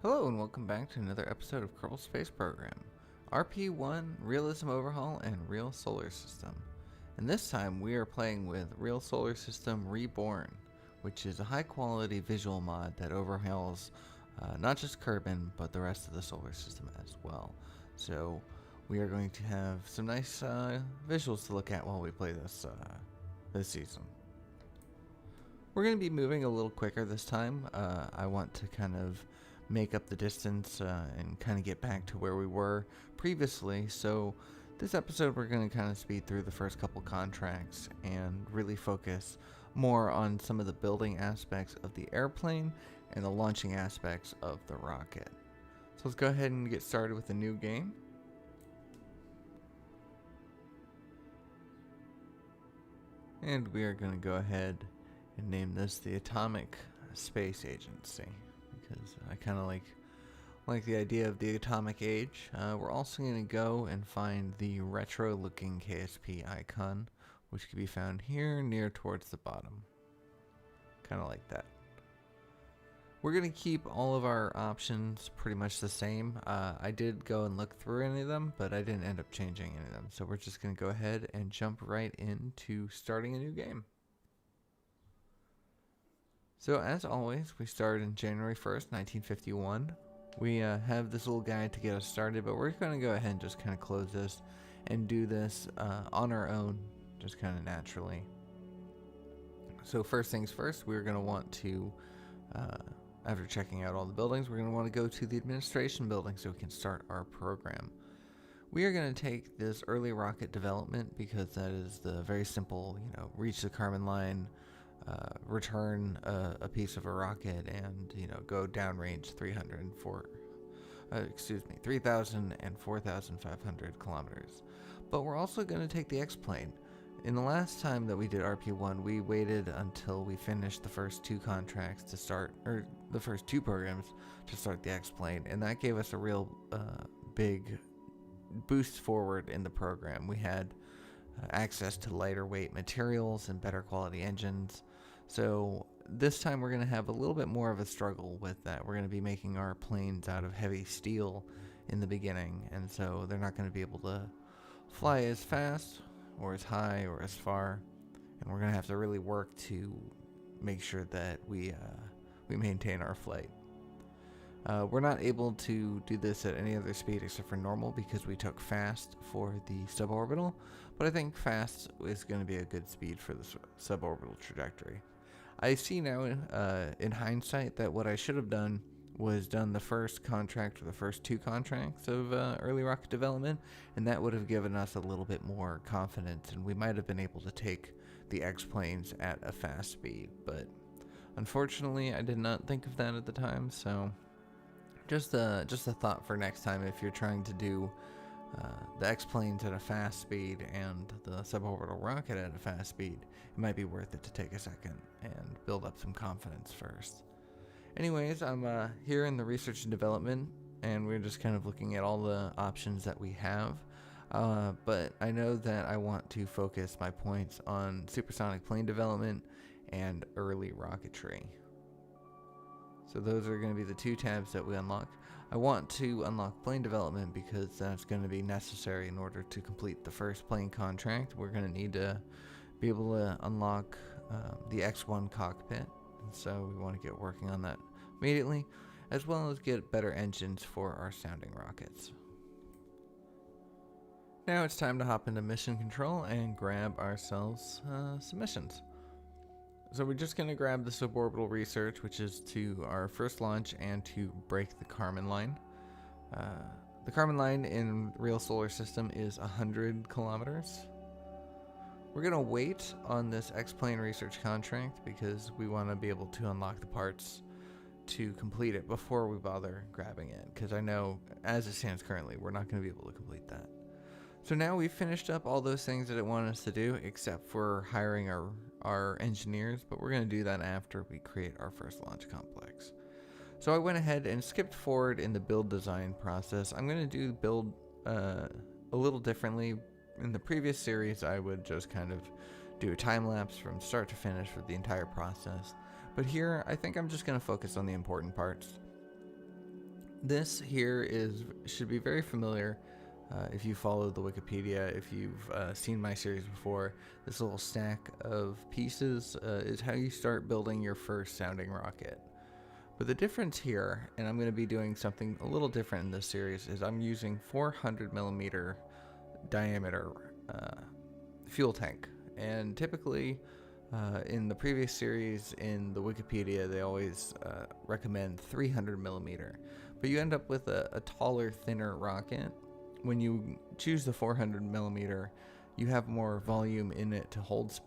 Hello and welcome back to another episode of Kerbal Space Program, RP1, Realism Overhaul, and Real Solar System. And this time we are playing with Real Solar System Reborn, which is a high quality visual mod that overhauls not just Kerbin, but the rest of the solar system as well. So we are going to have some nice visuals to look at while we play this season. We're going to be moving a little quicker this time. I want to kind of make up the distance and kind of get back to where we were previously. So this episode we're going to kind of speed through the first couple contracts and really focus more on some of the building aspects of the airplane and the launching aspects of the rocket. So let's go ahead and get started with a new game. And we are going to go ahead and name this the Atomic Space Agency, because I kind of like the idea of the atomic age. We're also going to go and find the retro looking KSP icon, which can be found here near towards the bottom. Kind of like that. We're going to keep all of our options pretty much the same. I did go and look through any of them, but I didn't end up changing any of them. So we're just going to go ahead and jump right into starting a new game. So as always, we started in January 1st, 1951. We have this little guide to get us started, but we're going to go ahead and just kind of close this and do this on our own, just kind of naturally. So first things first, we're going to want to, after checking out all the buildings, we're going to want to go to the administration building so we can start our program. We are going to take this early rocket development because that is the very simple, reach the Kármán line, return a piece of a rocket, and go downrange 3,000 and 4,500 kilometers. But we're also going to take the X-plane. In the last time that we did RP1, we waited until we finished the first two contracts to start, or the first two programs to start the X-plane, and that gave us a real big boost forward in the program. We had access to lighter weight materials and better quality engines. So this time we're going to have a little bit more of a struggle with that. We're going to be making our planes out of heavy steel in the beginning, and so they're not going to be able to fly as fast or as high or as far, and we're going to have to really work to make sure that we maintain our flight. We're not able to do this at any other speed except for normal because we took fast for the suborbital, but I think fast is going to be a good speed for the suborbital trajectory. I see now in hindsight that what I should have done was done the first contract or the first two contracts of early rocket development, and that would have given us a little bit more confidence, and we might have been able to take the X-planes at a fast speed. But unfortunately, I did not think of that at the time, so just a thought for next time. If you're trying to do the X-planes at a fast speed and the suborbital rocket at a fast speed, it might be worth it to take a second and build up some confidence first. Anyways, I'm here in the research and development, and we're just kind of looking at all the options that we have. But I know that I want to focus my points on supersonic plane development and early rocketry. So those are going to be the two tabs that we unlock. I want to unlock plane development because that's going to be necessary in order to complete the first plane contract. We're going to need to be able to unlock the X1 cockpit, and so we want to get working on that immediately, as well as get better engines for our sounding rockets. Now it's time to hop into mission control and grab ourselves some missions. So we're just going to grab the suborbital research, which is to our first launch and to break the Kármán line. The Kármán line in real solar system is 100 kilometers. We're going to wait on this X-plane research contract because we want to be able to unlock the parts to complete it before we bother grabbing it, because I know as it stands currently we're not going to be able to complete that. So now we've finished up all those things that it wanted us to do, except for hiring our engineers, but we're going to do that after we create our first launch complex. So I went ahead and skipped forward in the build design process. I'm going to do build a little differently. In the previous series, I would just kind of do a time lapse from start to finish for the entire process. But here, I think I'm just going to focus on the important parts. This here should be very familiar if you follow the Wikipedia, if you've seen my series before. This little stack of pieces is how you start building your first sounding rocket. But the difference here, and I'm going to be doing something a little different in this series, is I'm using 400 millimeter diameter fuel tank. And typically in the previous series in the Wikipedia, they always recommend 300 millimeter. But you end up with a taller, thinner rocket. When you choose the 400 millimeter, you have more volume in it to hold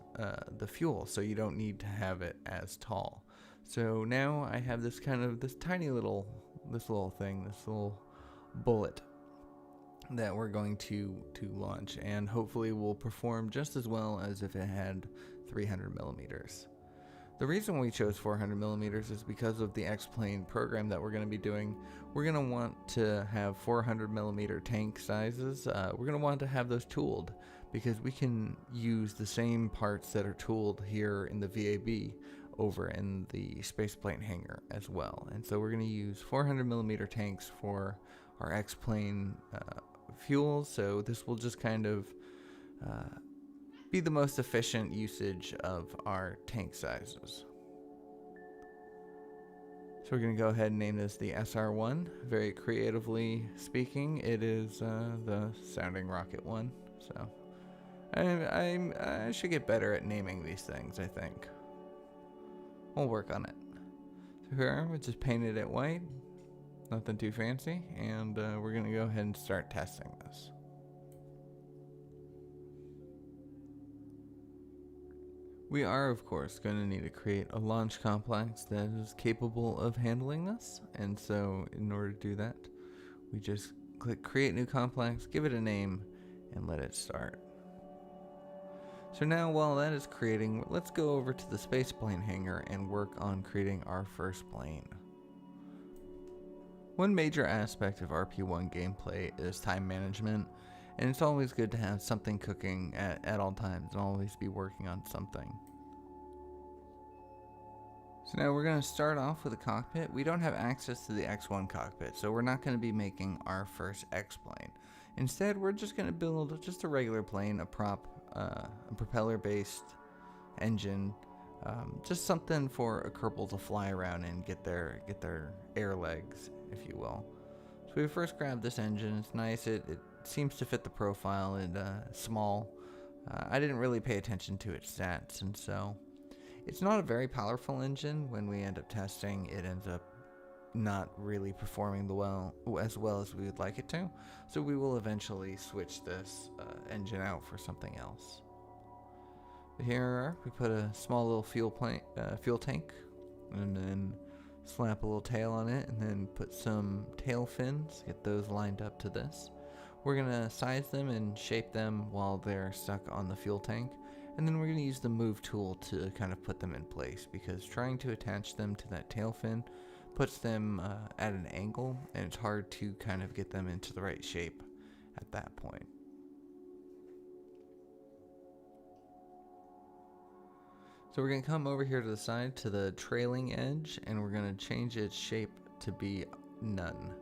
the fuel, so you don't need to have it as tall. So now I have this tiny little bullet that we're going to launch, and hopefully will perform just as well as if it had 300 millimeters. The reason we chose 400 millimeters is because of the X-plane program that we're going to be doing. We're going to want to have 400 millimeter tank sizes. We're going to want to have those tooled because we can use the same parts that are tooled here in the VAB over in the spaceplane hangar as well. And so we're going to use 400 millimeter tanks for our X-plane fuel. So this will just kind of be the most efficient usage of our tank sizes. So we're going to go ahead and name this the SR1. Very creatively speaking, it is the sounding rocket one. So I should get better at naming these things, I think. We'll work on it. So here, we just painted it white. Nothing too fancy. And we're going to go ahead and start testing this. We are, of course, going to need to create a launch complex that is capable of handling this. And so in order to do that, we just click Create New Complex, give it a name, and let it start. So now while that is creating, let's go over to the spaceplane hangar and work on creating our first plane. One major aspect of RP1 gameplay is time management, and it's always good to have something cooking at all times and always be working on something. So now we're going to start off with a cockpit. We don't have access to the X1 cockpit, so we're not going to be making our first X-plane. Instead, we're just going to build just a regular plane, a propeller-based engine, just something for a Kerbal to fly around and get their air legs, if you will. So we first grab this engine. It's nice. It seems to fit the profile. It's small. I didn't really pay attention to its stats, and so it's not a very powerful engine. When we end up testing, it ends up not really performing as well as we would like it to. So we will eventually switch this engine out for something else. But here we put a small little fuel tank, and then slap a little tail on it, and then put some tail fins, get those lined up to this. We're going to size them and shape them while they're stuck on the fuel tank, and then we're going to use the move tool to kind of put them in place, because trying to attach them to that tail fin puts them at an angle, and it's hard to kind of get them into the right shape at that point. So we're going to come over here to the side to the trailing edge, and we're going to change its shape to be none.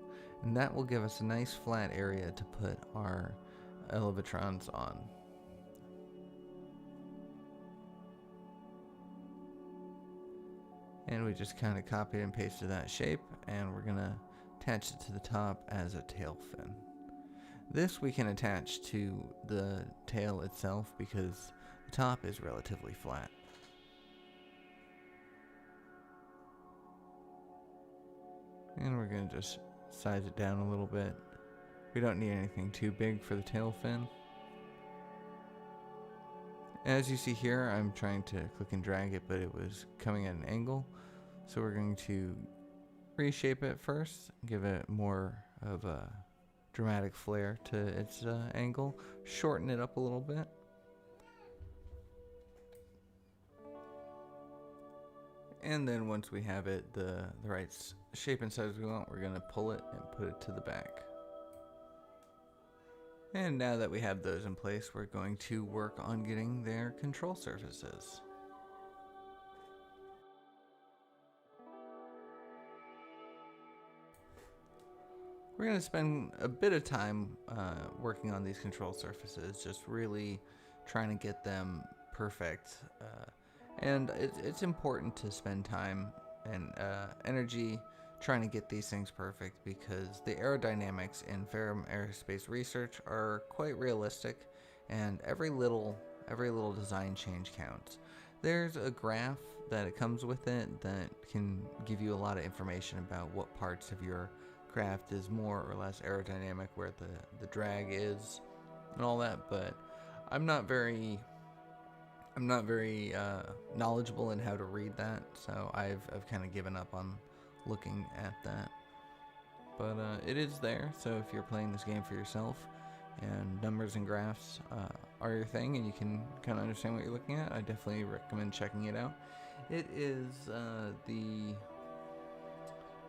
And that will give us a nice flat area to put our elevatrons on. And we just kind of copied and pasted that shape, and we're going to attach it to the top as a tail fin. This we can attach to the tail itself because the top is relatively flat. And we're going to just size it down a little bit. We don't need anything too big for the tail fin. As you see here, I'm trying to click and drag it, but it was coming at an angle. So we're going to reshape it first, give it more of a dramatic flair to its angle, shorten it up a little bit. And then once we have it the right shape and size we want, we're going to pull it and put it to the back. And now that we have those in place, we're going to work on getting their control surfaces. we're going to spend a bit of time working on these control surfaces, just really trying to get them perfect. And it's important to spend time and energy trying to get these things perfect, because the aerodynamics in Ferrum Aerospace Research are quite realistic, and every little design change counts. There's a graph that it comes with it that can give you a lot of information about what parts of your craft is more or less aerodynamic, where the drag is, and all that. But I'm not very knowledgeable in how to read that, so I've kind of given up on looking at that. But it is there, so if you're playing this game for yourself and numbers and graphs are your thing and you can kind of understand what you're looking at, I definitely recommend checking it out. It is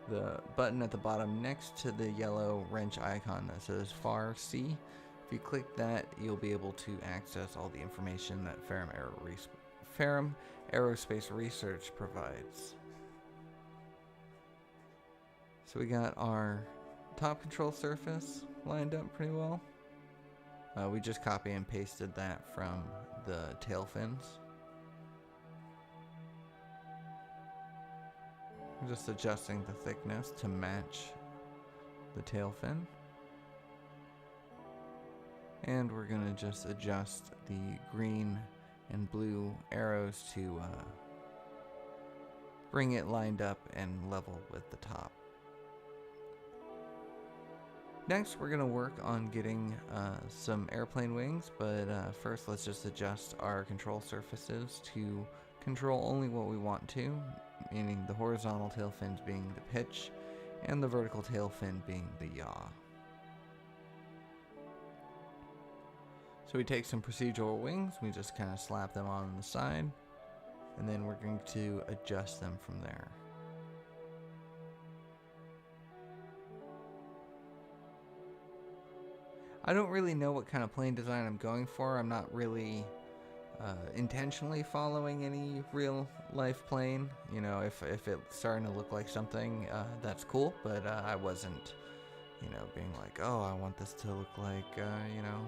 the button at the bottom next to the yellow wrench icon that says FAR C. If you click that, you'll be able to access all the information that Ferrum Aerospace Research provides. So we got our top control surface lined up pretty well. We just copy and pasted that from the tail fins. We're just adjusting the thickness to match the tail fin. And we're going to just adjust the green and blue arrows to bring it lined up and level with the top. Next, we're going to work on getting some airplane wings, but first let's just adjust our control surfaces to control only what we want to, meaning the horizontal tail fins being the pitch and the vertical tail fin being the yaw. So we take some procedural wings, we just kind of slap them on the side, and then we're going to adjust them from there. I don't really know what kind of plane design I'm going for. I'm not really intentionally following any real life plane. You know, if it's starting to look like something, that's cool, but I wasn't, being like, oh, I want this to look like,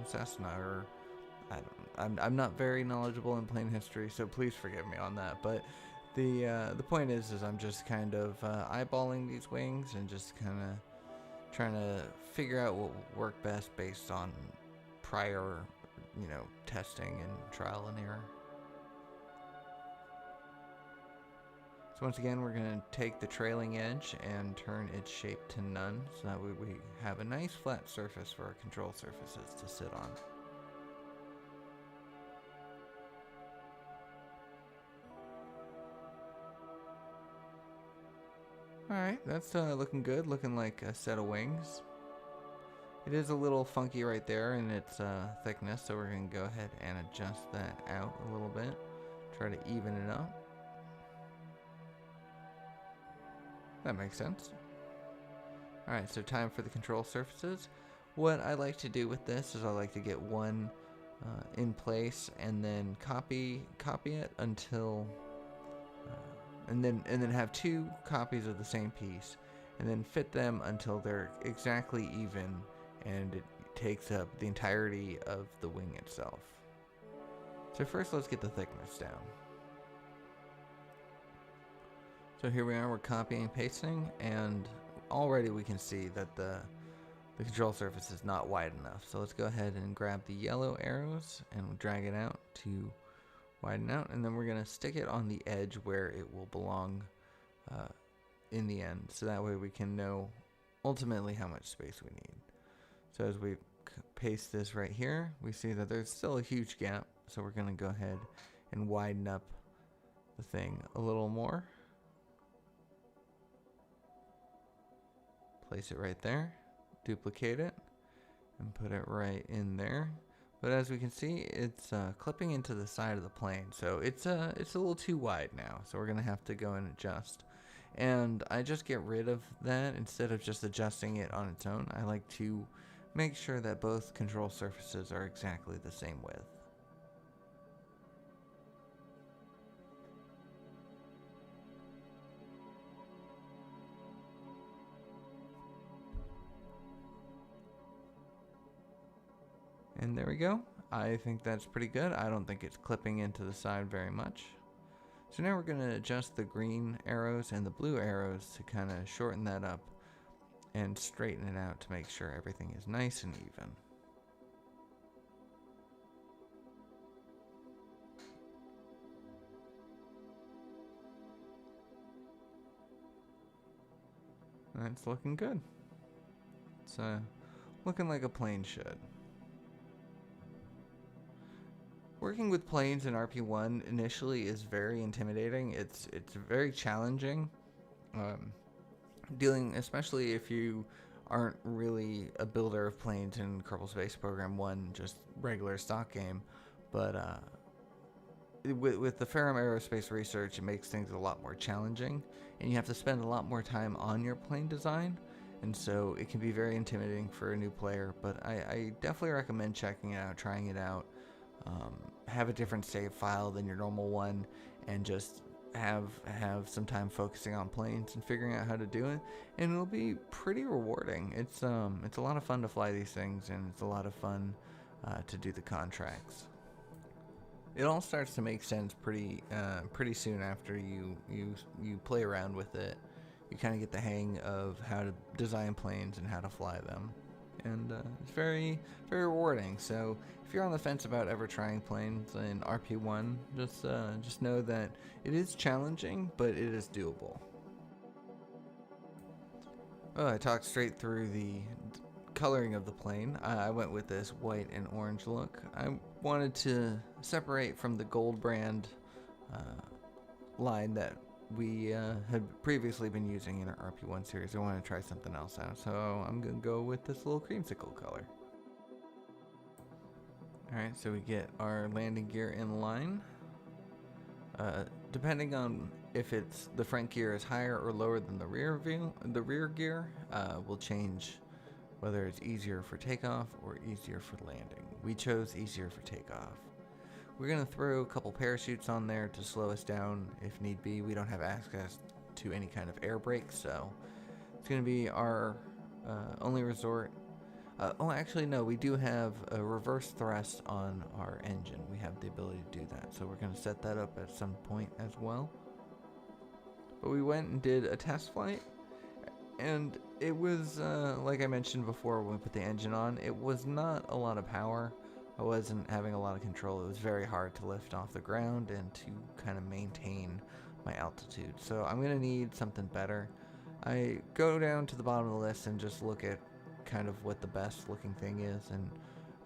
Cessna, or I'm not very knowledgeable in plane history, so please forgive me on that. But the point is I'm just kind of eyeballing these wings and just kind of trying to figure out what will work best based on prior, testing and trial and error. So once again, we're going to take the trailing edge and turn its shape to none, so that way we have a nice flat surface for our control surfaces to sit on. Alright, that's looking good, looking like a set of wings. It is a little funky right there in its thickness, so we're going to go ahead and adjust that out a little bit. Try to even it up. That makes sense. Alright, so time for the control surfaces. What I like to do with this is I like to get one in place and then copy it until and then have two copies of the same piece and then fit them until they're exactly even and it takes up the entirety of the wing itself. So first let's get the thickness down. So here we are, we're copying and pasting, and already we can see that the control surface is not wide enough. So let's go ahead and grab the yellow arrows and drag it out to widen out, and then we're going to stick it on the edge where it will belong in the end, so that way we can know ultimately how much space we need. So as we paste this right here, we see that there's still a huge gap, so we're going to go ahead and widen up the thing a little more. Place it right there, duplicate it, and put it right in there. But as we can see, it's clipping into the side of the plane, so it's a little too wide now. So we're gonna have to go and adjust. And I just get rid of that instead of just adjusting it on its own. I like to make sure that both control surfaces are exactly the same width. And there we go. I think that's pretty good. I don't think it's clipping into the side very much. So now we're going to adjust the green arrows and the blue arrows to kind of shorten that up and straighten it out to make sure everything is nice and even. That's looking good. It's looking like a plane should. Working with planes in RP1 initially is very intimidating. It's very challenging. Dealing, especially if you aren't really a builder of planes in Kerbal Space Program 1, just regular stock game. But with the Ferrum Aerospace Research, it makes things a lot more challenging, and you have to spend a lot more time on your plane design, and so it can be very intimidating for a new player. But I definitely recommend checking it out, trying it out. Have a different save file than your normal one, and just have some time focusing on planes and figuring out how to do it, and it'll be pretty rewarding. It's a lot of fun to fly these things, and it's a lot of fun to do the contracts. It all starts to make sense pretty soon after you play around with it. You kind of get the hang of how to design planes and how to fly them, and it's very, very rewarding. So if you're on the fence about ever trying planes in RP1, just know that it is challenging, but it is doable. Oh, I talked straight through the coloring of the plane. I went with this white and orange look. I wanted to separate from the gold brand line that we had previously been using in our RP1 series. I wanted to try something else out, so I'm gonna go with this little creamsicle color. Alright, so we get our landing gear in line. Depending on if it's the front gear is higher or lower than the rear gear will change whether it's easier for takeoff or easier for landing. We chose easier for takeoff. We're going to throw a couple parachutes on there to slow us down if need be. We don't have access to any kind of air brakes, so it's going to be our only resort. Oh, actually, no, we do have a reverse thrust on our engine. We have the ability to do that, so we're going to set that up at some point as well. But we went and did a test flight, and it was, like I mentioned before when we put the engine on, it was not a lot of power. I wasn't having a lot of control. It was very hard to lift off the ground and to kind of maintain my altitude. So I'm going to need something better. I go down to the bottom of the list and just look at kind of what the best looking thing is, and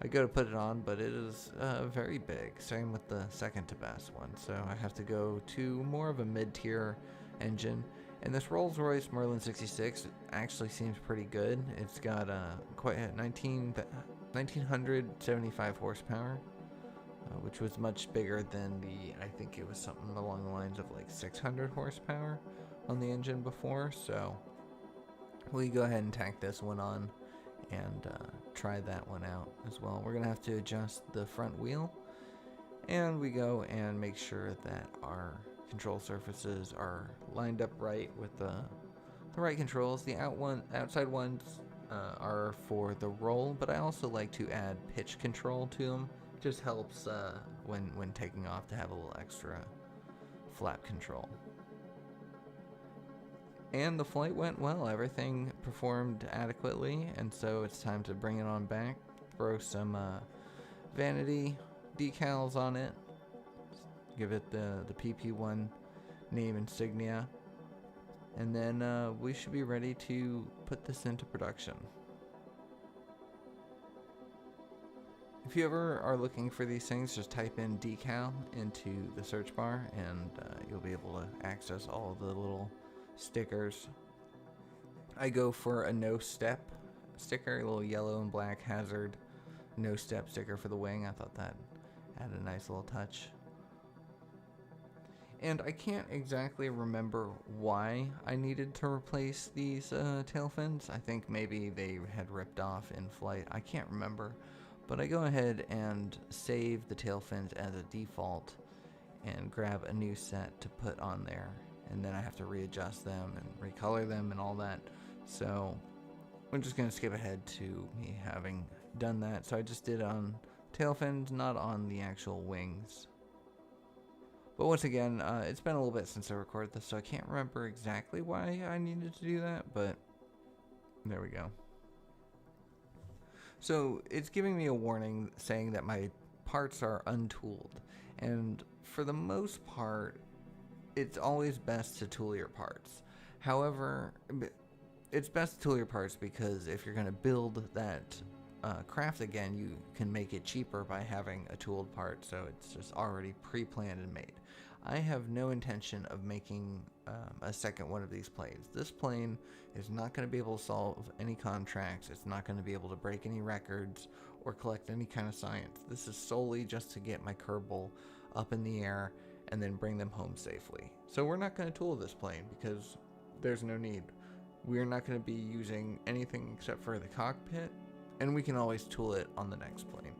I go to put it on, but it is very big. Same with the second to best one. So I have to go to more of a mid-tier engine. And this Rolls-Royce Merlin 66 actually seems pretty good. It's got quite a 1975 horsepower, which was much bigger than I think it was something along the lines of like 600 horsepower on the engine before. So we go ahead and tack this one on and try that one out as well. We're gonna have to adjust the front wheel, and we go and make sure that our control surfaces are lined up right with the right controls. The outside ones are for the roll, but I also like to add pitch control to them. It just helps when taking off to have a little extra flap control. And the flight went well. Everything performed adequately, and so it's time to bring it on back. Throw some vanity decals on it. Give it the PP1 name insignia, and then we should be ready to put this into production. If you ever are looking for these things, just type in decal into the search bar, and you'll be able to access all the little stickers. I go for a no step sticker, a little yellow and black hazard no step sticker for the wing. I thought that had a nice little touch. And I can't exactly remember why I needed to replace these tail fins. I think maybe they had ripped off in flight. I can't remember. But I go ahead and save the tail fins as a default and grab a new set to put on there. And then I have to readjust them and recolor them and all that. So I'm just going to skip ahead to me having done that, so I just did on tail fins, not on the actual wings. But once again, it's been a little bit since I recorded this, so I can't remember exactly why I needed to do that, but there we go. So it's giving me a warning saying that my parts are untooled, and for the most part, it's always best to tool your parts. However, it's best to tool your parts because if you're going to build that craft again, you can make it cheaper by having a tooled part, so it's just already pre-planned and made. I have no intention of making a second one of these planes. This plane is not going to be able to solve any contracts. It's not going to be able to break any records or collect any kind of science. This is solely just to get my Kerbal up in the air and then bring them home safely. So we're not going to tool this plane because there's no need. We're not going to be using anything except for the cockpit, and we can always tool it on the next plane.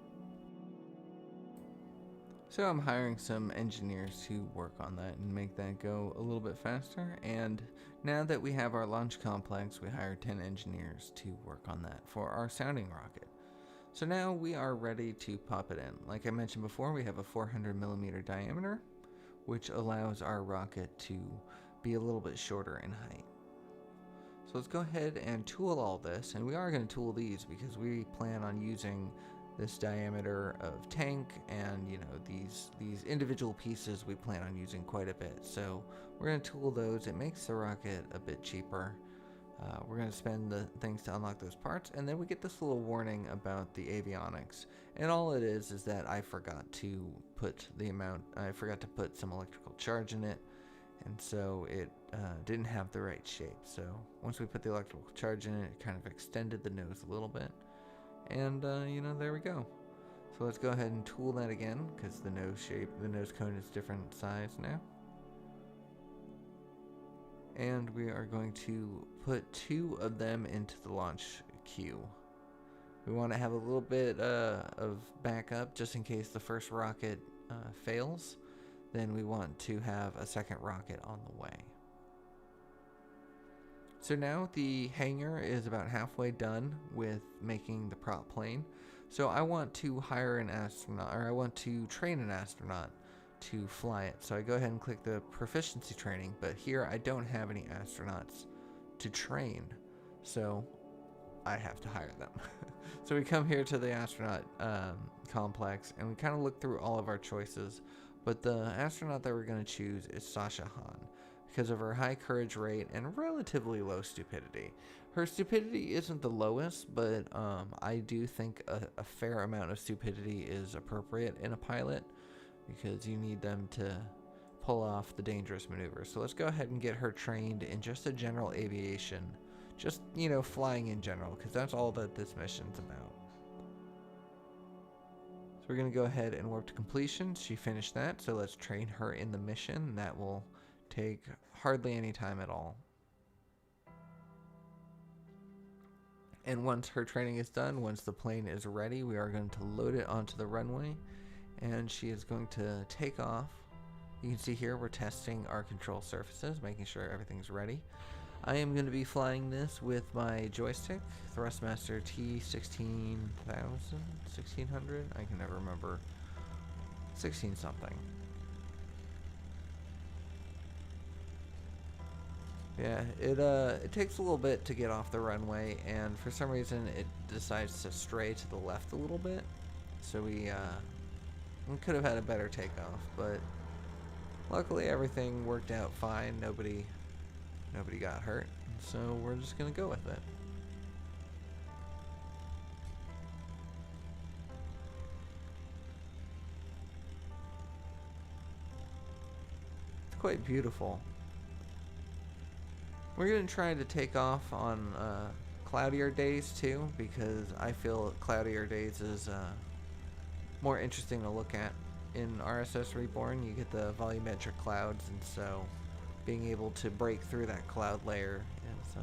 So I'm hiring some engineers to work on that and make that go a little bit faster, and now that we have our launch complex, we hired 10 engineers to work on that for our sounding rocket. So now we are ready to pop it in. Like I mentioned before, we have a 400mm diameter, which allows our rocket to be a little bit shorter in height. So let's go ahead and tool all this, and we are going to tool these because we plan on using this diameter of tank, and you know, these individual pieces we plan on using quite a bit. So we're going to tool those. It makes the rocket a bit cheaper. We're going to spend the things to unlock those parts, and then we get this little warning about the avionics. And all it is that I forgot to put some electrical charge in it, and so it didn't have the right shape. So once we put the electrical charge in it, it kind of extended the nose a little bit. And, you know, there we go. So let's go ahead and tool that again, because the nose cone is different size now. And we are going to put 2 of them into the launch queue. We want to have a little bit of backup just in case the first rocket fails. Then we want to have a second rocket on the way. So now the hangar is about halfway done with making the prop plane. So I want to hire an astronaut, or I want to train an astronaut to fly it. So I go ahead and click the proficiency training, but here I don't have any astronauts to train, so I have to hire them. So we come here to the astronaut complex, and we kind of look through all of our choices, but the astronaut that we're going to choose is Sasha Han, because of her high courage rate and relatively low stupidity. Her stupidity isn't the lowest, but I do think a fair amount of stupidity is appropriate in a pilot, because you need them to pull off the dangerous maneuvers. So let's go ahead and get her trained in just a general aviation, just, you know, flying in general, because that's all that this mission's about. So we're going to go ahead and warp to completion. She finished that, so let's train her in the mission. That will take hardly any time at all. And once her training is done, once the plane is ready, we are going to load it onto the runway, and she is going to take off. You can see here we're testing our control surfaces, making sure everything's ready. I am going to be flying this with my joystick, Thrustmaster T16000, 1600, I can never remember, 16 something. Yeah, it takes a little bit to get off the runway, and for some reason it decides to stray to the left a little bit. So we could have had a better takeoff, but luckily everything worked out fine. Nobody got hurt, so we're just gonna go with it. It's quite beautiful. We're going to try to take off on cloudier days too, because I feel cloudier days is more interesting to look at. In RSS Reborn, you get the volumetric clouds, and so being able to break through that cloud layer is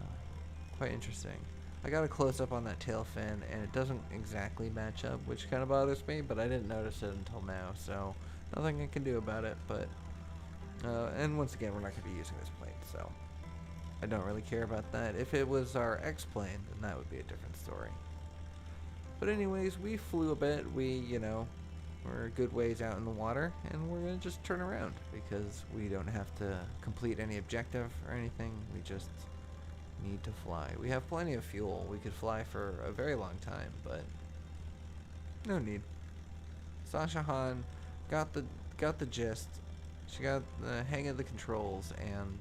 quite interesting. I got a close-up on that tail fin, and it doesn't exactly match up, which kind of bothers me, but I didn't notice it until now, so nothing I can do about it. But and once again, we're not going to be using this plane, so I don't really care about that. If it was our X-plane, then that would be a different story. But anyways, we flew a bit. We're a good ways out in the water, and we're gonna just turn around because we don't have to complete any objective or anything. We just need to fly. We have plenty of fuel. We could fly for a very long time, but no need. Sasha Han got the gist. She got the hang of the controls and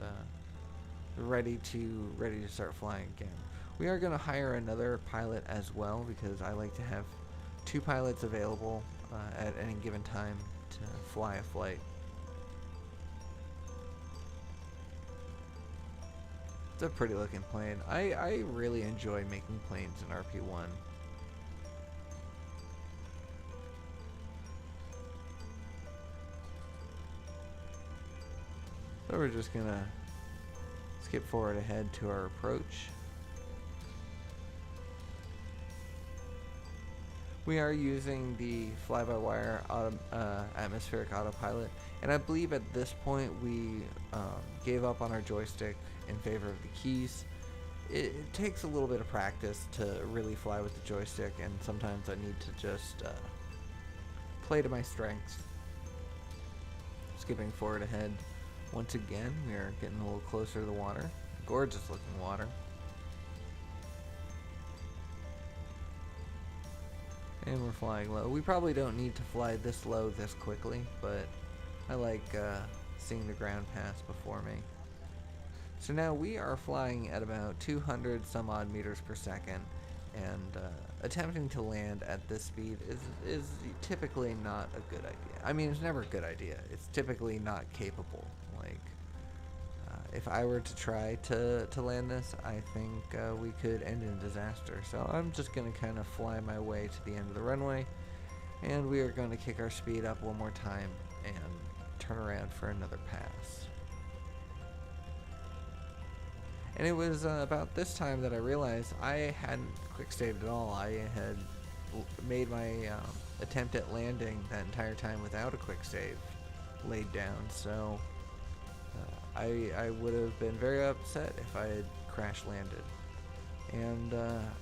ready to start flying again. We are going to hire another pilot as well because I like to have 2 pilots available at any given time to fly a flight. It's a pretty looking plane. I really enjoy making planes in RP1. So we're just gonna skip forward ahead to our approach. We are using the fly-by-wire atmospheric autopilot, and I believe at this point we gave up on our joystick in favor of the keys. It takes a little bit of practice to really fly with the joystick, and sometimes I need to just play to my strengths. Skipping forward ahead. Once again, we are getting a little closer to the water. Gorgeous looking water. And we're flying low. We probably don't need to fly this low this quickly, but I like seeing the ground pass before me. So now we are flying at about 200 some odd meters per second, and attempting to land at this speed is typically not a good idea. I mean, it's never a good idea. It's typically not capable. Like, if I were to try to land this, I think we could end in disaster. So I'm just going to kind of fly my way to the end of the runway, and we are going to kick our speed up one more time and turn around for another pass. And it was about this time that I realized I hadn't quick saved at all. I had made my attempt at landing that entire time without a quick save laid down. So I would have been very upset if I had crash landed. And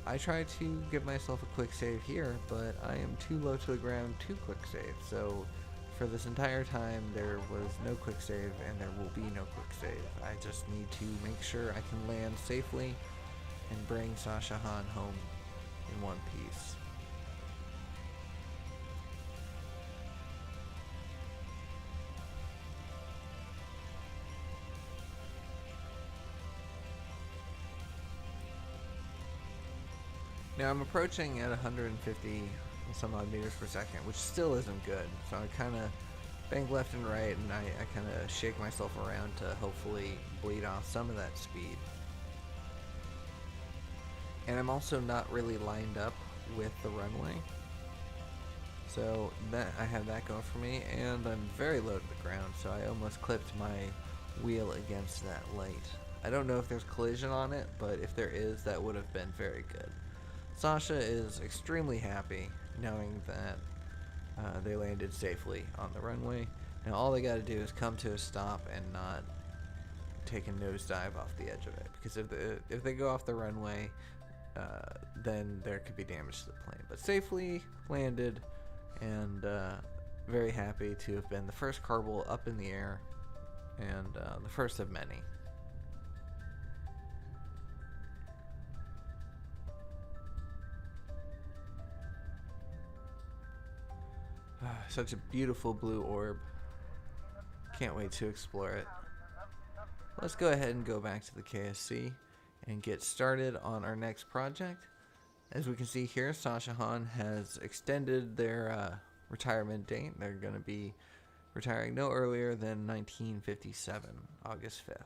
I tried to give myself a quick save here, but I am too low to the ground to quick save. So for this entire time, there was no quick save, and there will be no quick save. I just need to make sure I can land safely and bring Sasha Han home in one piece. Now I'm approaching at 150 some odd meters per second, which still isn't good. So I kind of bang left and right, and I kind of shake myself around to hopefully bleed off some of that speed. And I'm also not really lined up with the runway, so that I have that going for me, and I'm very low to the ground, so I almost clipped my wheel against that light. I don't know if there's collision on it, but if there is, that would have been very good. Sasha is extremely happy knowing that they landed safely on the runway. Now all they got to do is come to a stop and not take a nosedive off the edge of it, because if they go off the runway, then there could be damage to the plane. But safely landed, and very happy to have been the first Kerbal up in the air, and the first of many. Such a beautiful blue orb. Can't wait to explore it. Let's go ahead and go back to the KSC and get started on our next project. As we can see here, Sasha Han has extended their retirement date. They're going to be retiring no earlier than 1957, August 5th.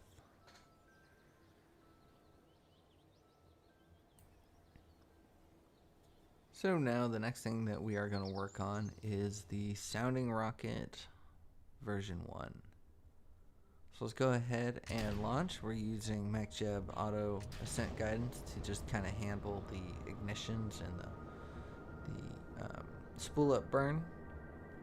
So now the next thing that we are going to work on is the sounding rocket version 1. So let's go ahead and launch. We're using MacJeb auto ascent guidance to just kind of handle the ignitions and the spool up burn.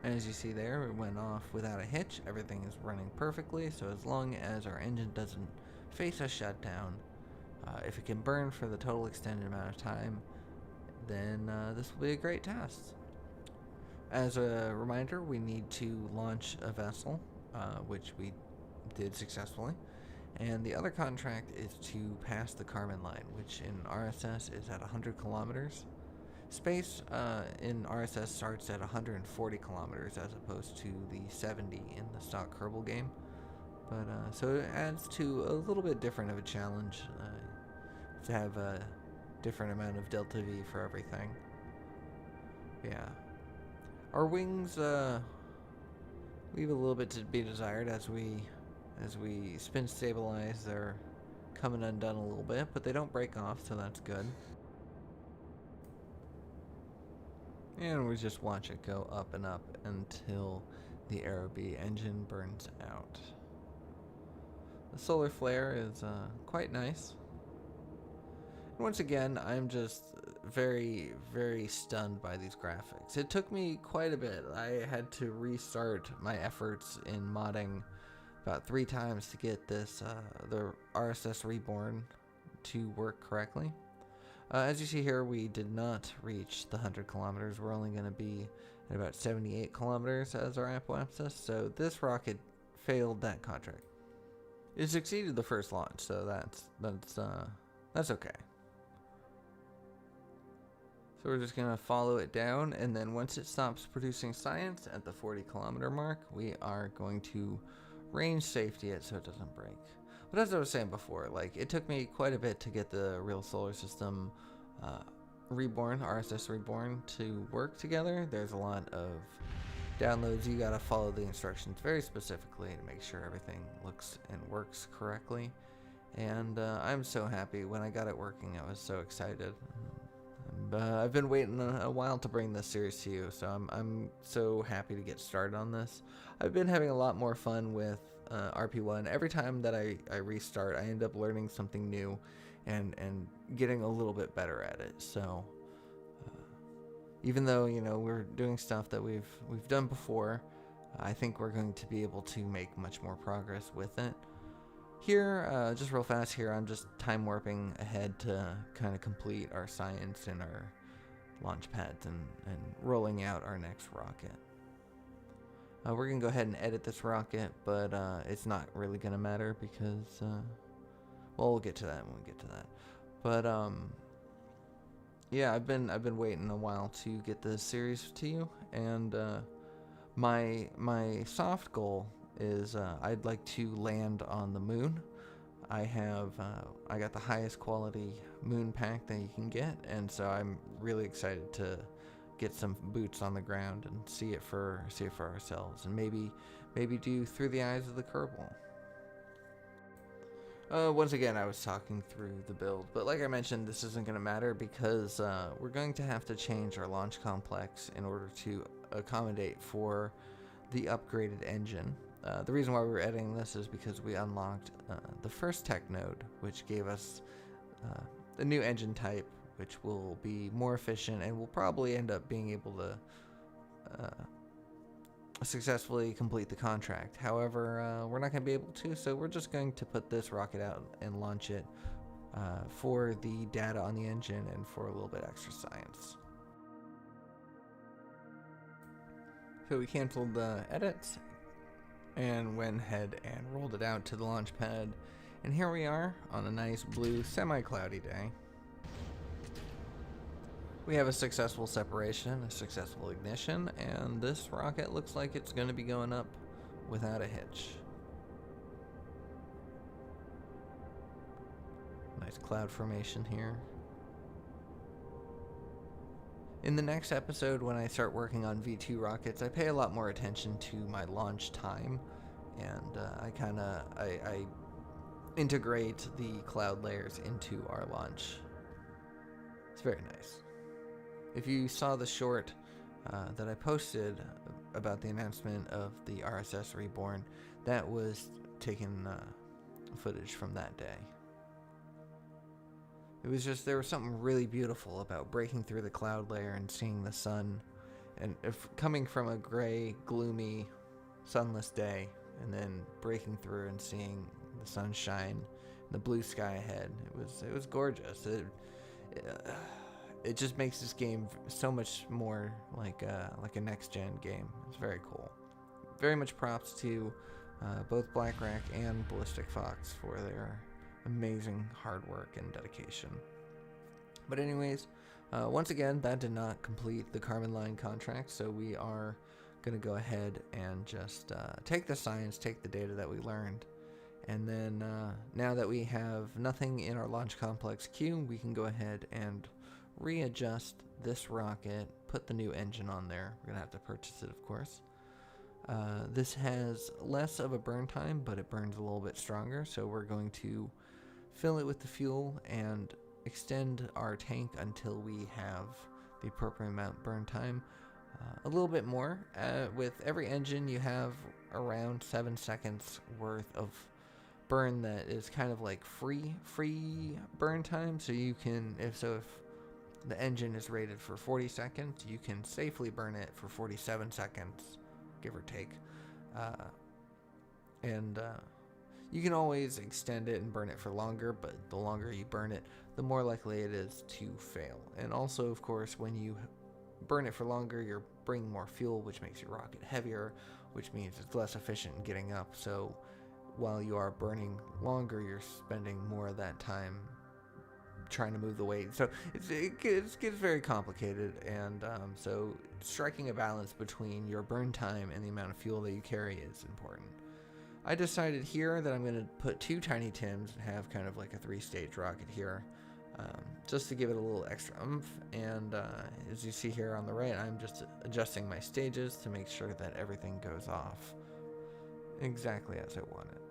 As you see there, it went off without a hitch. Everything is running perfectly, so as long as our engine doesn't face a shutdown, if it can burn for the total extended amount of time, then this will be a great test. As a reminder, we need to launch a vessel, which we did successfully. And the other contract is to pass the Kármán line, which in RSS is at 100 kilometers. Space in RSS starts at 140 kilometers as opposed to the 70 in the stock Kerbal game. But so it adds to a little bit different of a challenge to have a different amount of delta V for everything. Yeah. Our wings leave a little bit to be desired as we spin stabilize. They're coming undone a little bit, but they don't break off, so that's good. And we just watch it go up and up until the Aerobee engine burns out. The solar flare is quite nice. And once again, I'm just very, very stunned by these graphics. It took me quite a bit. I had to restart my efforts in modding about 3 times to get this the RSS Reborn to work correctly. As you see here, we did not reach the 100 kilometers. We're only going to be at about 78 kilometers as our apoapsis, so this rocket failed that contract. It succeeded the first launch, so that's okay. So we're just going to follow it down, and then once it stops producing science at the 40 kilometer mark, we are going to range safety it so it doesn't break. But as I was saying before, like, it took me quite a bit to get the real solar system Reborn, RSS Reborn, to work together. There's a lot of downloads. You gotta follow the instructions very specifically to make sure everything looks and works correctly. And I'm so happy. When I got it working, I was so excited. I've been waiting a while to bring this series to you, so I'm so happy to get started on this. I've been having a lot more fun with RP1. Every time that I restart, I end up learning something new and getting a little bit better at it. So even though, you know, we're doing stuff that we've done before, I think we're going to be able to make much more progress with it. Here, just real fast here, I'm just time warping ahead to kind of complete our science and our launch pads and rolling out our next rocket. We're going to go ahead and edit this rocket, but it's not really going to matter because, well, we'll get to that when we get to that. But, yeah, I've been waiting a while to get this series to you, and my soft goal is I'd like to land on the moon. I got the highest quality moon pack that you can get, and so I'm really excited to get some boots on the ground and see it for ourselves, and maybe do Through the Eyes of the Kerbal. Once again, I was talking through the build, but like I mentioned, this isn't going to matter because we're going to have to change our launch complex in order to accommodate for the upgraded engine. The reason why we were editing this is because we unlocked the first tech node, which gave us the new engine type, which will be more efficient and will probably end up being able to successfully complete the contract. However, we're not going to be able to, so we're just going to put this rocket out and launch it for the data on the engine and for a little bit extra science. So we canceled the edits and went ahead and rolled it out to the launch pad, and here we are on a nice blue semi-cloudy day. We have a successful separation, a successful ignition, and this rocket looks like it's going to be going up without a hitch. Nice cloud formation here. In the next episode, when I start working on V2 rockets, I pay a lot more attention to my launch time, and I integrate the cloud layers into our launch. It's very nice. If you saw the short that I posted about the announcement of the RSS Reborn, that was taken footage from that day. It was just, there was something really beautiful about breaking through the cloud layer and seeing the sun, and coming from a gray, gloomy, sunless day, and then breaking through and seeing the sun shine, and the blue sky ahead. It was gorgeous. it just makes this game so much more like a next-gen game. It's very cool. Very much props to both BlackRack and Ballistic Fox for their amazing hard work and dedication. But anyways, once again, that did not complete the Carbon Line contract, so we are going to go ahead and just take the science, take the data that we learned, and then now that we have nothing in our launch complex queue, we can go ahead and readjust this rocket, put the new engine on there. We're going to have to purchase it, of course. This has less of a burn time, but it burns a little bit stronger, so we're going to fill it with the fuel and extend our tank until we have the appropriate amount burn time. A little bit more. With every engine, you have around 7 seconds worth of burn that is kind of like free burn time. So you can, if the engine is rated for 40 seconds, you can safely burn it for 47 seconds, give or take. You can always extend it and burn it for longer, but the longer you burn it, the more likely it is to fail. And also, of course, when you burn it for longer, you're bringing more fuel, which makes your rocket heavier, which means it's less efficient in getting up. So while you are burning longer, you're spending more of that time trying to move the weight. So it gets very complicated, and so striking a balance between your burn time and the amount of fuel that you carry is important. I decided here that I'm going to put 2 Tiny Tims and have kind of like a 3-stage rocket here, just to give it a little extra oomph. And as you see here on the right, I'm just adjusting my stages to make sure that everything goes off exactly as I want it.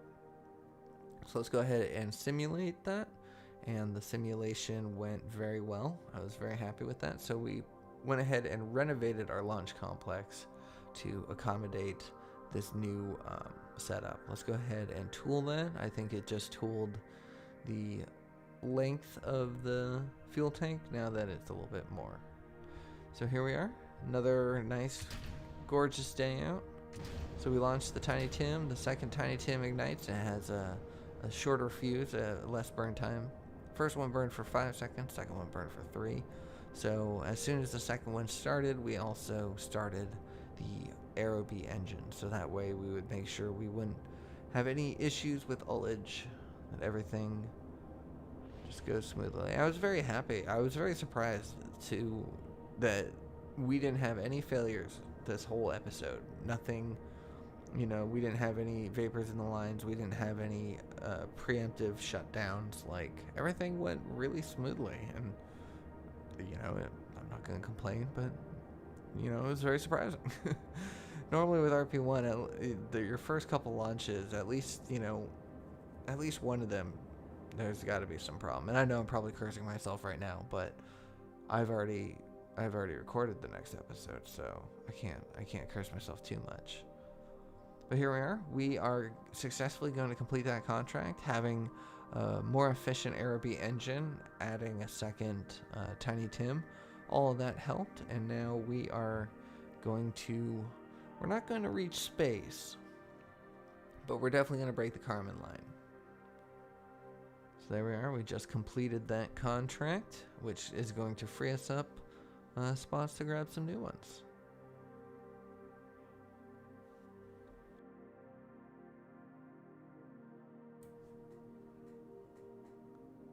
So let's go ahead and simulate that, and the simulation went very well. I was very happy with that. So we went ahead and renovated our launch complex to accommodate this new setup. Let's go ahead and tool that. I think it just tooled the length of the fuel tank now that it's a little bit more. So here we are, another nice gorgeous day out. So we launched the Tiny Tim. The second Tiny Tim ignites. It has a shorter fuse, less burn time. First one burned for 5 seconds, second one burned for 3. So as soon as the second one started, we also started the Aerobee engine, so that way we would make sure we wouldn't have any issues with ullage, that everything just goes smoothly. I was very happy. I was very surprised that we didn't have any failures this whole episode. Nothing, we didn't have any vapors in the lines. We didn't have any preemptive shutdowns. Like, everything went really smoothly, and I'm not going to complain, but it was very surprising. Normally with RP1, your first couple launches, at least one of them, there's got to be some problem. And I know I'm probably cursing myself right now, but I've already recorded the next episode, so I can't curse myself too much. But here we are. We are successfully going to complete that contract, having a more efficient Aerobee engine, adding a second Tiny Tim. All of that helped, and now we are we're not going to reach space, but we're definitely going to break the Kármán line. So there we are. We just completed that contract, which is going to free us up spots to grab some new ones.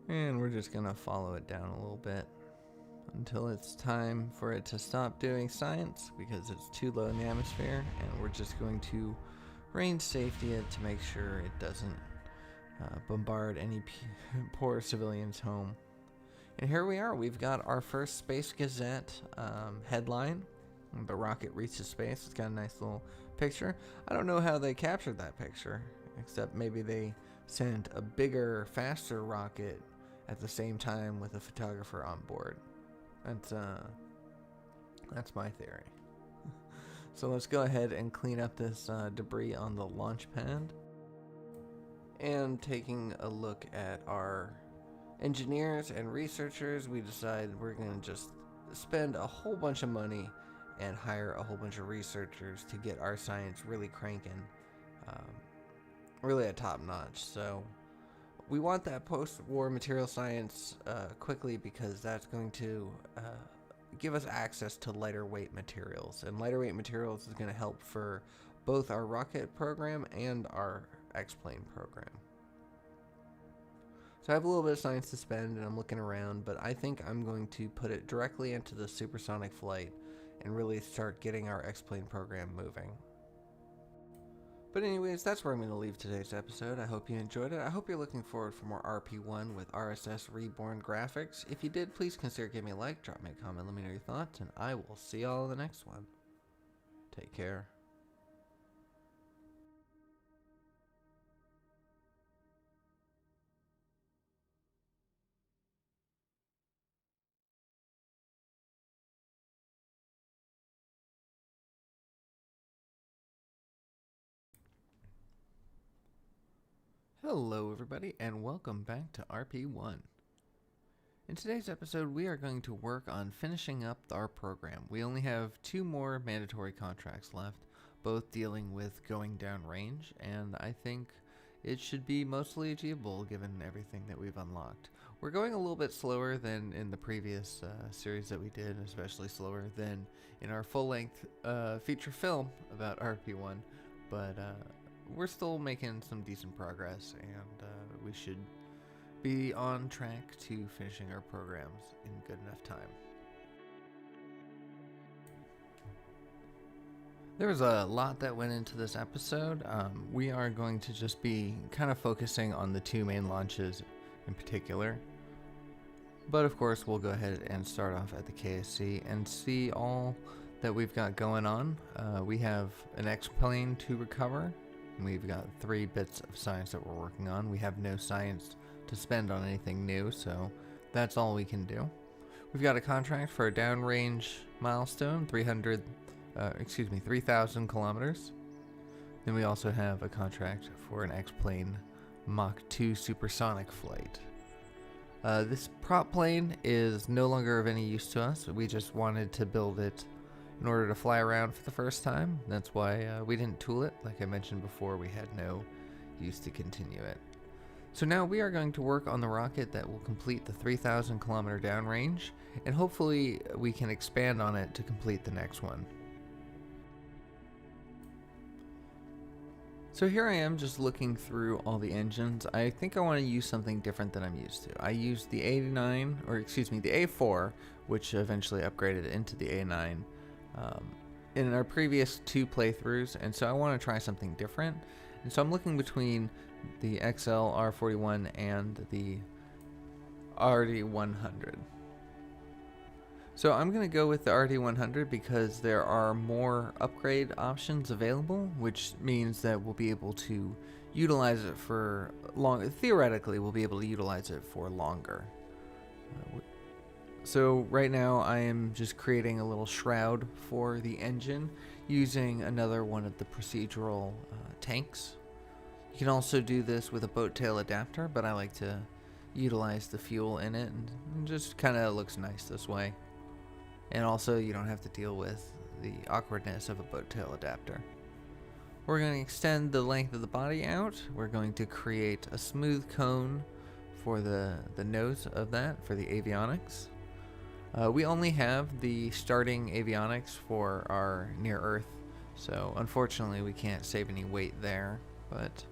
And we're just going to follow it down a little bit until it's time for it to stop doing science because it's too low in the atmosphere, and we're just going to range safety it to make sure it doesn't bombard any poor civilians home. And here we are. We've got our first Space Gazette headline. The rocket reaches space. It's got a nice little picture. I don't know how they captured that picture, except maybe they sent a bigger, faster rocket at the same time with a photographer on board. That's my theory. So let's go ahead and clean up this debris on the launch pad. And taking a look at our engineers and researchers, we decided we're going to just spend a whole bunch of money and hire a whole bunch of researchers to get our science really cranking, really at top notch. So we want that post-war material science quickly because that's going to give us access to lighter weight materials. And lighter weight materials is going to help for both our rocket program and our X-plane program. So I have a little bit of science to spend and I'm looking around, but I think I'm going to put it directly into the supersonic flight and really start getting our X-plane program moving. But anyways, that's where I'm going to leave today's episode. I hope you enjoyed it. I hope you're looking forward for more RP1 with RSS Reborn graphics. If you did, please consider giving me a like, drop me a comment, let me know your thoughts, and I will see y'all in the next one. Take care. Hello everybody, and welcome back to RP1. In today's episode, we are going to work on finishing up our program. We only have 2 more mandatory contracts left, both dealing with going down range, and I think it should be mostly achievable given everything that we've unlocked. We're going a little bit slower than in the previous series that we did, especially slower than in our full-length feature film about RP1, but we're still making some decent progress, and we should be on track to finishing our programs in good enough time. There was a lot that went into this episode. We are going to just be kind of focusing on the 2 main launches in particular. But of course, we'll go ahead and start off at the KSC and see all that we've got going on. We have an X-plane to recover. We've got 3 bits of science that we're working on. We have no science to spend on anything new, so that's all we can do. We've got a contract for a downrange milestone, 3,000 kilometers. Then we also have a contract for an X-plane Mach 2 supersonic flight. This prop plane is no longer of any use to us. We just wanted to build it in order to fly around for the first time. That's why we didn't tool it. Like I mentioned before, we had no use to continue it. So now we are going to work on the rocket that will complete the 3,000 kilometer downrange, and hopefully we can expand on it to complete the next one. So here I am just looking through all the engines. I think I want to use something different than I'm used to. I used the the A4, which eventually upgraded into the A9. In our previous 2 playthroughs, and so I want to try something different, and so I'm looking between the XL R41 and the RD100. So I'm going to go with the RD100 because there are more upgrade options available, which means that we'll be able to utilize it for theoretically we'll be able to utilize it for longer. So right now I am just creating a little shroud for the engine using another one of the procedural tanks. You can also do this with a boat tail adapter, but I like to utilize the fuel in it, and it just kind of looks nice this way. And also you don't have to deal with the awkwardness of a boat tail adapter. We're going to extend the length of the body out. We're going to create a smooth cone for the nose of that, for the avionics. We only have the starting avionics for our near Earth, so unfortunately we can't save any weight there, but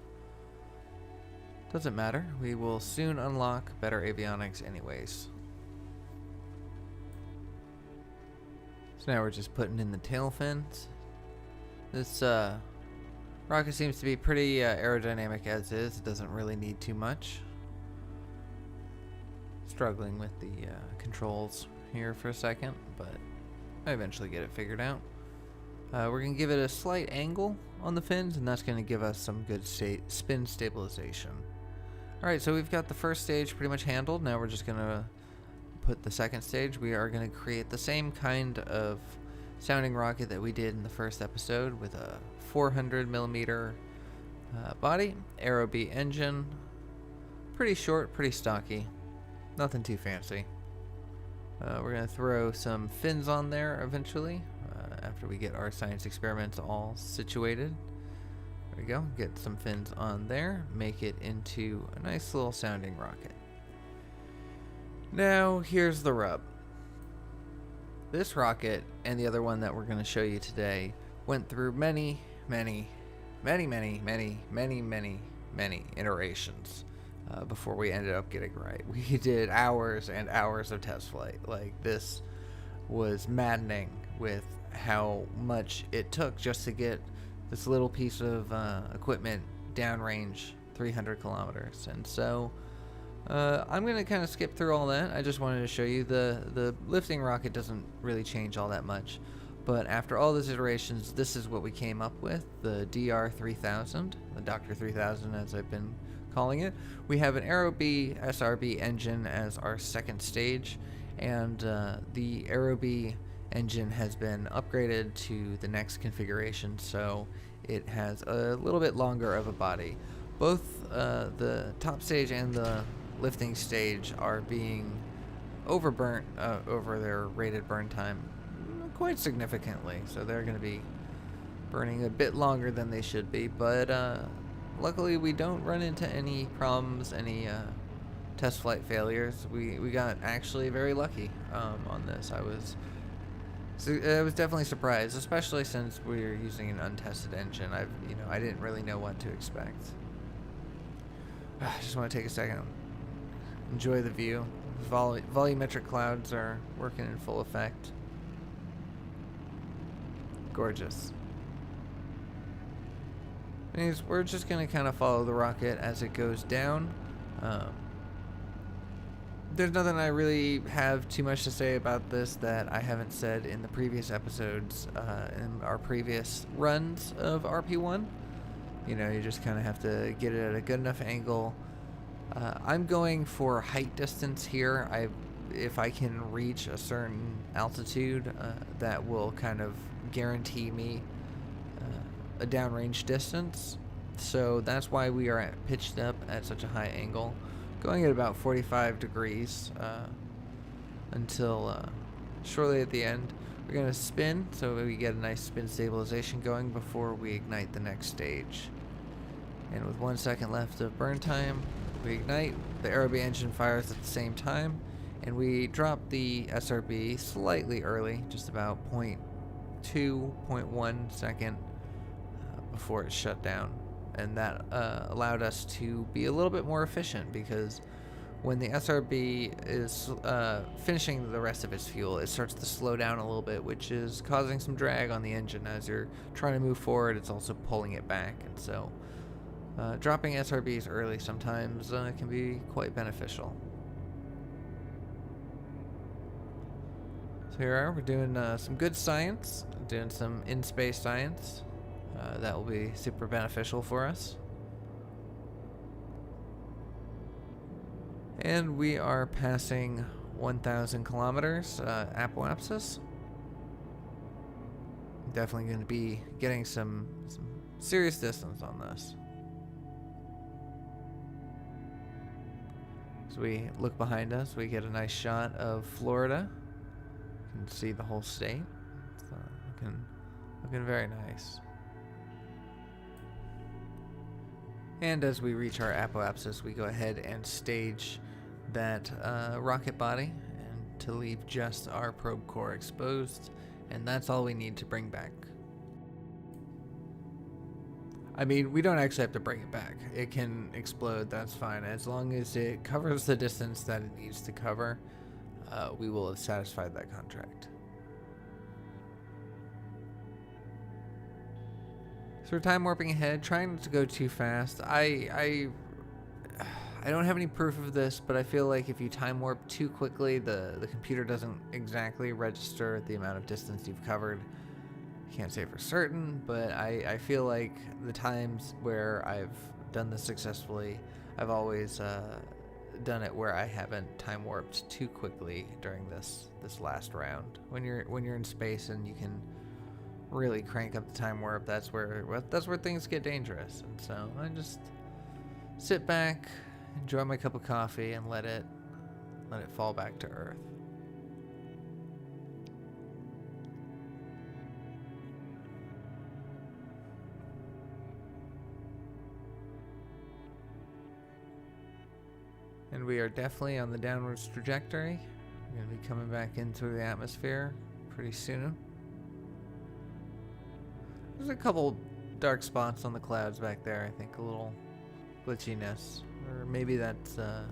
doesn't matter. We will soon unlock better avionics anyways. So now we're just putting in the tail fins. This rocket seems to be pretty aerodynamic as is. It doesn't really need too much. Struggling with the controls here for a second, but I eventually get it figured out. We're going to give it a slight angle on the fins, and that's going to give us some good spin stabilization. Alright, so we've got the first stage pretty much handled. Now we're just going to put the second stage. We are going to create the same kind of sounding rocket that we did in the first episode with a 400 millimeter body, Aerobee engine. Pretty short, pretty stocky. Nothing too fancy. We're going to throw some fins on there eventually, after we get our science experiments all situated. we go. Get some fins on there. Make it into a nice little sounding rocket. Now, here's the rub. This rocket and the other one that we're going to show you today went through many iterations before we ended up getting right. We did hours and hours of test flight. Like, this was maddening with how much it took just to get this little piece of equipment downrange 300 kilometers. And so I'm going to kind of skip through all that. I just wanted to show you the lifting rocket doesn't really change all that much. But after all those iterations, this is what we came up with, the DR3000, the Dr. 3000 as I've been calling it. We have an Aerobee SRB engine as our second stage, and the Aerobee engine has been upgraded to the next configuration, so it has a little bit longer of a body. Both the top stage and the lifting stage are being overburnt over their rated burn time quite significantly, so they're going to be burning a bit longer than they should be, but luckily we don't run into any problems, any test flight failures. We got actually very lucky on this. I was definitely surprised, especially since we're using an untested engine. I didn't really know what to expect. I just want to take a second, enjoy the view. Volumetric clouds are working in full effect. Gorgeous. Anyways, we're just going to kind of follow the rocket as it goes down. There's nothing I really have too much to say about this that I haven't said in the previous episodes, in our previous runs of RP1. You just kind of have to get it at a good enough angle. I'm going for height distance here. If I can reach a certain altitude, that will kind of guarantee me a downrange distance. So that's why we are pitched up at such a high angle, going at about 45 degrees until shortly at the end. We're going to spin so we get a nice spin stabilization going before we ignite the next stage. And with 1 second left of burn time, we ignite. The Aerobee engine fires at the same time, and we drop the SRB slightly early, just about 0.2, 0.1 second before it shut down. And that allowed us to be a little bit more efficient, because when the SRB is finishing the rest of its fuel, it starts to slow down a little bit, which is causing some drag on the engine. As you're trying to move forward, it's also pulling it back, and so dropping SRBs early sometimes can be quite beneficial. So here we are, we're doing some good science, doing some in-space science. That will be super beneficial for us. And we are passing 1,000 kilometers apoapsis. Definitely going to be getting some serious distance on this. So we look behind us, we get a nice shot of Florida. You can see the whole state. It's looking very nice. And as we reach our apoapsis, we go ahead and stage that rocket body, and to leave just our probe core exposed, and that's all we need to bring back. I mean, we don't actually have to bring it back. It can explode, that's fine. As long as it covers the distance that it needs to cover, we will have satisfied that contract. So we're time warping ahead, trying not to go too fast. I don't have any proof of this, but I feel like if you time warp too quickly, the computer doesn't exactly register the amount of distance you've covered. Can't say for certain, but I feel like the times where I've done this successfully, I've always done it where I haven't time warped too quickly during this last round. When you're in space and you can really crank up the time warp, that's where things get dangerous. And so I just sit back, enjoy my cup of coffee, and let it fall back to Earth. we are definitely on the downwards trajectory. We're going to be coming back in through the atmosphere pretty soon. There's a couple dark spots on the clouds back there, I think a little glitchiness. Or maybe that's a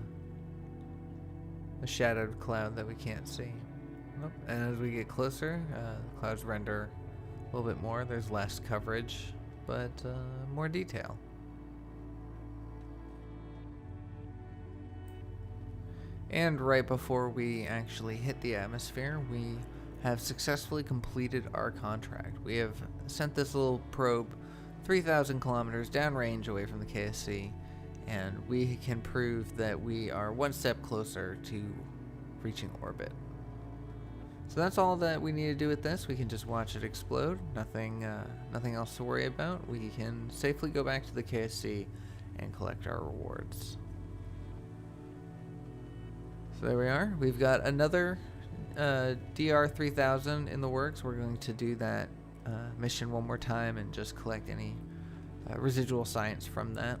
shadowed cloud that we can't see. Nope. And as we get closer, the clouds render a little bit more. There's less coverage, but more detail. And right before we actually hit the atmosphere, we have successfully completed our contract. We have sent this little probe 3,000 kilometers downrange away from the KSC, and we can prove that we are one step closer to reaching orbit. So that's all that we need to do with this. We can just watch it explode. Nothing else to worry about. We can safely go back to the KSC and collect our rewards. So there we are. We've got another DR3000 in the works. We're going to do that mission one more time and just collect any residual science from that.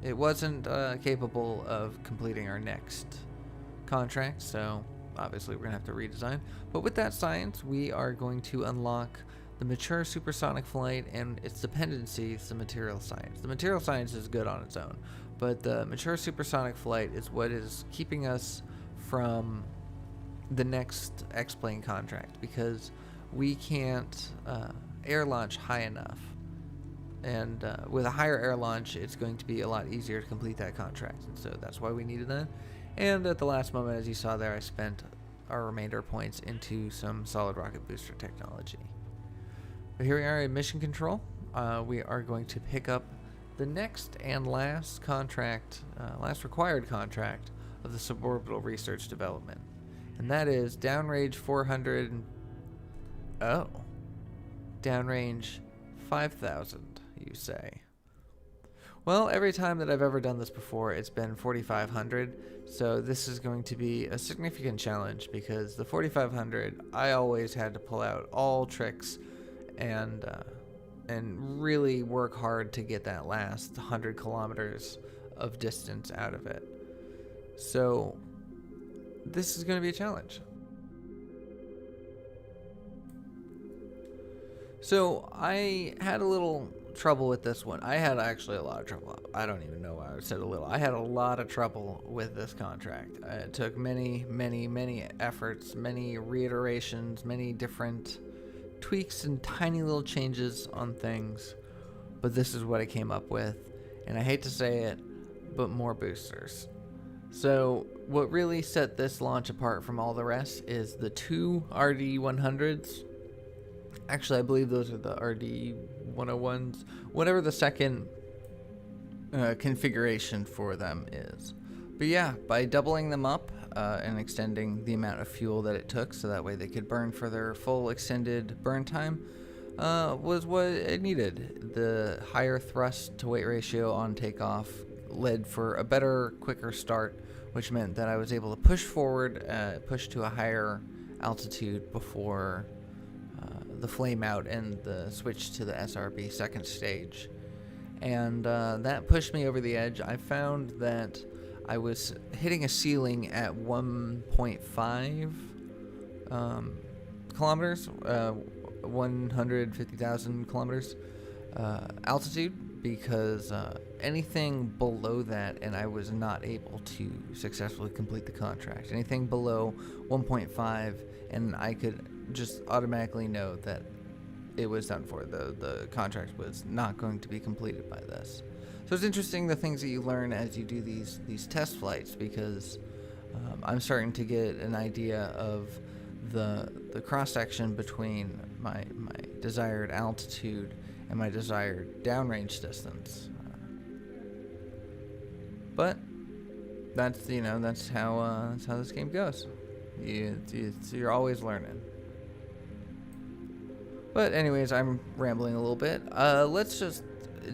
It wasn't capable of completing our next contract, so obviously we're going to have to redesign. But with that science, we are going to unlock the mature supersonic flight and its dependencies, the material science. The material science is good on its own, but the mature supersonic flight is what is keeping us from the next X-plane contract, because we can't air launch high enough. And with a higher air launch, it's going to be a lot easier to complete that contract. And so that's why we needed that. And at the last moment, as you saw there, I spent our remainder points into some solid rocket booster technology. But here we are in mission control. We are going to pick up the next and last contract, last required contract of the suborbital research development. And that is downrange 400. Oh. Downrange 5,000, you say. Well, every time that I've ever done this before, it's been 4,500. So this is going to be a significant challenge, because the 4,500, I always had to pull out all tricks and really work hard to get that last 100 kilometers of distance out of it. So this is going to be a challenge. So I had a little trouble with this one. I had actually a lot of trouble. I don't even know why I said a little. I had a lot of trouble with this contract. It took many efforts, many reiterations, many different tweaks and tiny little changes on things. But this is what I came up with. And I hate to say it, but more boosters. So what really set this launch apart from all the rest is the two RD100s. Actually, I believe those are the RD101s, whatever the second configuration for them is. But yeah, by doubling them up and extending the amount of fuel that it took, so that way they could burn for their full extended burn time, was what it needed. The higher thrust to weight ratio on takeoff led for a better, quicker start, which meant that I was able to push forward, push to a higher altitude before the flame out and the switch to the SRB second stage. And that pushed me over the edge. I found that I was hitting a ceiling at 1.5 kilometers, 150,000 kilometers altitude, because anything below that, and I was not able to successfully complete the contract. Anything below 1.5, and I could just automatically know that it was done for. The contract was not going to be completed by this. So it's interesting the things that you learn as you do these test flights, because I'm starting to get an idea of the cross section between my desired altitude and my desired downrange distance. But that's how this game goes. You're always learning. But anyways, I'm rambling a little bit. Let's just,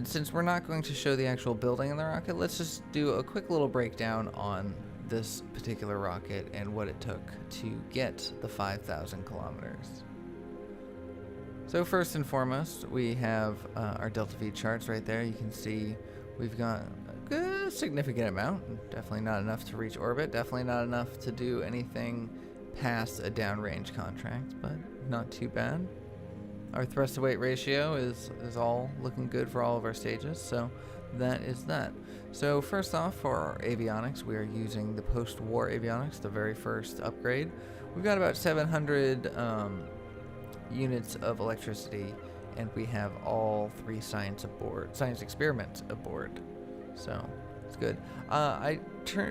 since we're not going to show the actual building in the rocket, let's just do a quick little breakdown on this particular rocket and what it took to get the 5,000 kilometers. So first and foremost, we have our Delta V charts right there. You can see we've got a A significant amount. Definitely not enough to reach orbit. Definitely not enough to do anything past a downrange contract, but not too bad. Our thrust to weight ratio is all looking good for all of our stages, so that is that. So first off, for our avionics, we are using the post-war avionics, the very first upgrade. We've got about 700 units of electricity, and we have all 3 science experiments aboard. So it's good. I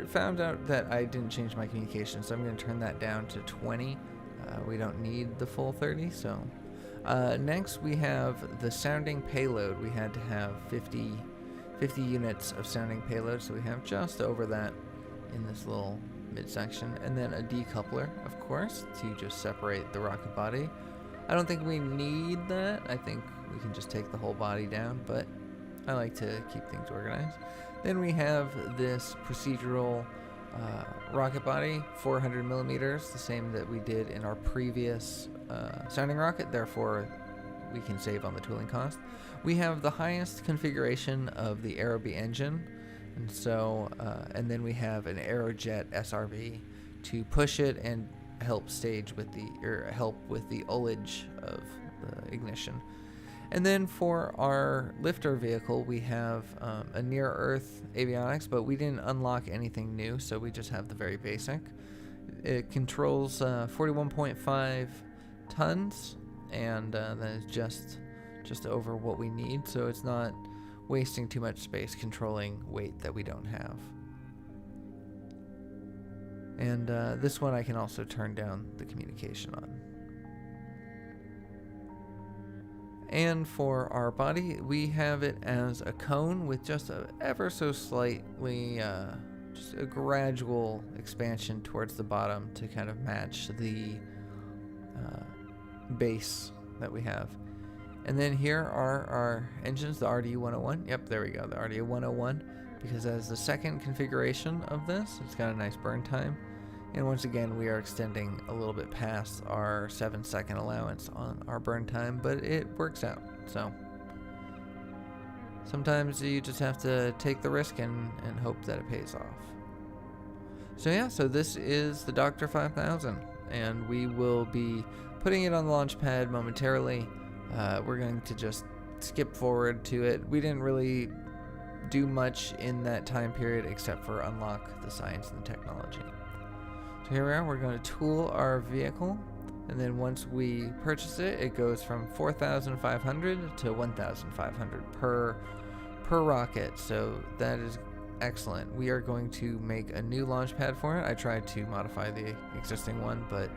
found out that I didn't change my communication, so I'm going to turn that down to 20. We don't need the full 30, so. Next, we have the sounding payload. We had to have 50 units of sounding payload, so we have just over that in this little midsection. And then a decoupler, of course, to just separate the rocket body. I don't think we need that. I think we can just take the whole body down, but I like to keep things organized. Then we have this procedural rocket body, 400 millimeters, the same that we did in our previous sounding rocket, therefore we can save on the tooling cost. We have the highest configuration of the Aerobee engine, and so and then we have an Aerojet SRB to push it and help with the ullage of the ignition. And then for our lifter vehicle, we have a near-Earth avionics, but we didn't unlock anything new, so we just have the very basic. It controls 41.5 tons, and that is just over what we need, so it's not wasting too much space controlling weight that we don't have. And this one I can also turn down the communication on. And for our body, we have it as a cone with just a ever so slightly, just a gradual expansion towards the bottom to kind of match the base that we have. And then here are our engines, the RD101. Yep, there we go, the RD101, because as the second configuration of this, it's got a nice burn time. And once again, we are extending a little bit past our 7-second allowance on our burn time, but it works out. So sometimes you just have to take the risk and hope that it pays off. So yeah, so this is the Dr. 5000, and we will be putting it on the launch pad momentarily. We're going to just skip forward to it. We didn't really do much in that time period except for unlock the science and the technology. So here we are, we're going to tool our vehicle, and then once we purchase it, it goes from 4,500 to 1,500 per rocket, so that is excellent. We are going to make a new launch pad for it. I tried to modify the existing one, but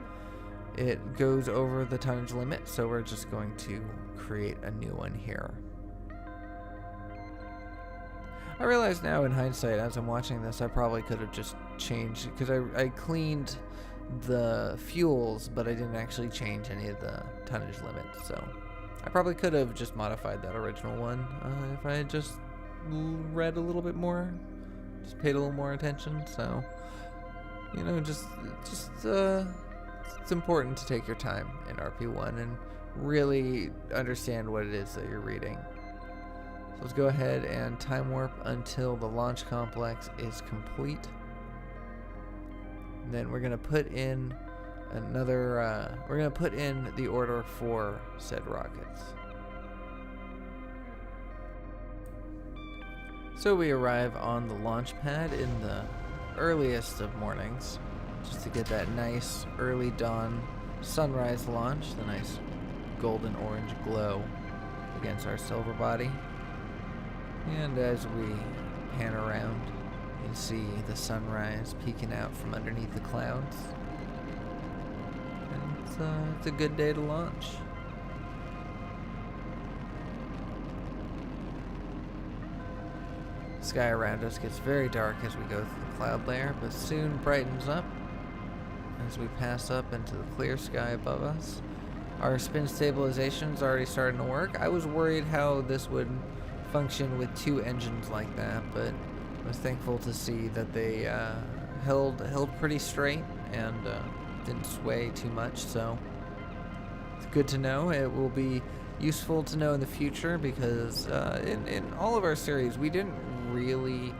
it goes over the tonnage limit, so we're just going to create a new one here. I realize now in hindsight, as I'm watching this, I probably could have just changed, because I cleaned the fuels, but I didn't actually change any of the tonnage limits, so I probably could have just modified that original one if I had just read a little bit more, just paid a little more attention. So, you know, it's important to take your time in RP1 and really understand what it is that you're reading. So let's go ahead and time warp until the launch complex is complete. And then we're gonna put in we're gonna put in the order for said rockets. So we arrive on the launch pad in the earliest of mornings, just to get that nice early dawn sunrise launch, the nice golden orange glow against our silver body. And as we pan around, you can see the sunrise peeking out from underneath the clouds. And it's a good day to launch. The sky around us gets very dark as we go through the cloud layer, but soon brightens up as we pass up into the clear sky above us. Our spin stabilization is already starting to work. I was worried how this would function with two engines like that, but I was thankful to see that they held pretty straight and didn't sway too much, so it's good to know. It will be useful to know in the future, because in all of our series we didn't really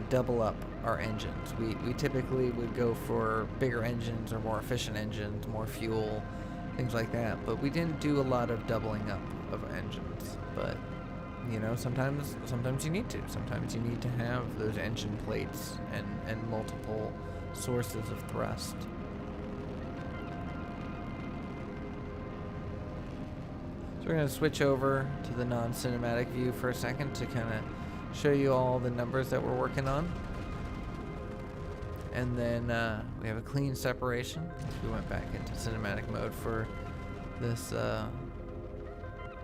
double up our engines. We typically would go for bigger engines or more efficient engines, more fuel, things like that, but we didn't do a lot of doubling up of engines. But you know, sometimes you need to. Sometimes you need to have those engine plates and multiple sources of thrust. So we're going to switch over to the non-cinematic view for a second to kind of show you all the numbers that we're working on. And then we have a clean separation. We went back into cinematic mode for this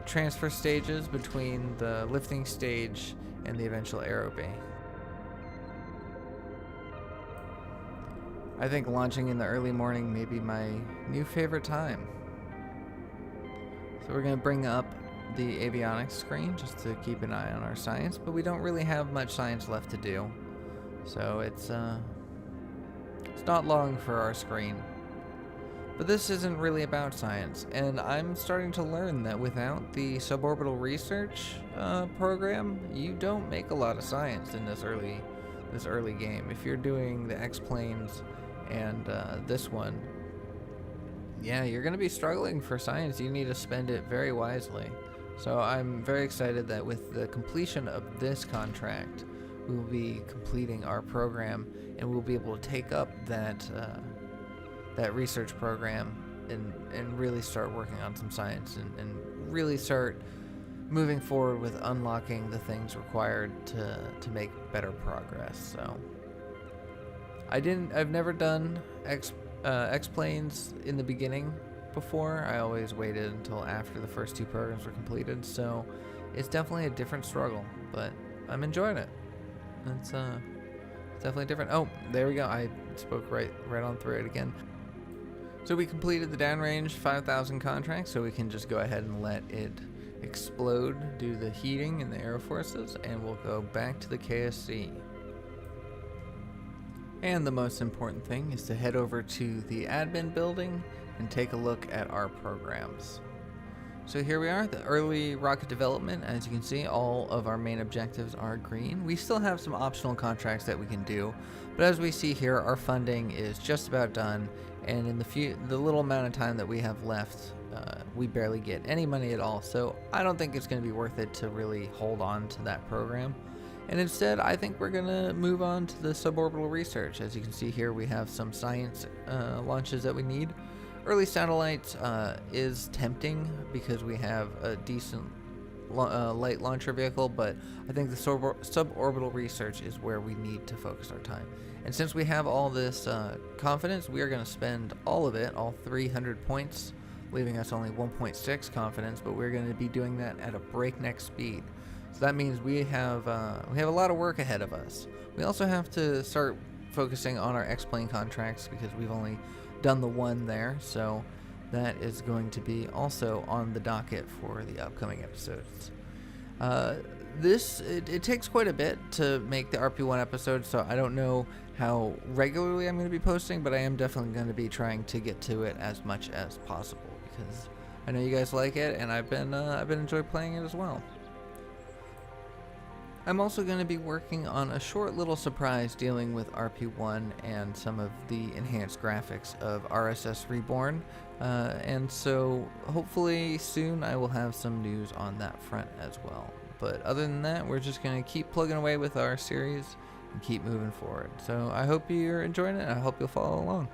transfer stages between the lifting stage and the eventual aero bay. I think launching in the early morning may be my new favorite time. So we're going to bring up the avionics screen just to keep an eye on our science, but we don't really have much science left to do. So it's not long for our screen. But this isn't really about science, and I'm starting to learn that without the suborbital research program, you don't make a lot of science in this early game. If you're doing the X-planes and this one, yeah, you're going to be struggling for science. You need to spend it very wisely. So I'm very excited that with the completion of this contract, we will be completing our program, and we'll be able to take up that research program and really start working on some science and really start moving forward with unlocking the things required to make better progress. So I've never done X-planes in the beginning before. I always waited until after the first two programs were completed, so it's definitely a different struggle, but I'm enjoying it. It's definitely different. Oh, there we go. I spoke right on through it again. So we completed the downrange 5,000 contract, so we can just go ahead and let it explode due to the heating and the aero forces, and we'll go back to the KSC. And the most important thing is to head over to the admin building and take a look at our programs. So here we are, the early rocket development. As you can see, all of our main objectives are green. We still have some optional contracts that we can do, but as we see here, our funding is just about done, and in the little amount of time that we have left, we barely get any money at all. So I don't think it's going to be worth it to really hold on to that program. And instead, I think we're going to move on to the suborbital research. As you can see here, we have some science launches that we need. Early satellites is tempting because we have a decent light launcher vehicle, but I think the suborbital research is where we need to focus our time. And since we have all this confidence, we are going to spend all of it, all 300 points, leaving us only 1.6 confidence, but we're going to be doing that at a breakneck speed. So that means we have a lot of work ahead of us. We also have to start focusing on our X-plane contracts because we've only done the one there, so that is going to be also on the docket for the upcoming episodes. It takes quite a bit to make the RP1 episode, so I don't know how regularly I'm going to be posting, but I am definitely going to be trying to get to it as much as possible because I know you guys like it, and I've been enjoying playing it as well. I'm also going to be working on a short little surprise dealing with RP1 and some of the enhanced graphics of RSS Reborn, and so hopefully soon I will have some news on that front as well. But other than that, we're just going to keep plugging away with our series and keep moving forward. So I hope you're enjoying it, and I hope you'll follow along.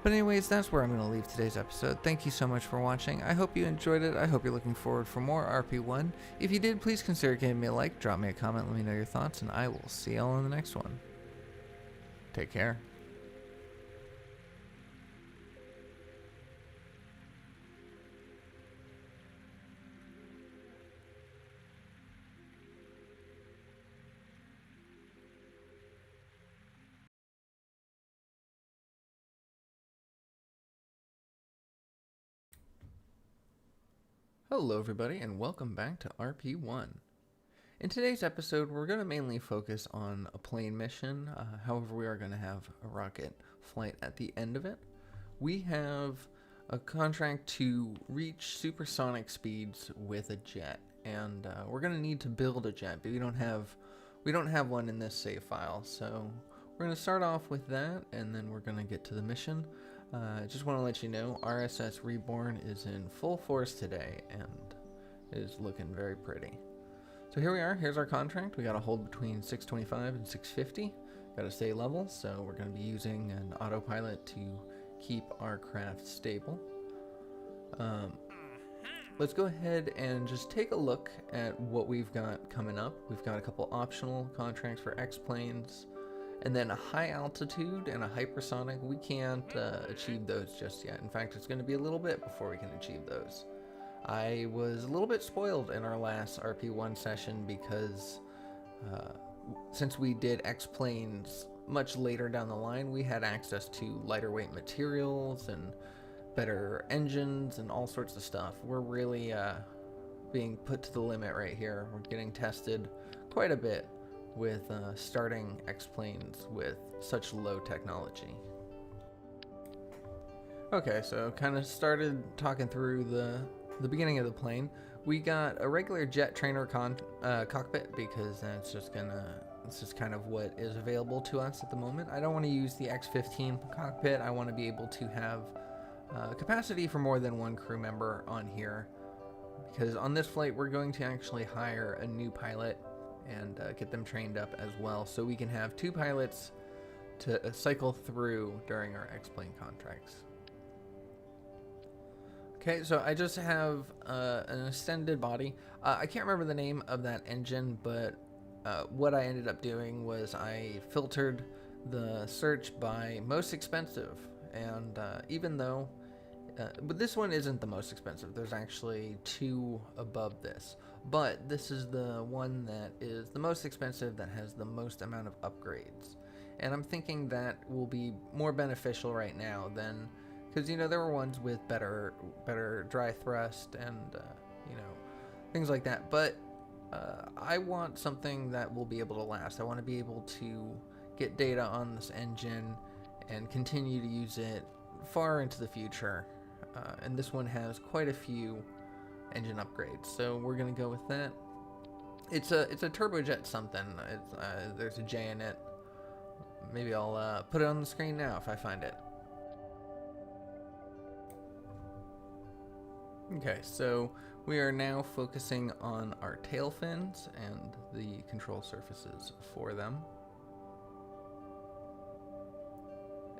But anyways, that's where I'm going to leave today's episode. Thank you so much for watching. I hope you enjoyed it. I hope you're looking forward for more RP1. If you did, please consider giving me a like, drop me a comment, let me know your thoughts, and I will see y'all in the next one. Take care. Hello everybody, and welcome back to RP1. In today's episode, we're going to mainly focus on a plane mission, however we are going to have a rocket flight at the end of it. We have a contract to reach supersonic speeds with a jet, and we're gonna need to build a jet, but we don't have one in this save file, so we're gonna start off with that, and then we're gonna get to the mission. Just want to let you know, RSS Reborn is in full force today and is looking very pretty. So here we are. Here's our contract. We got to hold between 625 and 650. Got to stay level, so we're going to be using an autopilot to keep our craft stable. Let's go ahead and just take a look at what we've got coming up. We've got a couple optional contracts for X-planes, and then a high altitude and a hypersonic. We can't achieve those just yet. In fact, it's going to be a little bit before we can achieve those. I was a little bit spoiled in our last RP1 session because since we did X-planes much later down the line, we had access to lighter weight materials and better engines and all sorts of stuff. We're really being put to the limit right here. We're getting tested quite a bit with starting X-planes with such low technology. Okay, so kind of started talking through the beginning of the plane. We got a regular jet trainer cockpit because it's just kind of what is available to us at the moment. I don't want to use the X-15 cockpit. I want to be able to have capacity for more than one crew member on here, because on this flight we're going to actually hire a new pilot and get them trained up as well, so we can have two pilots to cycle through during our X-plane contracts. Okay, so I just have an extended body. I can't remember the name of that engine, but what I ended up doing was I filtered the search by most expensive, and even though but this one isn't the most expensive, there's actually two above this, but this is the one that is the most expensive, that has the most amount of upgrades, and I'm thinking that will be more beneficial right now than, because you know there were ones with better dry thrust and you know, things like that, but I want something that will be able to last. I want to be able to get data on this engine and continue to use it far into the future, and this one has quite a few engine upgrades, so we're gonna go with that. It's a turbojet something. There's a J in it. Maybe I'll put it on the screen now if I find it. Okay, so we are now focusing on our tail fins and the control surfaces for them.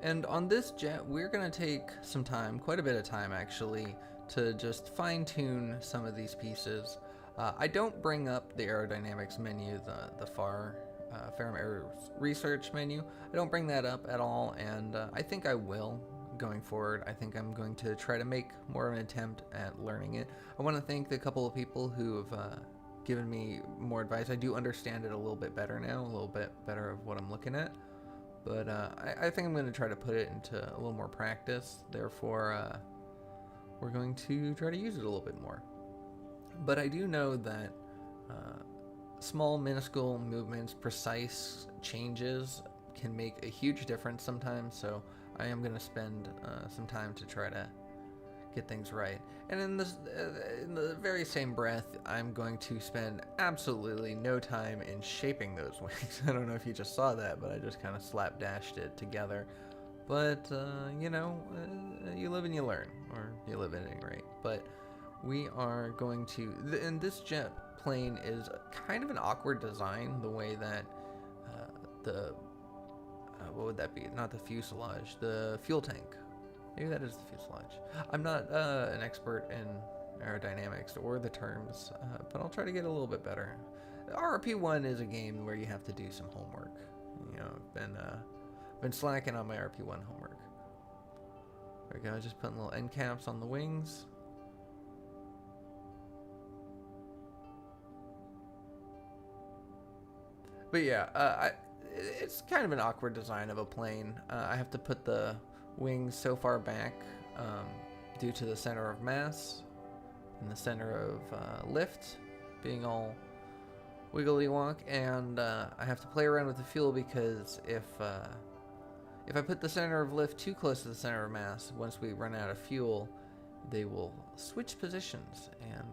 And on this jet, we're going to take some time, quite a bit of time actually, to just fine-tune some of these pieces. I don't bring up the aerodynamics menu, the Ferrum Air Research menu. I don't bring that up at all, and I think I will going forward. I think I'm going to try to make more of an attempt at learning it. I want to thank the couple of people who have given me more advice. I do understand it a little bit better now, a little bit better of what I'm looking at. But I think I'm going to try to put it into a little more practice. Therefore, we're going to try to use it a little bit more. But I do know that small, minuscule movements, precise changes can make a huge difference sometimes. So I am going to spend some time to try to get things right. And in the very same breath, I'm going to spend absolutely no time in shaping those wings. I don't know if you just saw that, but I just kind of slapdashed it together. But, you know, you live and you learn, or you live at any rate. But we are going to, and this jet plane is kind of an awkward design, the way that what would that be? Not the fuselage, the fuel tank. Maybe that is the fuselage. I'm not an expert in aerodynamics or the terms, but I'll try to get a little bit better. RP1 is a game where you have to do some homework. You know, I've been slacking on my RP1 homework. There we go, just putting little end caps on the wings. But yeah, it's kind of an awkward design of a plane. I have to put the wings so far back due to the center of mass and the center of lift being all wiggly wonk, and I have to play around with the fuel because If I put the center of lift too close to the center of mass, once we run out of fuel, they will switch positions and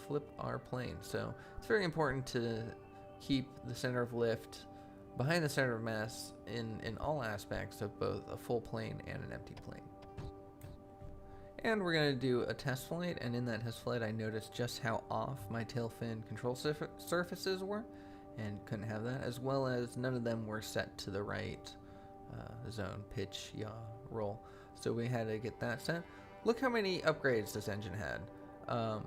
flip our plane. So it's very important to keep the center of lift behind the center of mass in all aspects of both a full plane and an empty plane. And we're going to do a test flight, and in that test flight I noticed just how off my tail fin control surfaces were, and couldn't have that, as well as none of them were set to the right zone, pitch, yaw, roll. So we had to get that set. Look how many upgrades this engine had.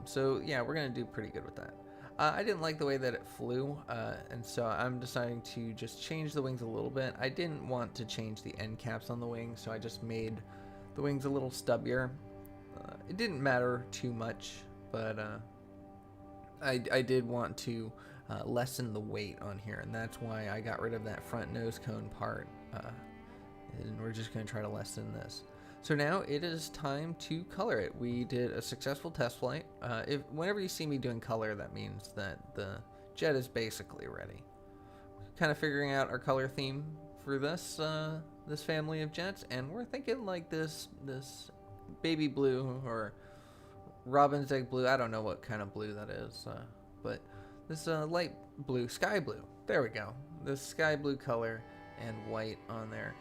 So yeah, we're going to do pretty good with that. I didn't like the way that it flew, and so I'm deciding to just change the wings a little bit. I didn't want to change the end caps on the wings, so I just made the wings a little stubbier. It didn't matter too much, but I did want to lessen the weight on here, and that's why I got rid of that front nose cone part, and we're just going to try to lessen this. So now it is time to color it. We did a successful test flight. Whenever you see me doing color, that means that the jet is basically ready. Kind of figuring out our color theme for this this family of jets, and we're thinking like this baby blue or robin's egg blue. I don't know what kind of blue that is, but this light blue, sky blue. There we go. This sky blue color and white on there.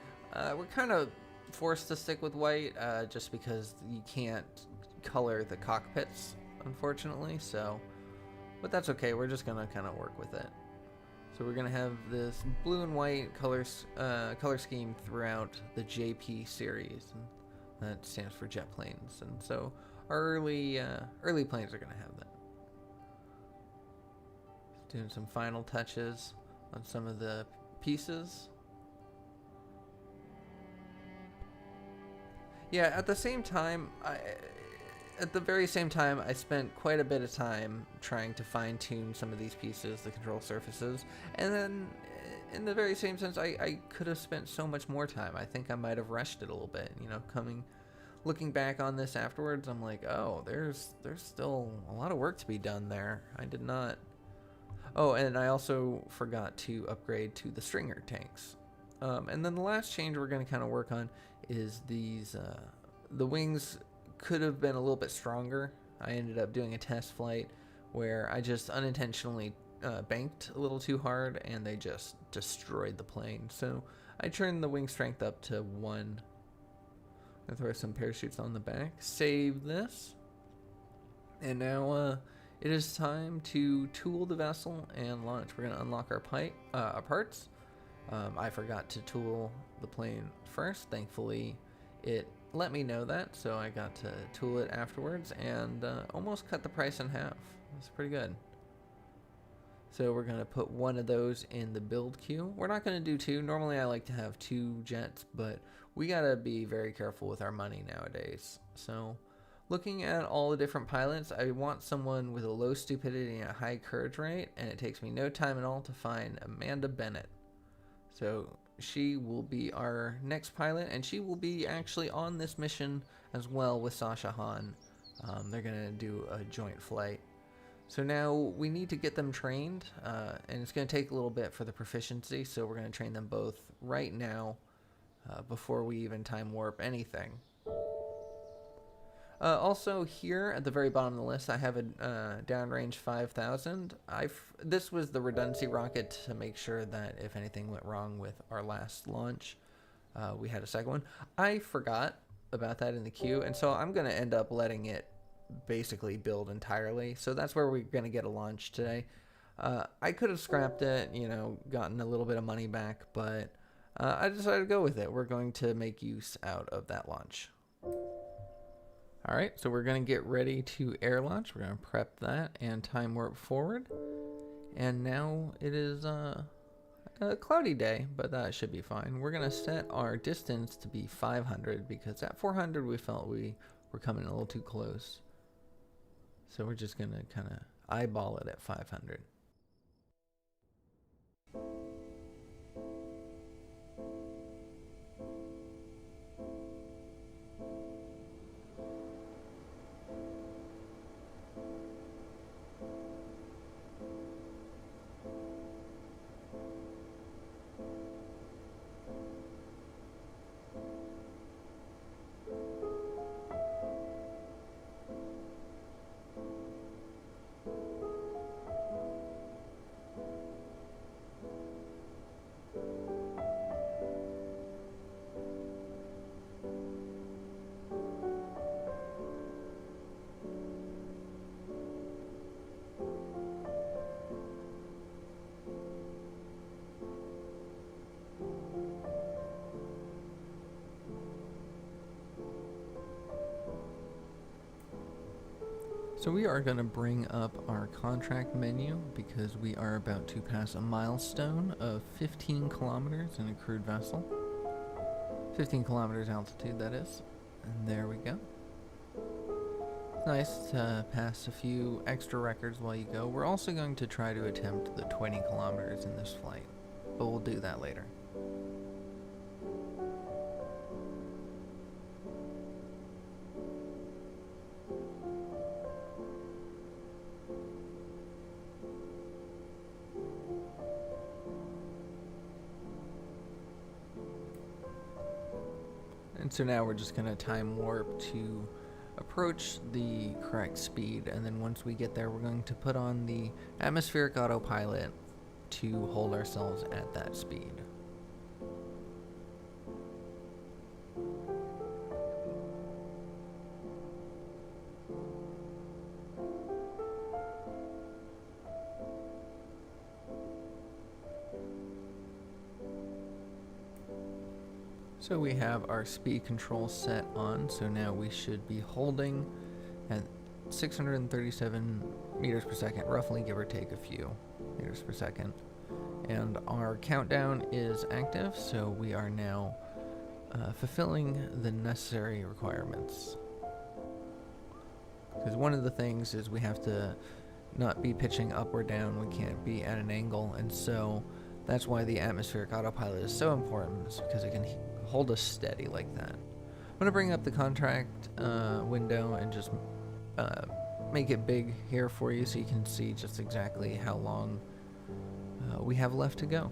We're kind of forced to stick with white just because you can't color the cockpits, unfortunately, so, but that's okay. We're just gonna kind of work with it. So we're gonna have this blue and white color scheme throughout the JP series, and that stands for jet planes, and so our early planes are gonna have that. Doing some final touches on some of the pieces. Yeah, at the very same time, I spent quite a bit of time trying to fine-tune some of these pieces, the control surfaces, and then in the very same sense, I could have spent so much more time. I think I might have rushed it a little bit, you know, looking back on this afterwards, I'm like, oh, there's still a lot of work to be done there. I did not. Oh, and I also forgot to upgrade to the stringer tanks. And then the last change we're going to kind of work on is these, the wings could have been a little bit stronger. I ended up doing a test flight where I just unintentionally banked a little too hard, and they just destroyed the plane. So I turned the wing strength up to 1. I'm gonna throw some parachutes on the back, save this, and now it is time to tool the vessel and launch. We're going to unlock our parts. I forgot to tool the plane first. Thankfully, it let me know that, so I got to tool it afterwards, and almost cut the price in half. That's pretty good. So we're going to put one of those in the build queue. We're not going to do 2. Normally I like to have 2 jets, but we got to be very careful with our money nowadays. So looking at all the different pilots, I want someone with a low stupidity and a high courage rate, and it takes me no time at all to find Amanda Bennett. So she will be our next pilot, and she will be actually on this mission as well with Sasha Han. They're going to do a joint flight. So now we need to get them trained, and it's going to take a little bit for the proficiency, so we're going to train them both right now before we even time warp anything. Also here at the very bottom of the list, I have a downrange 5000. This was the redundancy rocket to make sure that if anything went wrong with our last launch, we had a second one. I forgot about that in the queue, and so I'm going to end up letting it basically build entirely. So that's where we're going to get a launch today. I could have scrapped it, you know, gotten a little bit of money back, but I decided to go with it. We're going to make use out of that launch. All right, so we're going to get ready to air launch. We're going to prep that and time warp forward. And now it is a cloudy day, but that should be fine. We're going to set our distance to be 500 because at 400 we felt we were coming a little too close. So we're just going to kind of eyeball it at 500. So we are going to bring up our contract menu because we are about to pass a milestone of 15 kilometers in a crewed vessel. 15 kilometers altitude, that is. And there we go. It's nice to pass a few extra records while you go. We're also going to try to attempt the 20 kilometers in this flight, but we'll do that later. And so now we're just going to time warp to approach the correct speed, and then once we get there we're going to put on the atmospheric autopilot to hold ourselves at that speed. So we have our speed control set on, so now we should be holding at 637 meters per second, roughly, give or take a few meters per second. And our countdown is active, so we are now fulfilling the necessary requirements. Because one of the things is we have to not be pitching up or down, we can't be at an angle, and so that's why the atmospheric autopilot is so important, is because it can hold us steady like that. I'm going to bring up the contract window and just make it big here for you so you can see just exactly how long we have left to go.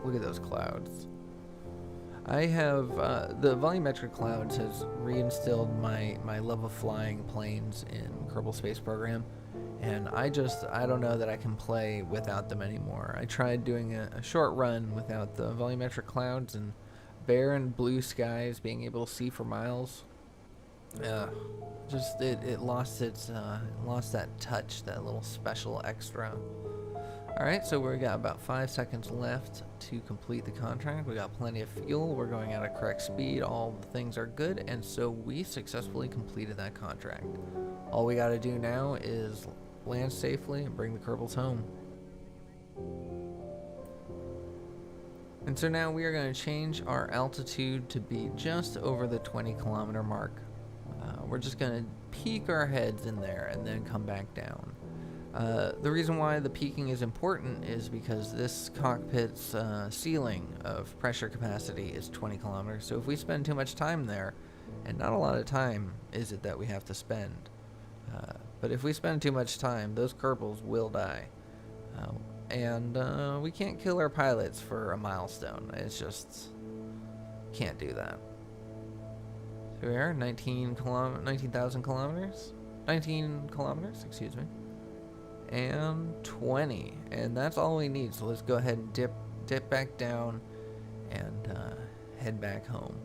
Look at those clouds. I have the volumetric clouds has reinstilled my love of flying planes in Kerbal Space Program, and I don't know that I can play without them anymore. I tried doing a short run without the volumetric clouds and barren blue skies, being able to see for miles. It lost that touch, that little special extra. Alright, so we got about 5 seconds left to complete the contract. We got plenty of fuel, we're going at a correct speed, all the things are good, and so we successfully completed that contract. All we gotta do now is land safely and bring the Kerbals home. And so now we are going to change our altitude to be just over the 20 kilometer mark. We're just going to peak our heads in there and then come back down. The reason why the peaking is important is because this cockpit's ceiling of pressure capacity is 20 kilometers. So if we spend too much time there, and not a lot of time is it that we have to spend, but if we spend too much time, those Kerbals will die. And we can't kill our pilots for a milestone. It's just can't do that. So we are 19,000 kilometers? 19 kilometers, excuse me. And 20. And that's all we need. So let's go ahead and dip back down and head back home.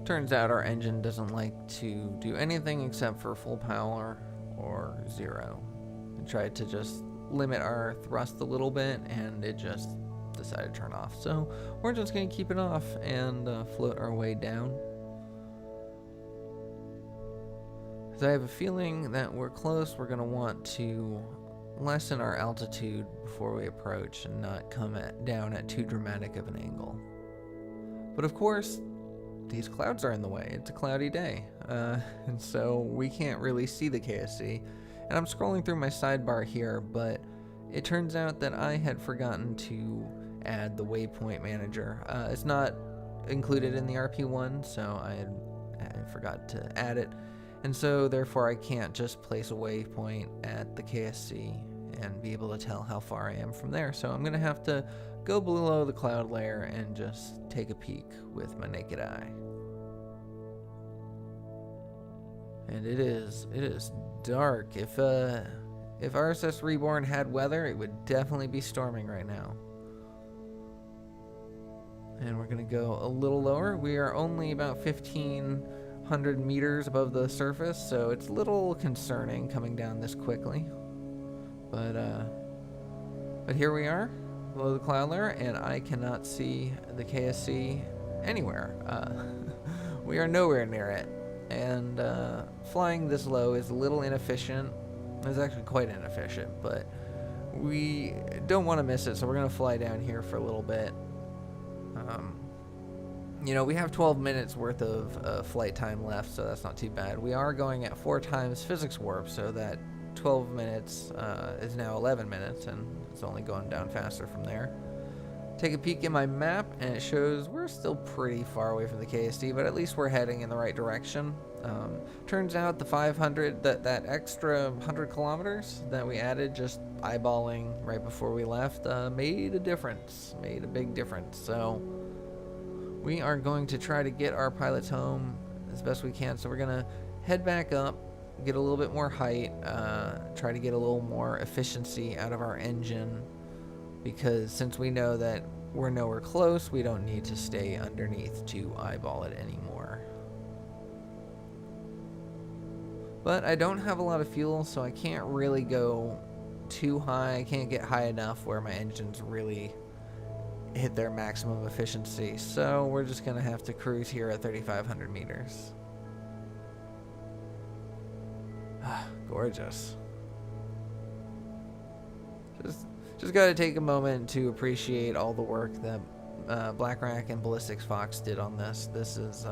Turns out our engine doesn't like to do anything except for full power or zero. I tried to just limit our thrust a little bit and it just decided to turn off. So we're just going to keep it off and float our way down. So I have a feeling that we're close. We're going to want to lessen our altitude before we approach and not come down at too dramatic of an angle. But of course, these clouds are in the way. It's a cloudy day, and so we can't really see the KSC. And I'm scrolling through my sidebar here, but it turns out that I had forgotten to add the waypoint manager. It's not included in the RP1, so I forgot to add it, and so therefore I can't just place a waypoint at the KSC and be able to tell how far I am from there. So I'm gonna have to go below the cloud layer and just take a peek with my naked eye. And it is dark. If RSS Reborn had weather, it would definitely be storming right now. And we're gonna go a little lower. We are only about 1,500 meters above the surface, so it's a little concerning coming down this quickly. But here we are, below the cloud layer, and I cannot see the KSC anywhere. We are nowhere near it. And flying this low is a little inefficient. It's actually quite inefficient, but we don't want to miss it, so we're going to fly down here for a little bit. You know, we have 12 minutes worth of flight time left, so that's not too bad. We are going at 4 times physics warp, so that 12 minutes is now 11 minutes, and it's only going down faster from there. Take a peek in my map, and it shows we're still pretty far away from the KSD, but at least we're heading in the right direction. Turns out the 500, that extra 100 kilometers that we added just eyeballing right before we left, made a difference, made a big difference. So we are going to try to get our pilots home as best we can. So we're going to head back up, get a little bit more height, try to get a little more efficiency out of our engine, because since we know that we're nowhere close, we don't need to stay underneath to eyeball it anymore. But I don't have a lot of fuel, so I can't really go too high. I can't get high enough where my engines really hit their maximum efficiency. So we're just going to have to cruise here at 3,500 meters. Gorgeous. Just got to take a moment to appreciate all the work that Black-Rack and Ballistics Fox did on this. This is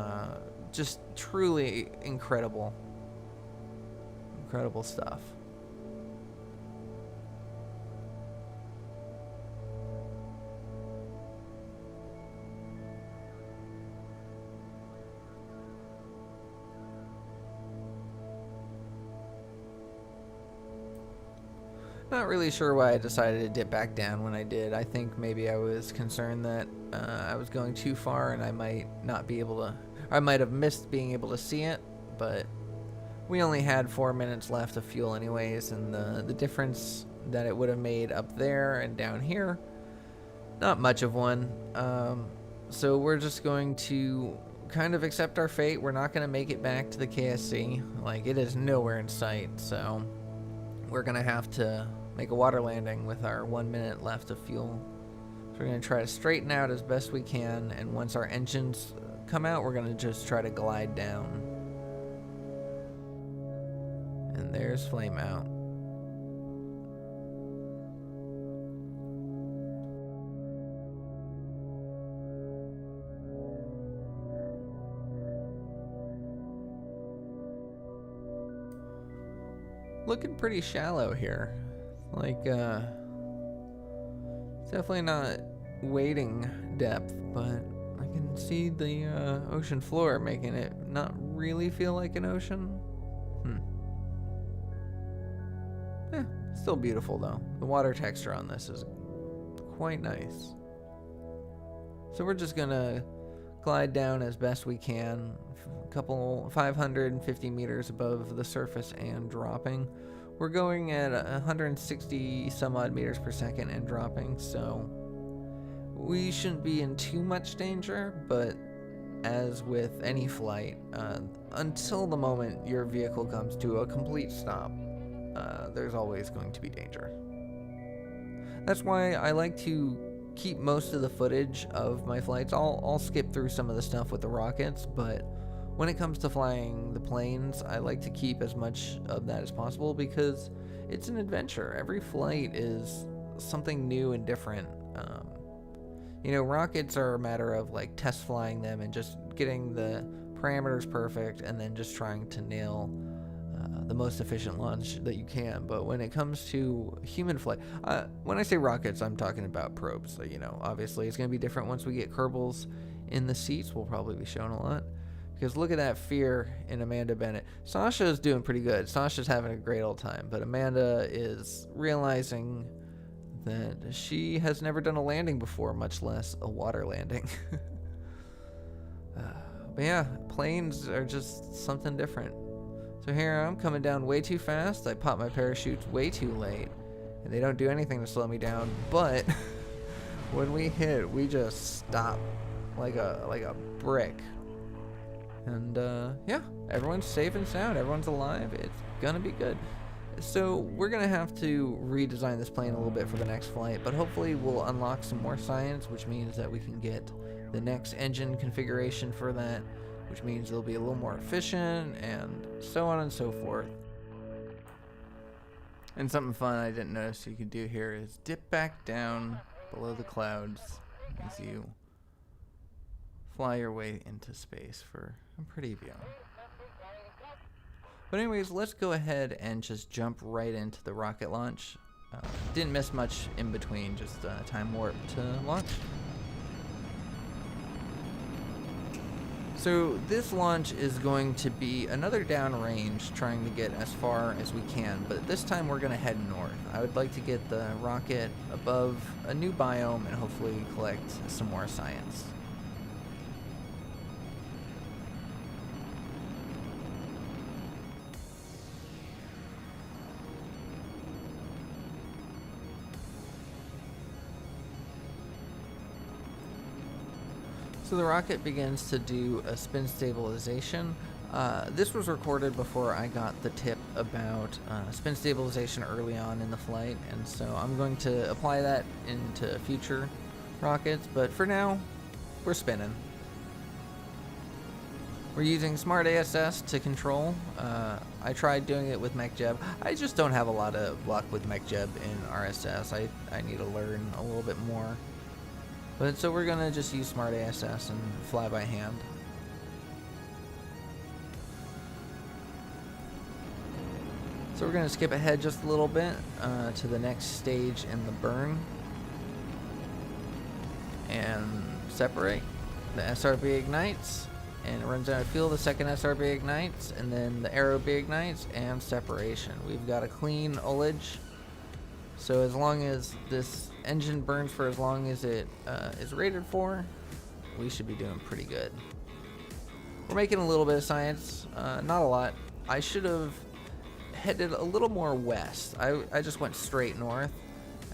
just truly incredible. Incredible stuff. Not really sure why I decided to dip back down when I did. I think maybe I was concerned that I was going too far and I might not be able to, I might have missed being able to see it, but we only had 4 minutes left of fuel anyways, and the difference that it would have made up there and down here, not much of one. So we're just going to kind of accept our fate. We're not going to make it back to the KSC. Like, it is nowhere in sight, so we're going to have to make a water landing with our 1 minute left of fuel. So we're going to try to straighten out as best we can, and once our engines come out, we're going to just try to glide down. And there's flame out. Looking pretty shallow here. Like, it's definitely not wading depth, but I can see the ocean floor, making it not really feel like an ocean. Still beautiful though. The water texture on this is quite nice. So we're just gonna glide down as best we can, a couple 550 meters above the surface and dropping. We're going at 160 some odd meters per second and dropping, so we shouldn't be in too much danger, but as with any flight, until the moment your vehicle comes to a complete stop, there's always going to be danger. That's why I like to keep most of the footage of my flights. I'll skip through some of the stuff with the rockets, but when it comes to flying the planes, I like to keep as much of that as possible because it's an adventure. Every flight is something new and different. You know, rockets are a matter of like test flying them and just getting the parameters perfect and then just trying to nail the most efficient launch that you can. But when it comes to human flight, when I say rockets, I'm talking about probes. So, you know, obviously it's going to be different once we get Kerbals in the seats. We'll probably be shown a lot. Because look at that fear in Amanda Bennett. Sasha's doing pretty good. Sasha's having a great old time. But Amanda is realizing that she has never done a landing before, much less a water landing. But yeah, planes are just something different. So here I'm coming down way too fast. I pop my parachutes way too late, and they don't do anything to slow me down. But when we hit, we just stop like a brick. And yeah, everyone's safe and sound. Everyone's alive. It's gonna be good. So we're gonna have to redesign this plane a little bit for the next flight, but hopefully we'll unlock some more science, which means that we can get the next engine configuration for that, which means it'll be a little more efficient, and so on and so forth. And something fun I didn't notice you could do here is dip back down below the clouds as you fly your way into space for a pretty view. But anyways, let's go ahead and just jump right into the rocket launch. Didn't miss much in between, just time warp to launch. So this launch is going to be another downrange, trying to get as far as we can, but this time we're going to head north. I would like to get the rocket above a new biome and hopefully collect some more science. So the rocket begins to do a spin stabilization. This was recorded before I got the tip about spin stabilization early on in the flight, and so I'm going to apply that into future rockets, but for now, we're spinning. We're using Smart ASS to control. I tried doing it with MechJeb. I just don't have a lot of luck with MechJeb in RSS. I need to learn a little bit more. But so we're gonna just use Smart ASS and fly by hand. So we're gonna skip ahead just a little bit to the next stage in the burn and separate. The SRB ignites and it runs out of fuel. The second SRB ignites and then the aero B ignites and separation. We've got a clean ullage. So as long as this engine burns for as long as it is rated for, we should be doing pretty good. We're making a little bit of science, not a lot. I should have headed a little more west. I just went straight north,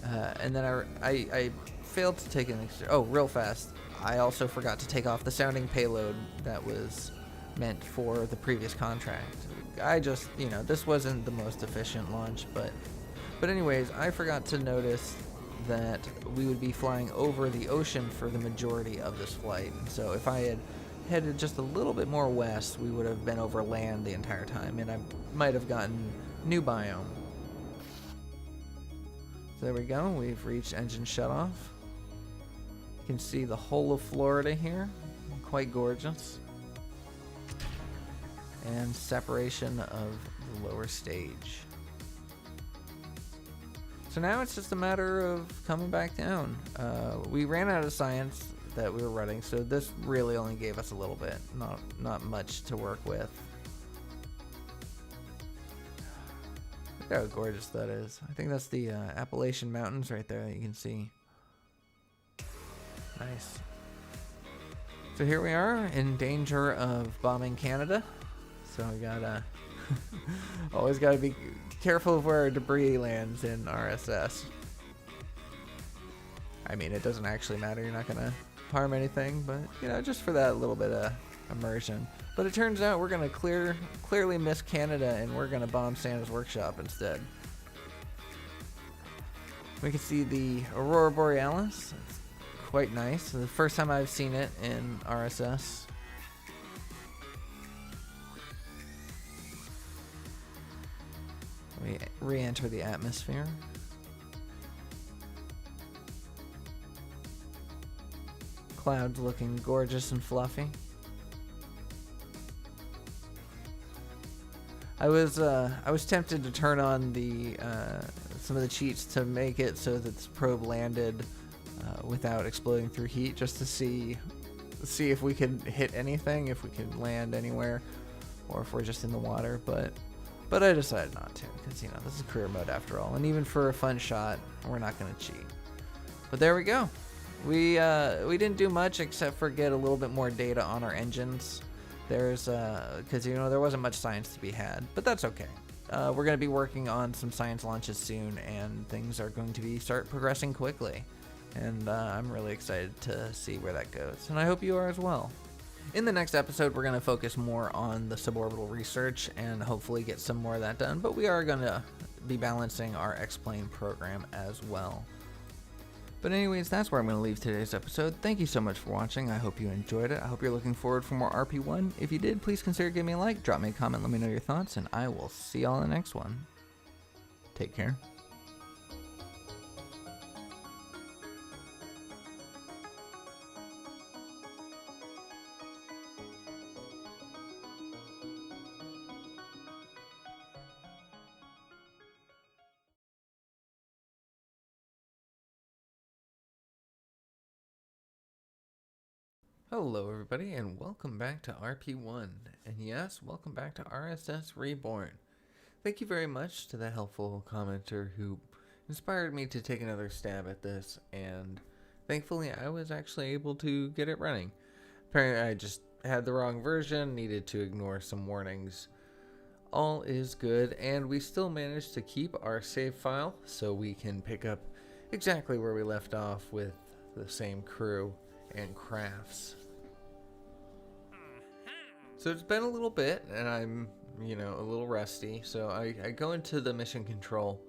and then I failed to take an real fast. I also forgot to take off the sounding payload that was meant for the previous contract. I just, this wasn't the most efficient launch, but anyways, I forgot to notice that we would be flying over the ocean for the majority of this flight. So if I had headed just a little bit more west, we would have been over land the entire time, and I might have gotten new biome. So there we go, we've reached engine shutoff. You can see the whole of Florida here, quite gorgeous. And separation of the lower stage. So now it's just a matter of coming back down. We ran out of science that we were running, so this really only gave us a little bit, not much to work with. Look how gorgeous that is. I think that's the Appalachian Mountains right there that you can see. Nice. So here we are in danger of bombing Canada. So we gotta always gotta be careful of where debris lands in RSS. I mean, it doesn't actually matter. You're not gonna harm anything, but just for that little bit of immersion. But it turns out we're gonna clearly miss Canada, and we're gonna bomb Santa's workshop instead. We can see the Aurora Borealis. It's quite nice. The first time I've seen it in RSS. We re-enter the atmosphere. Clouds looking gorgeous and fluffy. I was tempted to turn on the some of the cheats to make it so that this probe landed without exploding through heat, just to see if we could hit anything, if we could land anywhere, or if we're just in the water. But But I decided not to, because, you know, this is career mode after all. And even for a fun shot, we're not going to cheat. But there we go. We didn't do much except for get a little bit more data on our engines. There's, because, you know, there wasn't much science to be had. But that's okay. We're going to be working on some science launches soon, and things are going to start progressing quickly. And I'm really excited to see where that goes. And I hope you are as well. In the next episode, we're going to focus more on the suborbital research and hopefully get some more of that done. But we are going to be balancing our X-Plane program as well. But anyways, that's where I'm going to leave today's episode. Thank you so much for watching. I hope you enjoyed it. I hope you're looking forward for more RP1. If you did, please consider giving me a like, drop me a comment, let me know your thoughts, and I will see y'all in the next one. Take care. Hello everybody, and welcome back to RP1, and yes, welcome back to RSS Reborn. Thank you very much to that helpful commenter who inspired me to take another stab at this, and thankfully I was actually able to get it running. Apparently I just had the wrong version, needed to ignore some warnings. All is good, and we still managed to keep our save file, so we can pick up exactly where we left off with the same crew and crafts. So it's been a little bit, and I'm, you know, a little rusty, so I go into the mission control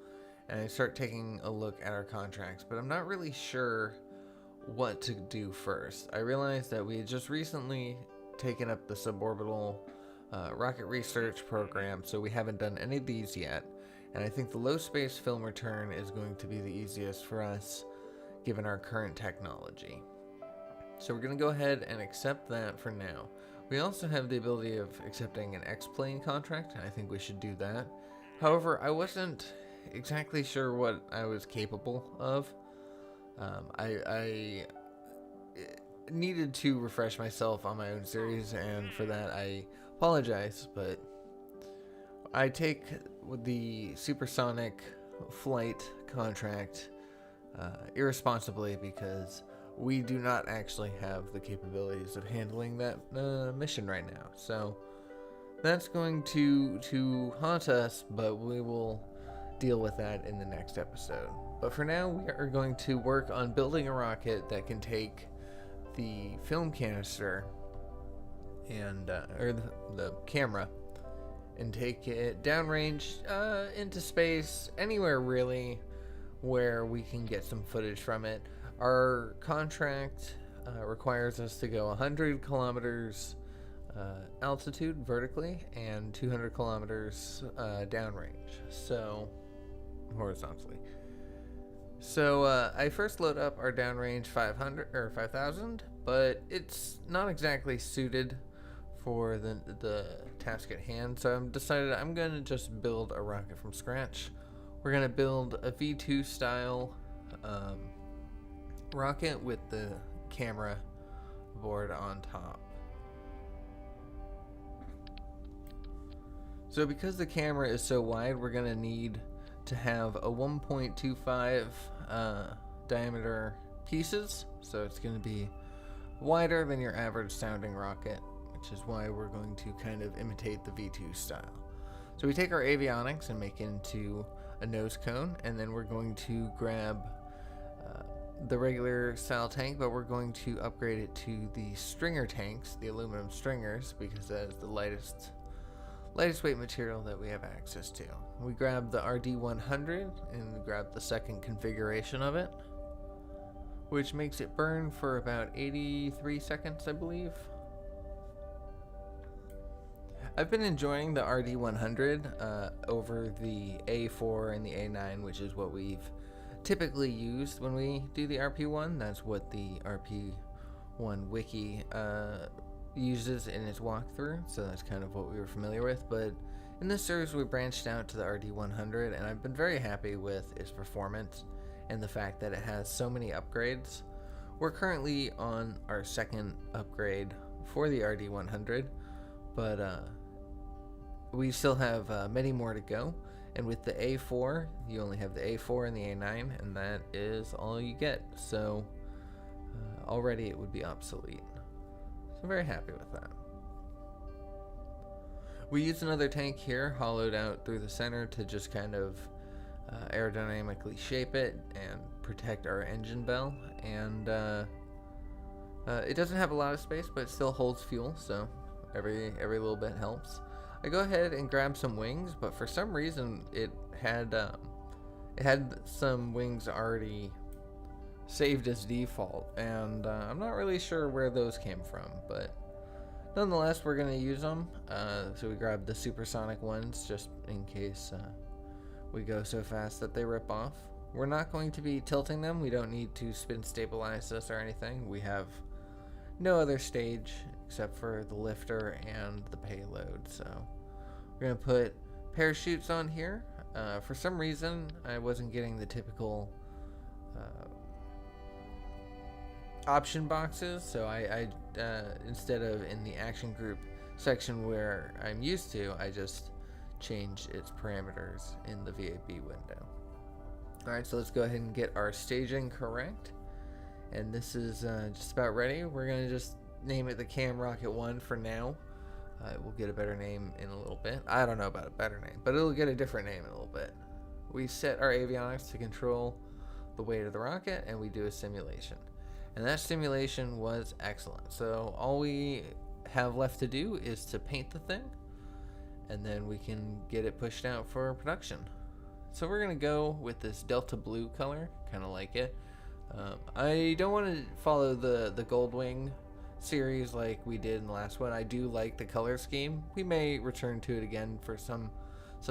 and I start taking a look at our contracts, but I'm not really sure what to do first. I realized that we had just recently taken up the suborbital rocket research program, so we haven't done any of these yet, and I think the low space film return is going to be the easiest for us given our current technology. So we're going to go ahead and accept that for now. We also have the ability of accepting an X-Plane contract, and I think we should do that. However, I wasn't exactly sure what I was capable of. I needed to refresh myself on my own series, and for that I apologize, but I take the supersonic flight contract irresponsibly because we do not actually have the capabilities of handling that mission right now. So that's going to haunt us, but we will deal with that in the next episode. But for now, we are going to work on building a rocket that can take the film canister and or the camera and take it downrange into space, anywhere really where we can get some footage from it. Our contract requires us to go 100 kilometers altitude vertically and 200 kilometers downrange, so horizontally. So I first load up our downrange 500 or 5000, but it's not exactly suited for the task at hand. So I'm decided I'm going to just build a rocket from scratch. We're going to build a V2 style rocket with the camera board on top. So because the camera is so wide, we're going to need to have a 1.25 diameter pieces, so it's going to be wider than your average sounding rocket, which is why we're going to kind of imitate the V2 style. So we take our avionics and make it into a nose cone, and then we're going to grab the regular style tank, but we're going to upgrade it to the stringer tanks, the aluminum stringers, because that is the lightest weight material that we have access to. We grab the RD100 and grab the second configuration of it, which makes it burn for about 83 seconds, I believe. I've been enjoying the RD100 over the A4 and the A9, which is what we've typically used when we do the RP1. That's what the RP1 wiki uses in its walkthrough, so that's kind of what we were familiar with. But in this series we branched out to the RD100, and I've been very happy with its performance and the fact that it has so many upgrades. We're currently on our second upgrade for the RD100, but we still have many more to go. And with the A4, you only have the A4 and the A9, and that is all you get. So already it would be obsolete. So I'm very happy with that. We used another tank here, hollowed out through the center to just kind of aerodynamically shape it and protect our engine bell. And it doesn't have a lot of space, but it still holds fuel, so every little bit helps. I go ahead and grab some wings, but for some reason it had some wings already saved as default, and I'm not really sure where those came from, but nonetheless we're going to use them. So we grabbed the supersonic ones just in case we go so fast that they rip off. We're not going to be tilting them. We don't need to spin stabilize this or anything. We have no other stage except for the lifter and the payload. So we're going to put parachutes on here. For some reason, I wasn't getting the typical option boxes, so I instead of in the action group section where I'm used to, I just changed its parameters in the VAB window. Alright, so let's go ahead and get our staging correct. And this is just about ready. We're going to just name it the Cam Rocket 1 for now. We'll get a better name in a little bit. I don't know about a better name, but it'll get a different name in a little bit. We set our avionics to control the weight of the rocket, and we do a simulation. And that simulation was excellent. So all we have left to do is to paint the thing, and then we can get it pushed out for production. So we're going to go with this Delta Blue color, kind of like it. I don't want to follow the Goldwing series like we did in the last one. I do like the color scheme. We may return to it again for some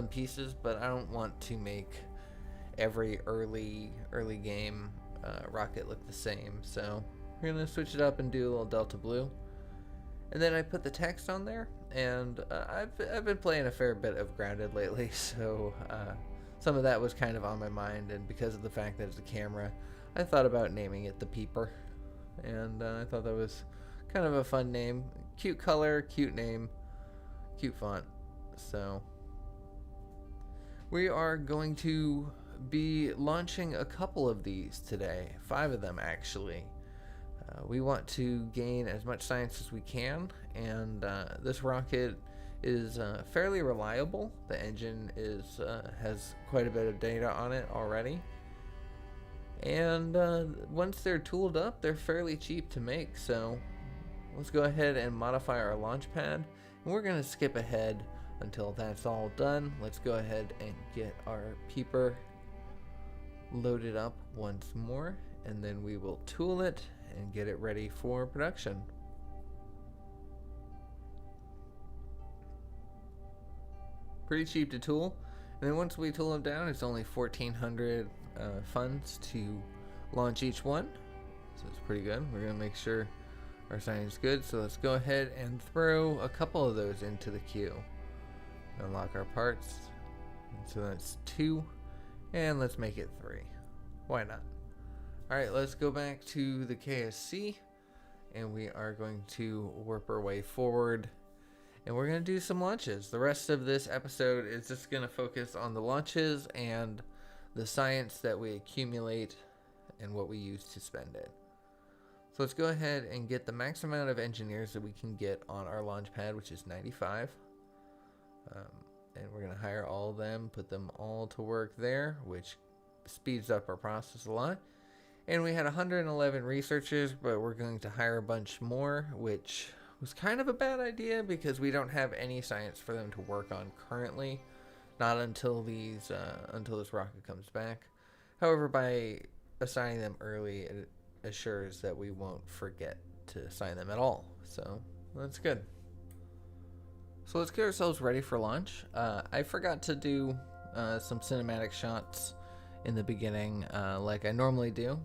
pieces, but I don't want to make every early game rocket look the same. So we're gonna switch it up and do a little Delta Blue. And then I put the text on there, and I've been playing a fair bit of Grounded lately, so some of that was kind of on my mind, and because of the fact that it's a camera, I thought about naming it the Peeper, and I thought that was kind of a fun name. Cute color, cute name, cute font. So we are going to be launching a couple of these today, 5 of them actually. We want to gain as much science as we can, and this rocket is fairly reliable. The engine has quite a bit of data on it already, and once they're tooled up, they're fairly cheap to make. So let's go ahead and modify our launch pad, and we're going to skip ahead until that's all done. Let's go ahead and get our Peeper loaded up once more, and then we will tool it and get it ready for production. Pretty cheap to tool, and then once we tool them down, it's only 1,400 funds to launch each one, so it's pretty good. We're gonna make sure our science is good, so let's go ahead and throw a couple of those into the queue. Unlock our parts, so that's 2, and let's make it 3. Why not? Alright, let's go back to the KSC, and we are going to warp our way forward, and we're going to do some launches. The rest of this episode is just going to focus on the launches and the science that we accumulate and what we use to spend it. So let's go ahead and get the max amount of engineers that we can get on our launch pad, which is 95. And we're going to hire all of them, put them all to work there, which speeds up our process a lot. And we had 111 researchers, but we're going to hire a bunch more, which was kind of a bad idea because we don't have any science for them to work on currently, not until until this rocket comes back. However, by assigning them early, it assures that we won't forget to assign them at all. So that's good. So let's get ourselves ready for launch. I forgot to do some cinematic shots in the beginning, like I normally do.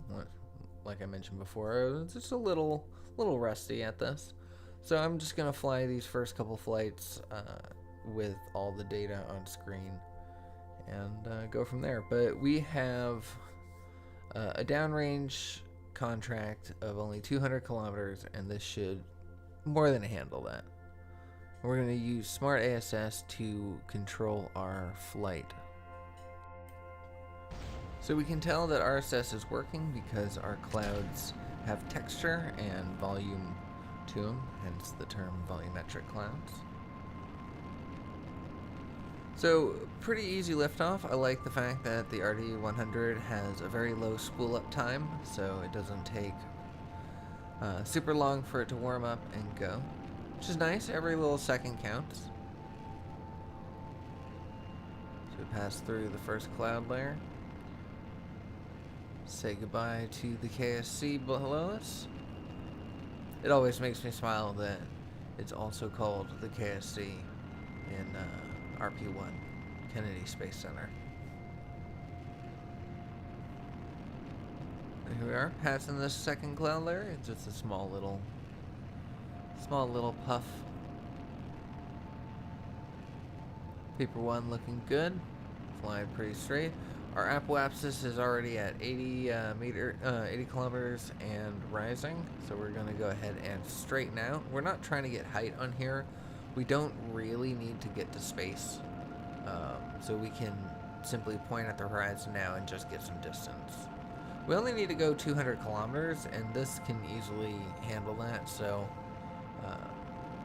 Like I mentioned before, I was just a little rusty at this. So I'm just gonna fly these first couple flights with all the data on screen and go from there. But we have a downrange contract of only 200 kilometers, and this should more than handle that. We're going to use Smart ASS to control our flight. So we can tell that RSS is working because our clouds have texture and volume to them, hence the term volumetric clouds. So pretty easy liftoff. I like the fact that the RD100 has a very low spool up time, so it doesn't take super long for it to warm up and go, which is nice. Every little second counts. So we pass through the first cloud layer. Say goodbye to the KSC below us. It always makes me smile that it's also called the KSC in RP1, Kennedy Space Center. And here we are, passing this second cloud layer. It's just a small little puff. Paper 1 looking good, flying pretty straight. Our apoapsis is already at 80 kilometers and rising, so we're going to go ahead and straighten out. We're not trying to get height on here. We don't really need to get to space, so we can simply point at the horizon now and just get some distance. We only need to go 200 kilometers, and this can easily handle that, so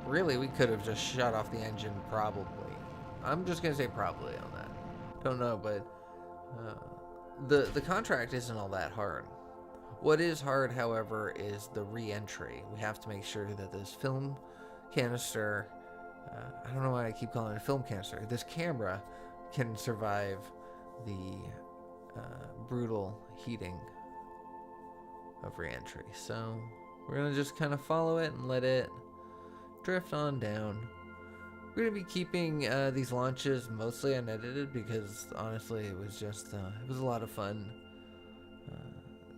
really we could have just shut off the engine probably. I'm just going to say probably on that. Don't know, but the contract isn't all that hard. What is hard, however, is the re-entry. We have to make sure that this film canister, I don't know why I keep calling it a film canister, this camera can survive the brutal heating of re-entry. So we're going to just kind of follow it and let it drift on down. We're going to be keeping these launches mostly unedited because honestly it was just it was a lot of fun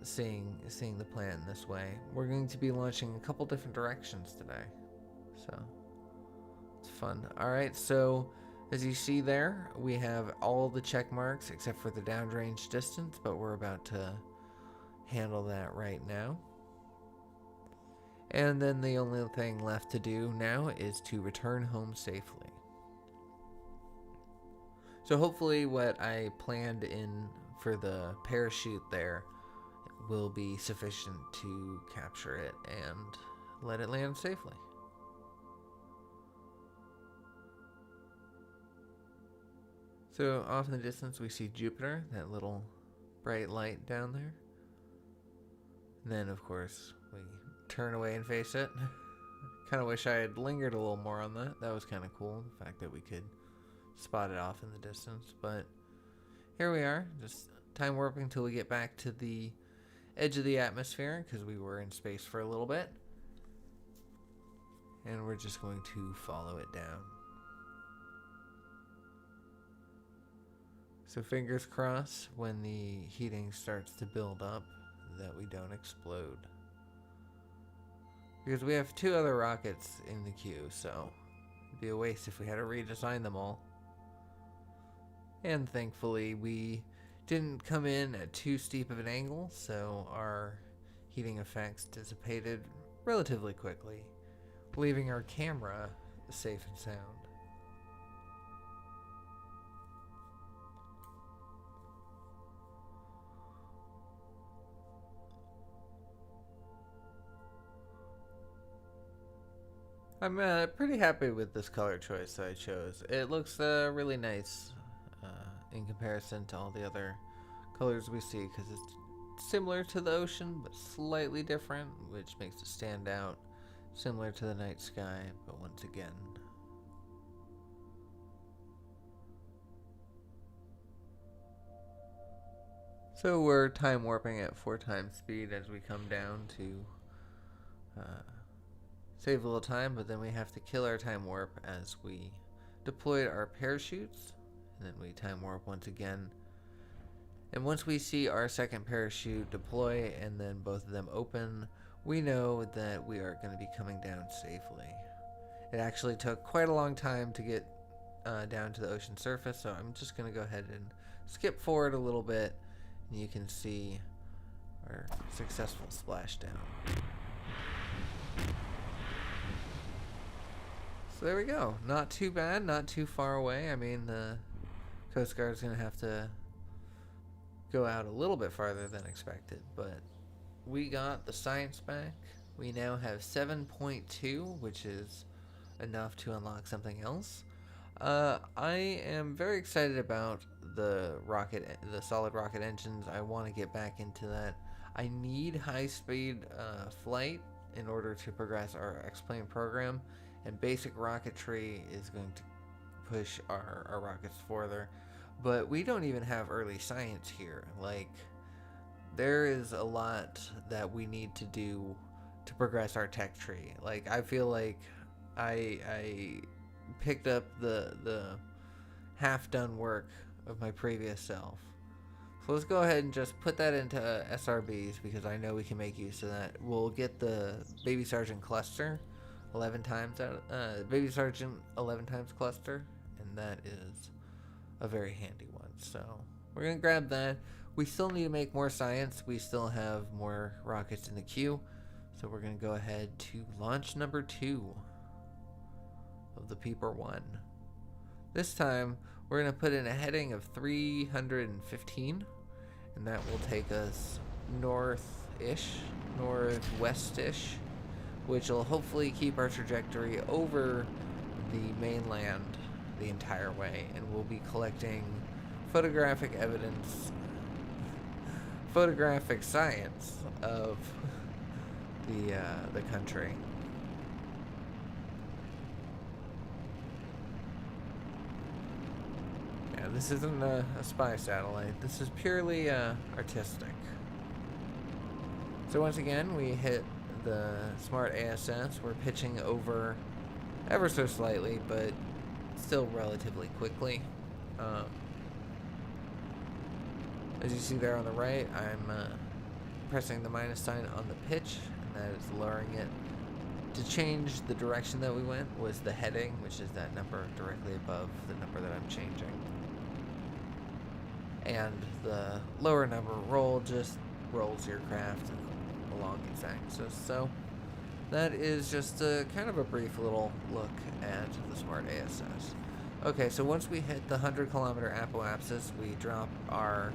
seeing the plan this way. We're going to be launching a couple different directions today, so it's fun. Alright, so as you see there, we have all the check marks except for the downrange distance, but we're about to handle that right now. And then the only thing left to do now is to return home safely. So hopefully what I planned in for the parachute there will be sufficient to capture it and let it land safely. So off in the distance we see Jupiter, that little bright light down there. And then of course we turn away and face it. Kind of wish I had lingered a little more on that. That was kind of cool, the fact that we could spot it off in the distance. But here we are, just time warping until we get back to the edge of the atmosphere, because we were in space for a little bit. And we're just going to follow it down. So fingers crossed when the heating starts to build up that we don't explode. Because we have 2 other rockets in the queue, so it'd be a waste if we had to redesign them all. And thankfully we didn't come in at too steep of an angle, so our heating effects dissipated relatively quickly, leaving our camera safe and sound. I'm pretty happy with this color choice that I chose. It looks really nice in comparison to all the other colors we see, because it's similar to the ocean but slightly different, which makes it stand out. Similar to the night sky, but once again. So we're time warping at 4 times speed as we come down to save a little time, but then we have to kill our time warp as we deployed our parachutes, and then we time warp once again. And once we see our second parachute deploy and then both of them open, we know that we are going to be coming down safely. It actually took quite a long time to get down to the ocean surface, so I'm just going to go ahead and skip forward a little bit, and you can see our successful splashdown. So there we go. Not too bad, not too far away. I mean, the Coast Guard's going to have to go out a little bit farther than expected, but we got the science back. We now have 7.2, which is enough to unlock something else. I am very excited about the solid rocket engines. I want to get back into that. I need high-speed flight in order to progress our X-plane program, and basic rocketry is going to push our rockets further. But we don't even have early science here. Like, there is a lot that we need to do to progress our tech tree. Like, I feel like I picked up the half-done work of my previous self. So let's go ahead and just put that into SRBs, because I know we can make use of that. We'll get the Baby Sergeant cluster 11 times Baby Sergeant 11 times cluster, and that is a very handy one. So we're gonna grab that. We still need to make more science. We still have more rockets in the queue, so we're gonna go ahead to launch number 2 of the Peeper 1. This time we're gonna put in a heading of 315, and that will take us north-ish, northwest-ish, which will hopefully keep our trajectory over the mainland the entire way, and we'll be collecting photographic evidence, photographic science of the country. Yeah, this isn't a spy satellite. This is purely artistic. So once again, we hit the smart ASS. We're pitching over ever so slightly, but still relatively quickly. As you see there on the right, I'm pressing the minus sign on the pitch, and that is lowering it. To change the direction that we went was the heading, which is that number directly above the number that I'm changing. And the lower number roll just rolls your craft along its axis. So that is just a kind of a brief little look at the smart ASS. Okay, so once we hit the 100-kilometer apoapsis, we drop our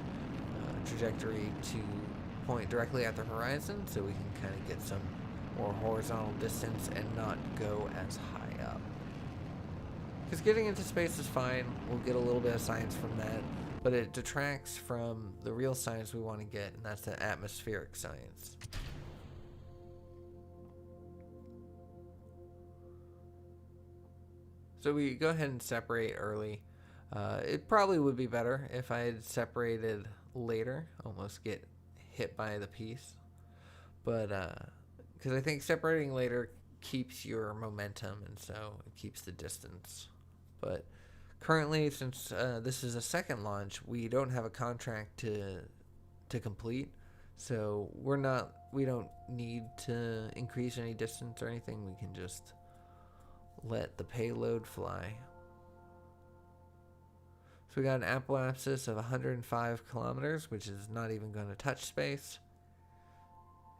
trajectory to point directly at the horizon, so we can kind of get some more horizontal distance and not go as high up. Because getting into space is fine. We'll get a little bit of science from that, but it detracts from the real science we want to get, and that's the atmospheric science. So we go ahead and separate early. It probably would be better if I had separated later, almost get hit by the piece. But, because I think separating later keeps your momentum, and so it keeps the distance. But currently, since this is a second launch, we don't have a contract to complete. So we don't need to increase any distance or anything. We can just let the payload fly. So we got an apoapsis of 105 kilometers, which is not even going to touch space.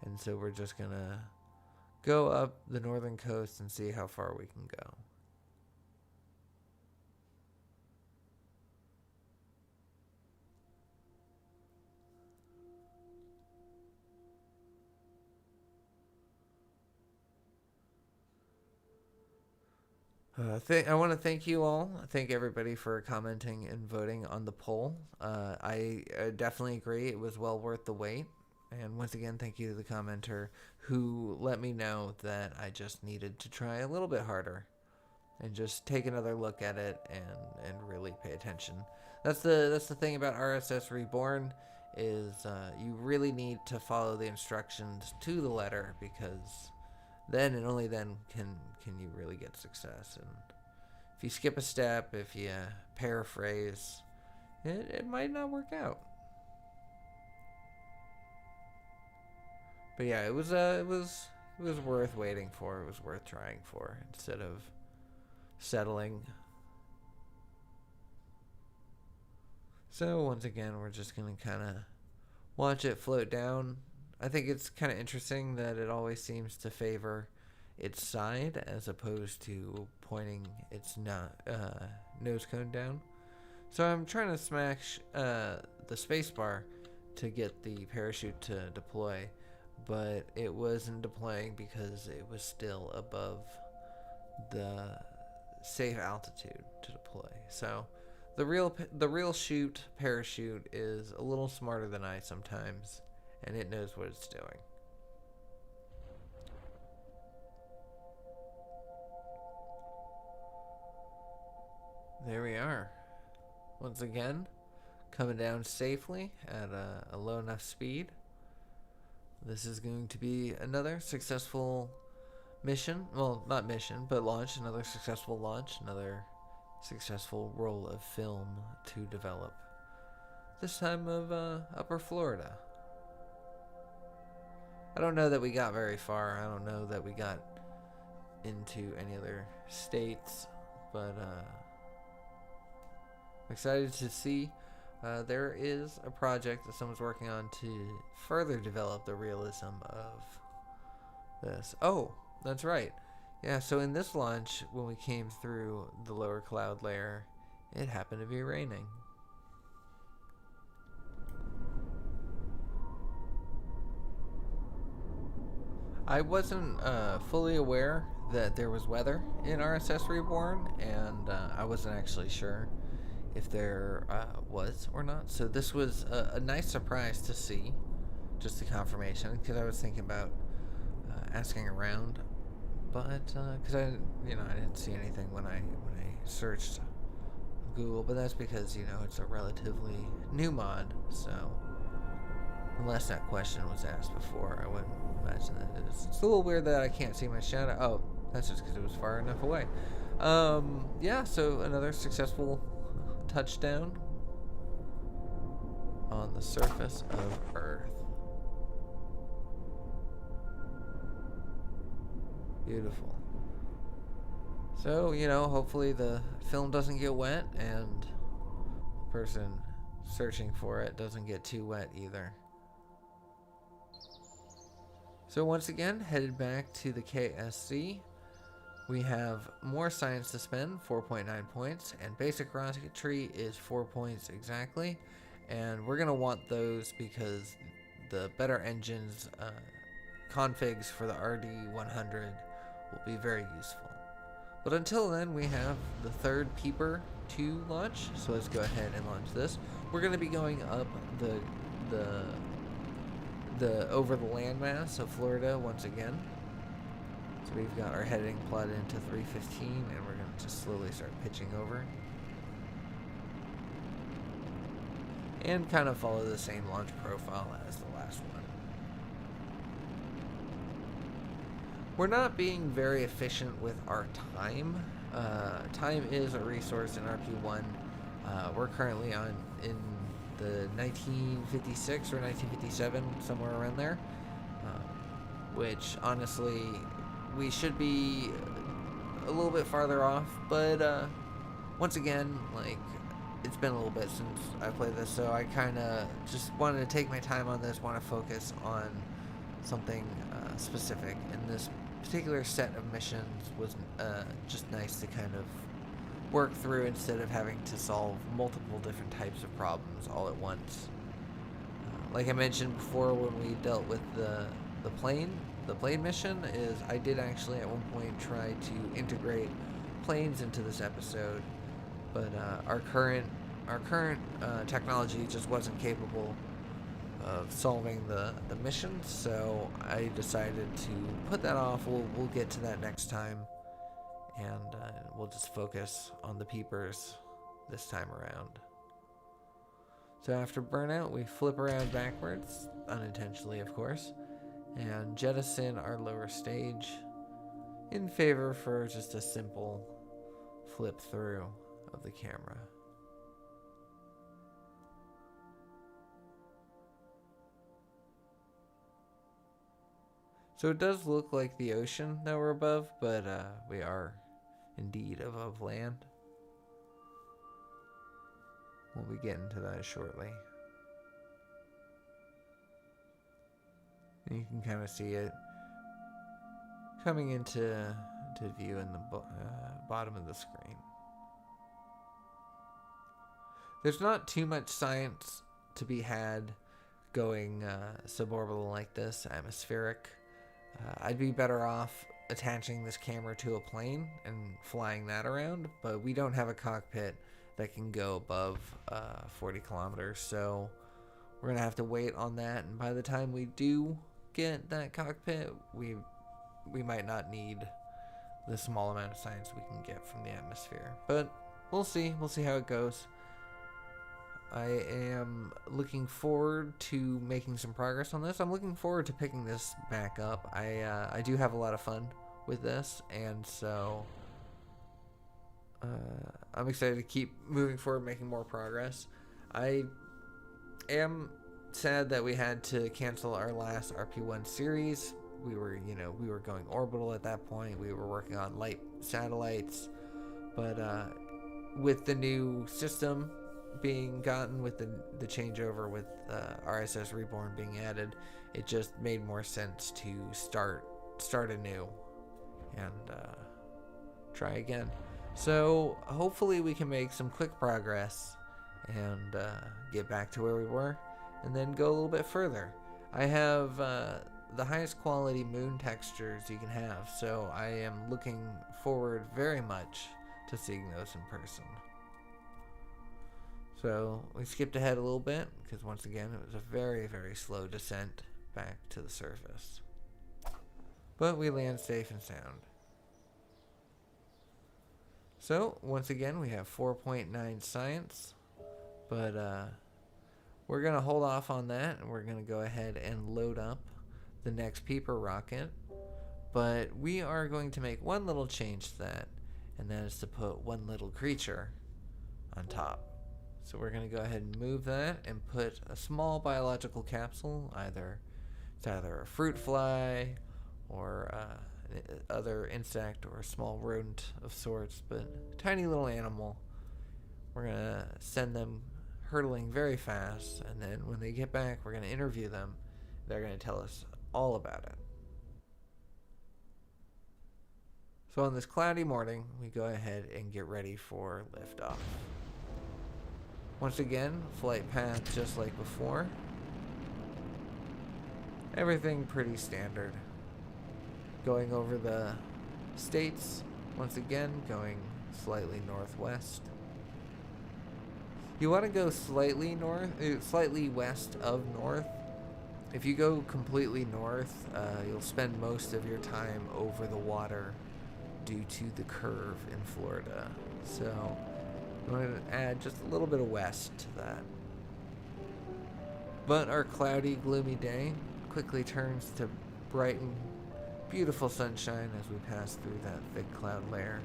And so we're just going to go up the northern coast and see how far we can go. I want to thank you all. Thank everybody for commenting and voting on the poll. I definitely agree. It was well worth the wait. And once again, thank you to the commenter who let me know that I just needed to try a little bit harder and just take another look at it and really pay attention. That's the thing about RSS Reborn is you really need to follow the instructions to the letter, because then and only then can you really get success. And if you skip a step, if you paraphrase, it might not work out. But yeah, it was worth waiting for. It was worth trying for instead of settling. So once again, we're just gonna kind of watch it float down. I think it's kind of interesting that it always seems to favor its side as opposed to pointing its nose cone down. So I'm trying to smash the spacebar to get the parachute to deploy, but it wasn't deploying because it was still above the safe altitude to deploy. So the real chute parachute is a little smarter than I sometimes, and it knows what it's doing. There we are. Once again, coming down safely at a low enough speed. This is going to be another successful mission. Well, not mission, but launch. Another successful launch. Another successful roll of film to develop. This time of Upper Florida. I don't know that we got very far. I don't know that we got into any other states, but I'm excited to see. There is a project that someone's working on to further develop the realism of this. Oh, that's right. Yeah, so in this launch, when we came through the lower cloud layer, it happened to be raining. I wasn't fully aware that there was weather in RSS Reborn, and I wasn't actually sure if there was or not. So this was a nice surprise to see, just the confirmation, because I was thinking about asking around, but because I didn't see anything when I searched Google, but that's because it's a relatively new mod, so unless that question was asked before, I wouldn't imagine that it is. It's a little weird that I can't see my shadow. Oh, that's just because it was far enough away. Yeah, so another successful touchdown on the surface of Earth. Beautiful. So, hopefully the film doesn't get wet and the person searching for it doesn't get too wet either. So once again, headed back to the KSC. We have more science to spend, 4.9 points, and basic rocketry is 4 points exactly. And we're going to want those because the better engines configs for the RD100 will be very useful. But until then, we have the third peeper to launch. So let's go ahead and launch this. We're going to be going up the over the landmass of Florida once again. So we've got our heading plotted into 315, and we're going to just slowly start pitching over. And kind of follow the same launch profile as the last one. We're not being very efficient with our time. Time is a resource in RP1. We're currently in the 1956 or 1957, somewhere around there. Which, honestly, we should be a little bit farther off, but once again, it's been a little bit since I played this, so I kind of just wanted to take my time on this, want to focus on something specific, and this particular set of missions was just nice to kind of work through instead of having to solve multiple different types of problems all at once. Like I mentioned before when we dealt with the plane mission, is I did actually at one point try to integrate planes into this episode, but our current technology just wasn't capable of solving the mission, so I decided to put that off. We'll get to that next time, and we'll just focus on the peepers this time around. So after burnout, we flip around backwards, unintentionally of course, and jettison our lower stage in favor for just a simple flip through of the camera. So it does look like the ocean that we're above, but we are indeed above land. We'll be getting to that shortly. And you can kind of see it coming into view in the bottom of the screen. There's not too much science to be had going suborbital like this, atmospheric. I'd be better off attaching this camera to a plane and flying that around, but we don't have a cockpit that can go above 40 kilometers, so we're gonna have to wait on that, and by the time we do get that cockpit, we might not need the small amount of science we can get from the atmosphere, but we'll see how it goes. I am looking forward to making some progress on this. I'm looking forward to picking this back up. I do have a lot of fun with this, and so I'm excited to keep moving forward, making more progress. I am sad that we had to cancel our last RP1 series. We were going orbital at that point. We were working on light satellites, but with the new system being gotten, with the changeover with RSS Reborn being added, it just made more sense to start anew and try again. So hopefully we can make some quick progress and get back to where we were, and then go a little bit further. I have the highest quality moon textures you can have, so I am looking forward very much to seeing those in person. So we skipped ahead a little bit because once again it was a very, very slow descent back to the surface. But we land safe and sound. So once again we have 4.9 science, but we're going to hold off on that, and we're going to go ahead and load up the next Peeper rocket. But we are going to make one little change to that, and that is to put one little creature on top. So we're going to go ahead and move that and put a small biological capsule, it's either a fruit fly or other insect or a small rodent of sorts, but a tiny little animal. We're going to send them hurtling very fast, and then when they get back, we're going to interview them. They're going to tell us all about it. So on this cloudy morning, we go ahead and get ready for liftoff. Once again, flight path just like before. Everything pretty standard. Going over the states, once again, going slightly northwest. You want to go slightly west of north. If you go completely north, you'll spend most of your time over the water due to the curve in Florida. So I'm going to add just a little bit of west to that. But our cloudy, gloomy day quickly turns to bright and beautiful sunshine as we pass through that thick cloud layer.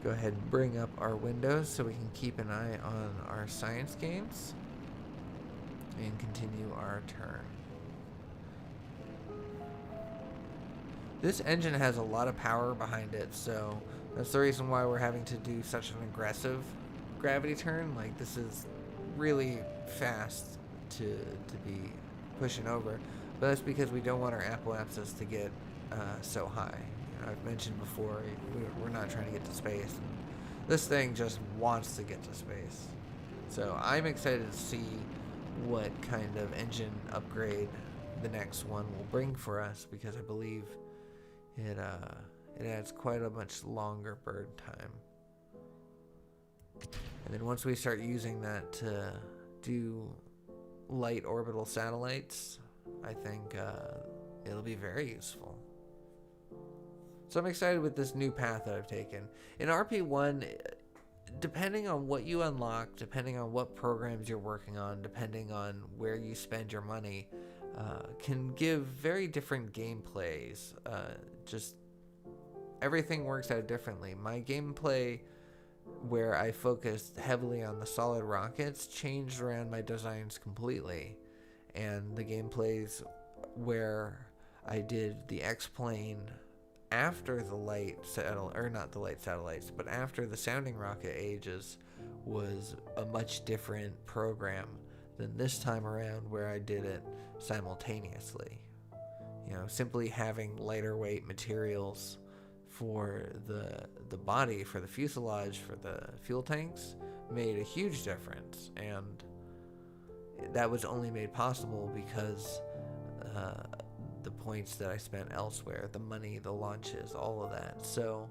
Go ahead and bring up our windows so we can keep an eye on our science gains and continue our turn. This engine has a lot of power behind it, so that's the reason why we're having to do such an aggressive gravity turn. Like, this is really fast to be pushing over, but that's because we don't want our apoapsis to get so high. You know, I've mentioned before, we're not trying to get to space, and this thing just wants to get to space. So I'm excited to see what kind of engine upgrade the next one will bring for us, because I believe it adds quite a much longer burn time. And then once we start using that to do light orbital satellites, I think it'll be very useful. So I'm excited with this new path that I've taken. In RP1, depending on what you unlock, depending on what programs you're working on, depending on where you spend your money, can give very different gameplays. Just everything works out differently. My gameplay, where I focused heavily on the solid rockets, changed around my designs completely. And the gameplays where I did the X-plane after the light not the light satellites, but after the sounding rocket ages, was a much different program than this time around where I did it simultaneously. You know, simply having lighter weight materials for the body, for the fuselage, for the fuel tanks made a huge difference, and that was only made possible because the points that I spent elsewhere, the money, the launches, all of that. So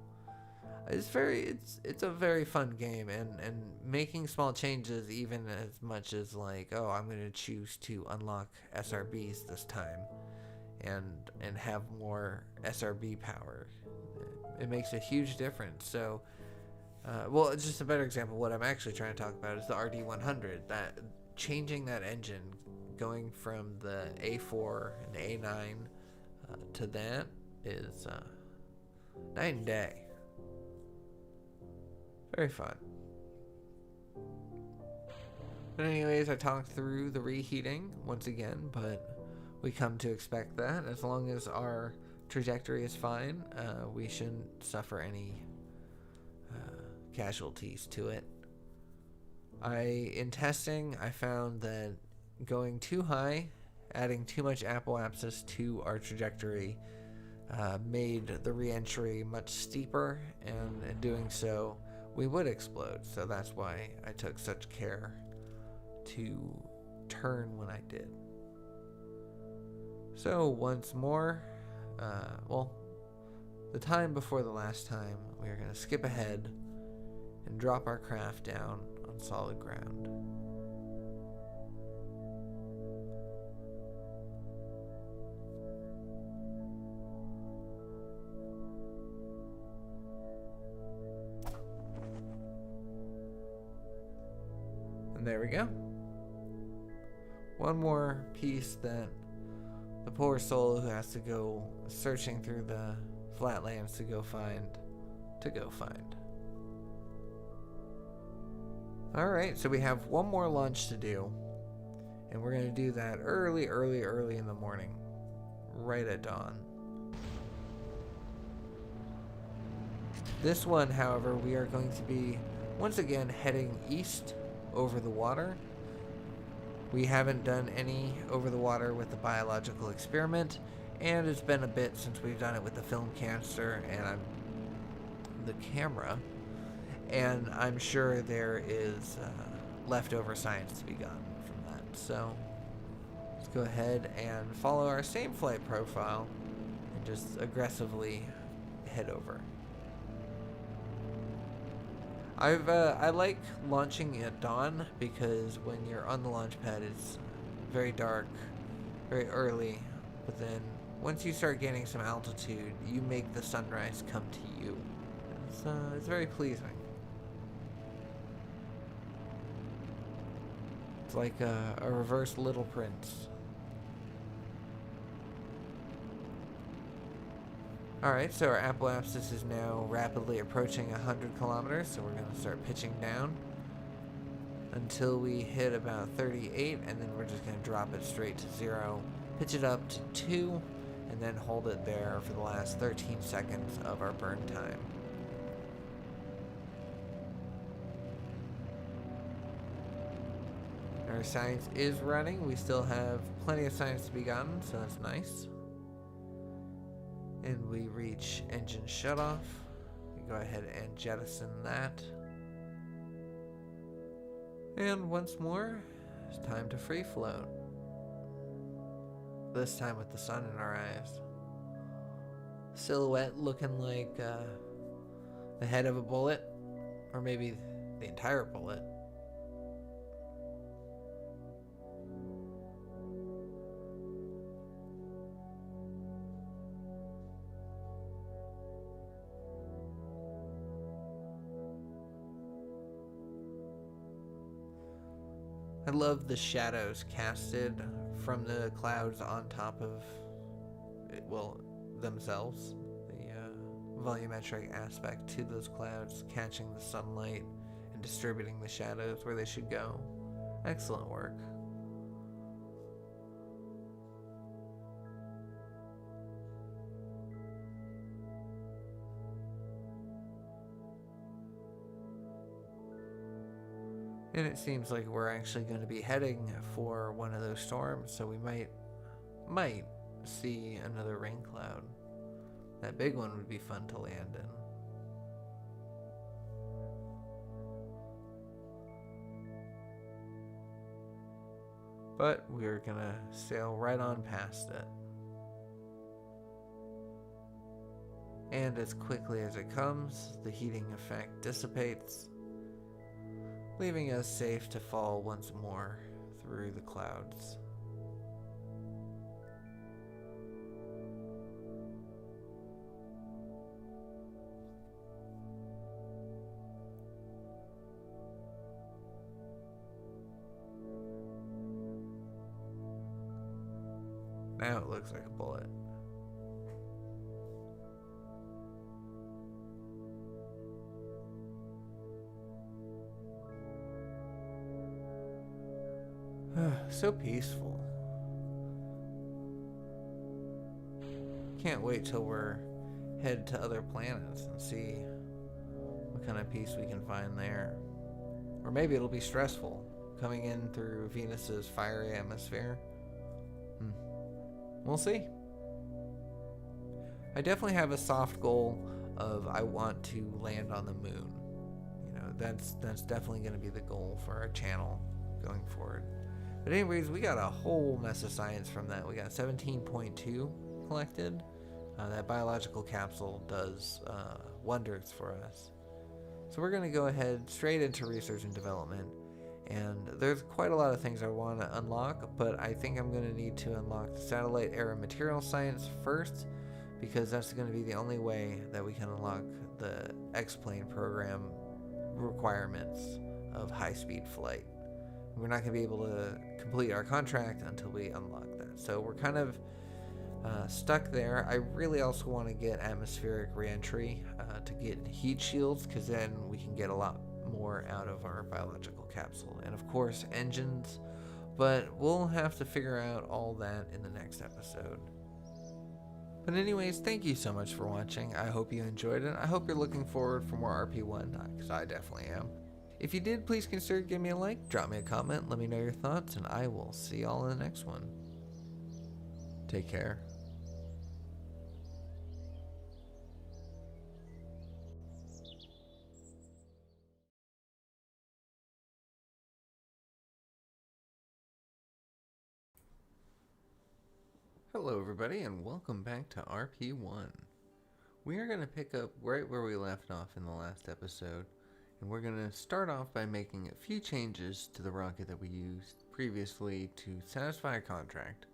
it's a very fun game, and making small changes, even as much as like, oh, I'm going to choose to unlock SRBs this time and have more SRB power. It makes a huge difference. So well, just a better example, what I'm actually trying to talk about is the RD100. That changing that engine, going from the A4 and A9 to that is night and day. Very fun. But anyways, I talked through the reheating once again, but we come to expect that. As long as our trajectory is fine, we shouldn't suffer any casualties to it. In testing, I found that going too high, adding too much apoapsis to our trajectory, made the re-entry much steeper, and in doing so, we would explode. So that's why I took such care to turn when I did. So once more, well, the time before the last time, we are going to skip ahead and drop our craft down on solid ground. And there we go. One more piece that the poor soul who has to go searching through the flatlands to go find. Alright, so we have one more launch to do. And we're going to do that early in the morning. Right at dawn. This one, however, we are going to be once again heading east over the water. We haven't done any over the water with the biological experiment, and it's been a bit since we've done it with the film canister and the camera, and I'm sure there is leftover science to be gotten from that. So let's go ahead and follow our same flight profile and just aggressively head over. I like launching at dawn because when you're on the launch pad, it's very dark, very early. But then once you start gaining some altitude, you make the sunrise come to you. It's very pleasing. It's like a reverse Little Prince. Alright, so our apoapsis is now rapidly approaching 100 kilometers, so we're going to start pitching down until we hit about 38, and then we're just going to drop it straight to 0, pitch it up to 2, and then hold it there for the last 13 seconds of our burn time. Our science is running. We still have plenty of science to be gotten, so that's nice. And we reach engine shutoff. We go ahead and jettison that. And once more, it's time to free float. This time with the sun in our eyes. Silhouette looking like the head of a bullet, or maybe the entire bullet. I love the shadows casted from the clouds on top of, well, themselves. The volumetric aspect to those clouds, catching the sunlight and distributing the shadows where they should go. Excellent work. And it seems like we're actually going to be heading for one of those storms, so we might see another rain cloud. That big one would be fun to land in. But we're gonna sail right on past it. And as quickly as it comes, the heating effect dissipates, leaving us safe to fall once more through the clouds. Now it looks like a bullet. So peaceful. Can't wait till we're head to other planets and see what kind of peace we can find there. Or maybe it'll be stressful, coming in through Venus's fiery atmosphere. We'll see. I definitely have a soft goal of I want to land on the moon. You know, that's definitely going to be the goal for our channel going forward. But anyways, we got a whole mess of science from that. We got 17.2 collected. That biological capsule does wonders for us. So we're going to go ahead straight into research and development. And there's quite a lot of things I want to unlock, but I think I'm going to need to unlock the satellite era material science first, because that's going to be the only way that we can unlock the X-plane program requirements of high-speed flight. We're not going to be able to complete our contract until we unlock that. So we're kind of stuck there. I really also want to get atmospheric reentry to get heat shields, because then we can get a lot more out of our biological capsule, and of course engines, but we'll have to figure out all that in the next episode. But anyways, thank you so much for watching. I hope you enjoyed it. I hope you're looking forward for more RP1, because I definitely am. If you did, please consider giving me a like, drop me a comment, let me know your thoughts, and I will see y'all in the next one. Take care. Hello everybody, and welcome back to RP1. We are going to pick up right where we left off in the last episode, and we're going to start off by making a few changes to the rocket that we used previously to satisfy our contract,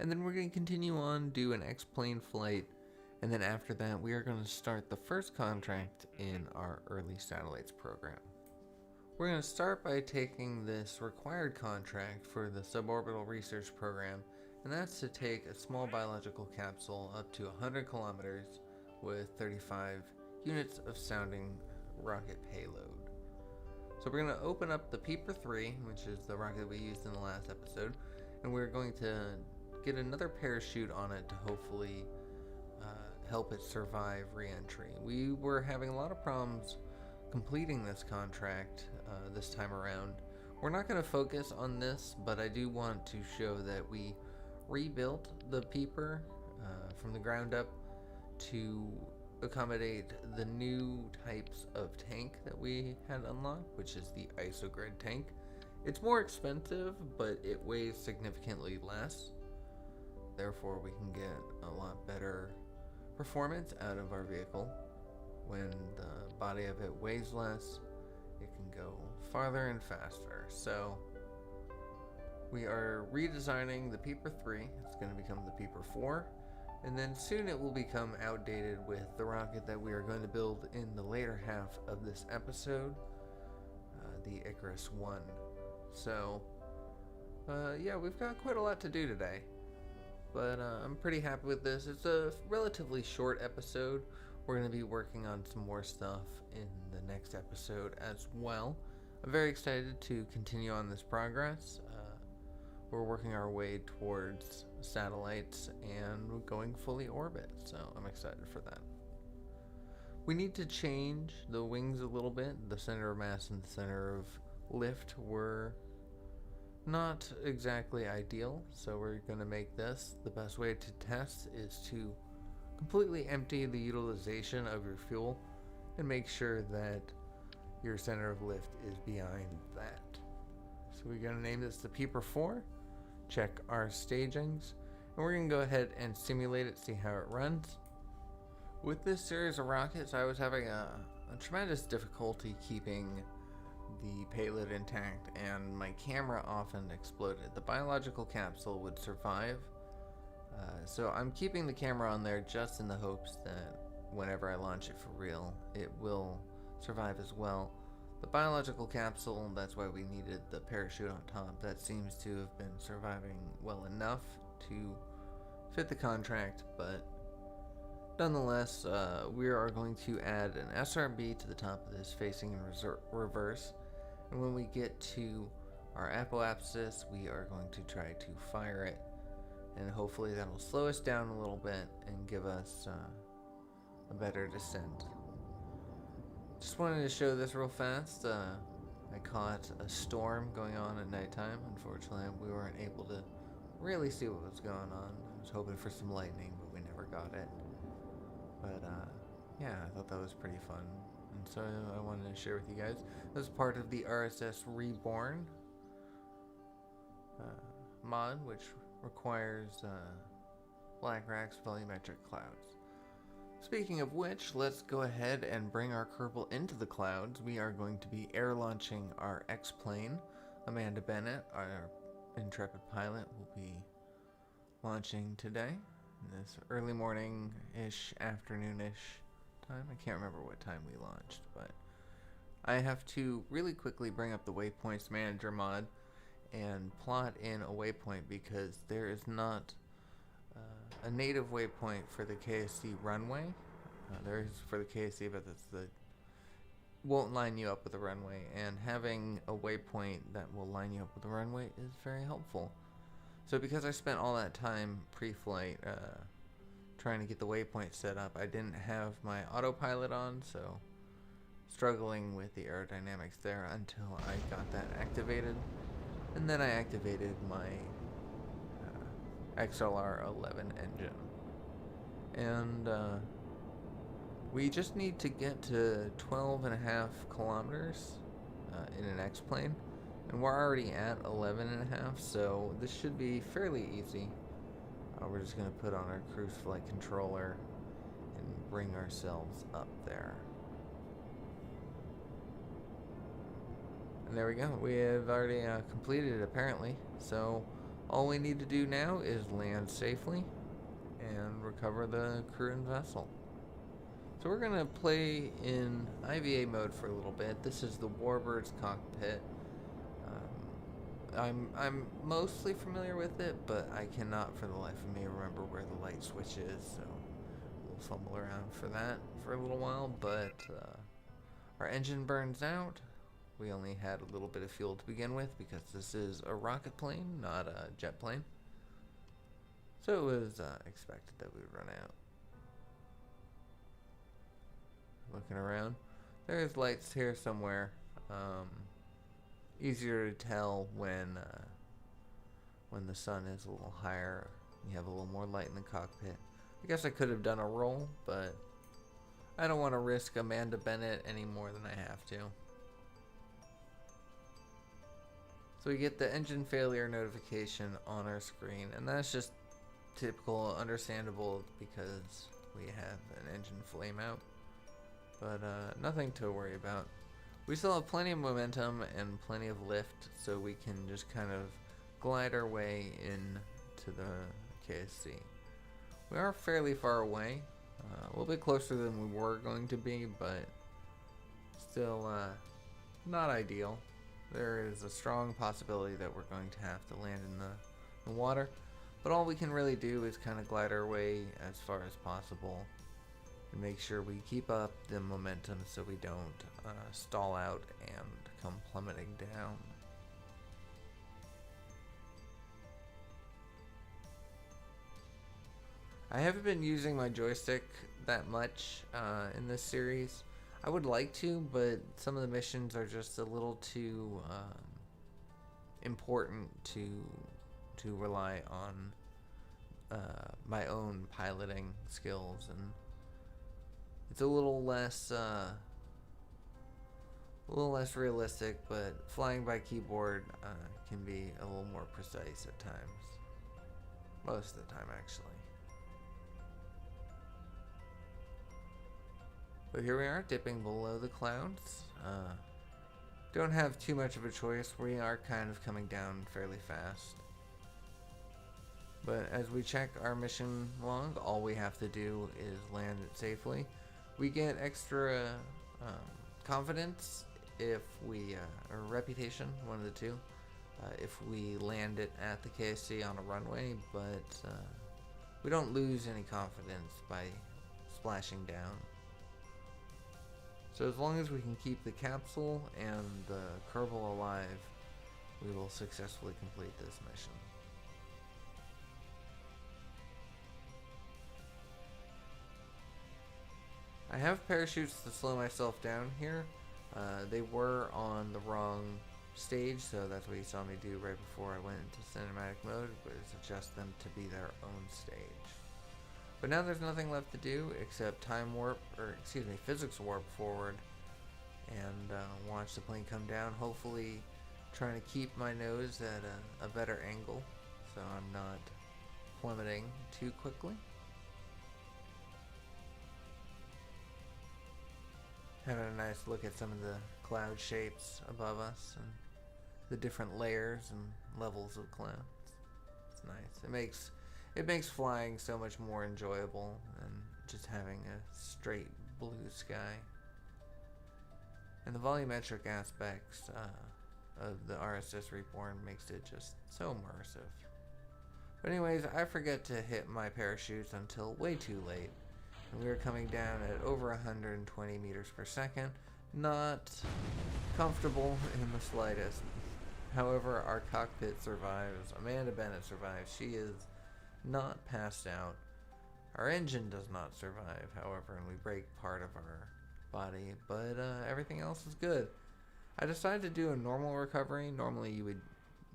and then we're going to continue on, do an X-plane flight, and then after that we are going to start the first contract in our early satellites program. We're going to start by taking this required contract for the suborbital research program, and that's to take a small biological capsule up to 100 kilometers with 35 units of sounding rocket payload. So we're going to open up the Peeper 3, which is the rocket we used in the last episode, and we're going to get another parachute on it to hopefully help it survive re-entry. We were having a lot of problems completing this contract this time around. We're not going to focus on this, but I do want to show that we rebuilt the Peeper from the ground up to accommodate the new types of tank that we had unlocked, which is the isogrid tank. It's more expensive, but it weighs significantly less. Therefore, we can get a lot better performance out of our vehicle. When the body of it weighs less, it can go farther and faster. So we are redesigning the Peeper 3. It's going to become the Peeper 4. And then soon it will become outdated with the rocket that we are going to build in the later half of this episode, the Icarus 1. So, yeah, we've got quite a lot to do today. But I'm pretty happy with this. It's a relatively short episode. We're going to be working on some more stuff in the next episode as well. I'm very excited to continue on this progress. We're working our way towards satellites and going fully orbit, so I'm excited for that. We need to change the wings a little bit, the center of mass and the center of lift were not exactly ideal, so we're going to make this the best way to test is to completely empty the utilization of your fuel and make sure that your center of lift is behind that. So we're going to name this the Peeper 4, check our stagings, and we're going to go ahead and simulate it, see how it runs. With this series of rockets, I was having a tremendous difficulty keeping the payload intact, and my camera often exploded. The biological capsule would survive, so I'm keeping the camera on there just in the hopes that whenever I launch it for real, it will survive as well. The biological capsule, that's why we needed the parachute on top. That seems to have been surviving well enough to fit the contract, but nonetheless, we are going to add an SRB to the top of this facing in reverse, and when we get to our apoapsis, we are going to try to fire it, and hopefully that'll slow us down a little bit and give us a better descent. Just wanted to show this real fast. I caught a storm going on at nighttime. Unfortunately, we weren't able to really see what was going on. I was hoping for some lightning, but we never got it. But yeah, I thought that was pretty fun, and so I wanted to share with you guys. This is part of the RSS Reborn mod, which requires Black Rack's volumetric clouds. Speaking of which, let's go ahead and bring our Kerbal into the clouds. We are going to be air launching our X-plane. Amanda Bennett, our intrepid pilot, will be launching today. This early morning-ish, afternoon-ish time. I can't remember what time we launched, but I have to really quickly bring up the Waypoints Manager mod and plot in a waypoint because there is not a native waypoint for the KSC runway. There is for the KSC, but won't line you up with the runway, and having a waypoint that will line you up with the runway is very helpful. So because I spent all that time pre-flight trying to get the waypoint set up, I didn't have my autopilot on, so struggling with the aerodynamics there until I got that activated. And then I activated my XLR-11 engine. And we just need to get to 12.5 kilometers in an X-plane. And we're already at 11.5, so this should be fairly easy. We're just going to put on our cruise flight controller and bring ourselves up there. And there we go. We have already completed it, apparently. So all we need to do now is land safely and recover the crew and vessel. So we're going to play in IVA mode for a little bit. This is the Warbird's cockpit. I'm mostly familiar with it, but I cannot for the life of me remember where the light switch is, so we'll fumble around for that for a little while. But our engine burns out. We only had a little bit of fuel to begin with because this is a rocket plane, not a jet plane. So it was expected that we would run out. Looking around, there's lights here somewhere. Easier to tell when the sun is a little higher. You have a little more light in the cockpit. I guess I could have done a roll, but I don't want to risk Amanda Bennett any more than I have to. So we get the engine failure notification on our screen, and that's just typical, understandable, because we have an engine flame out. But nothing to worry about. We still have plenty of momentum and plenty of lift, so we can just kind of glide our way into the KSC. We are fairly far away, a little bit closer than we were going to be, but still not ideal. There is a strong possibility that we're going to have to land in the water, but all we can really do is kind of glide our way as far as possible and make sure we keep up the momentum so we don't stall out and come plummeting down. I haven't been using my joystick that much in this series. I would like to, but some of the missions are just a little too important to rely on my own piloting skills, and it's a little less realistic. But flying by keyboard can be a little more precise at times. Most of the time, actually. But here we are, dipping below the clouds. Don't have too much of a choice. We are kind of coming down fairly fast. But as we check our mission log, all we have to do is land it safely. We get extra confidence if we, or reputation, one of the two, if we land it at the KSC on a runway, but we don't lose any confidence by splashing down. So as long as we can keep the capsule and the Kerbal alive, we will successfully complete this mission. I have parachutes to slow myself down here. They were on the wrong stage, so that's what you saw me do right before I went into cinematic mode, was adjust them to be their own stage. But now there's nothing left to do except physics warp forward and watch the plane come down, hopefully trying to keep my nose at a better angle so I'm not plummeting too quickly. Having a nice look at some of the cloud shapes above us and the different layers and levels of clouds. It's nice. It makes flying so much more enjoyable than just having a straight blue sky. And the volumetric aspects of the RSS Reborn makes it just so immersive. But anyways, I forget to hit my parachutes until way too late. And we are coming down at over 120 meters per second. Not comfortable in the slightest. However, our cockpit survives. Amanda Bennett survives. She is not passed out. Our engine does not survive, however, and we break part of our body, but everything else is good. I decided to do a normal recovery. Normally you would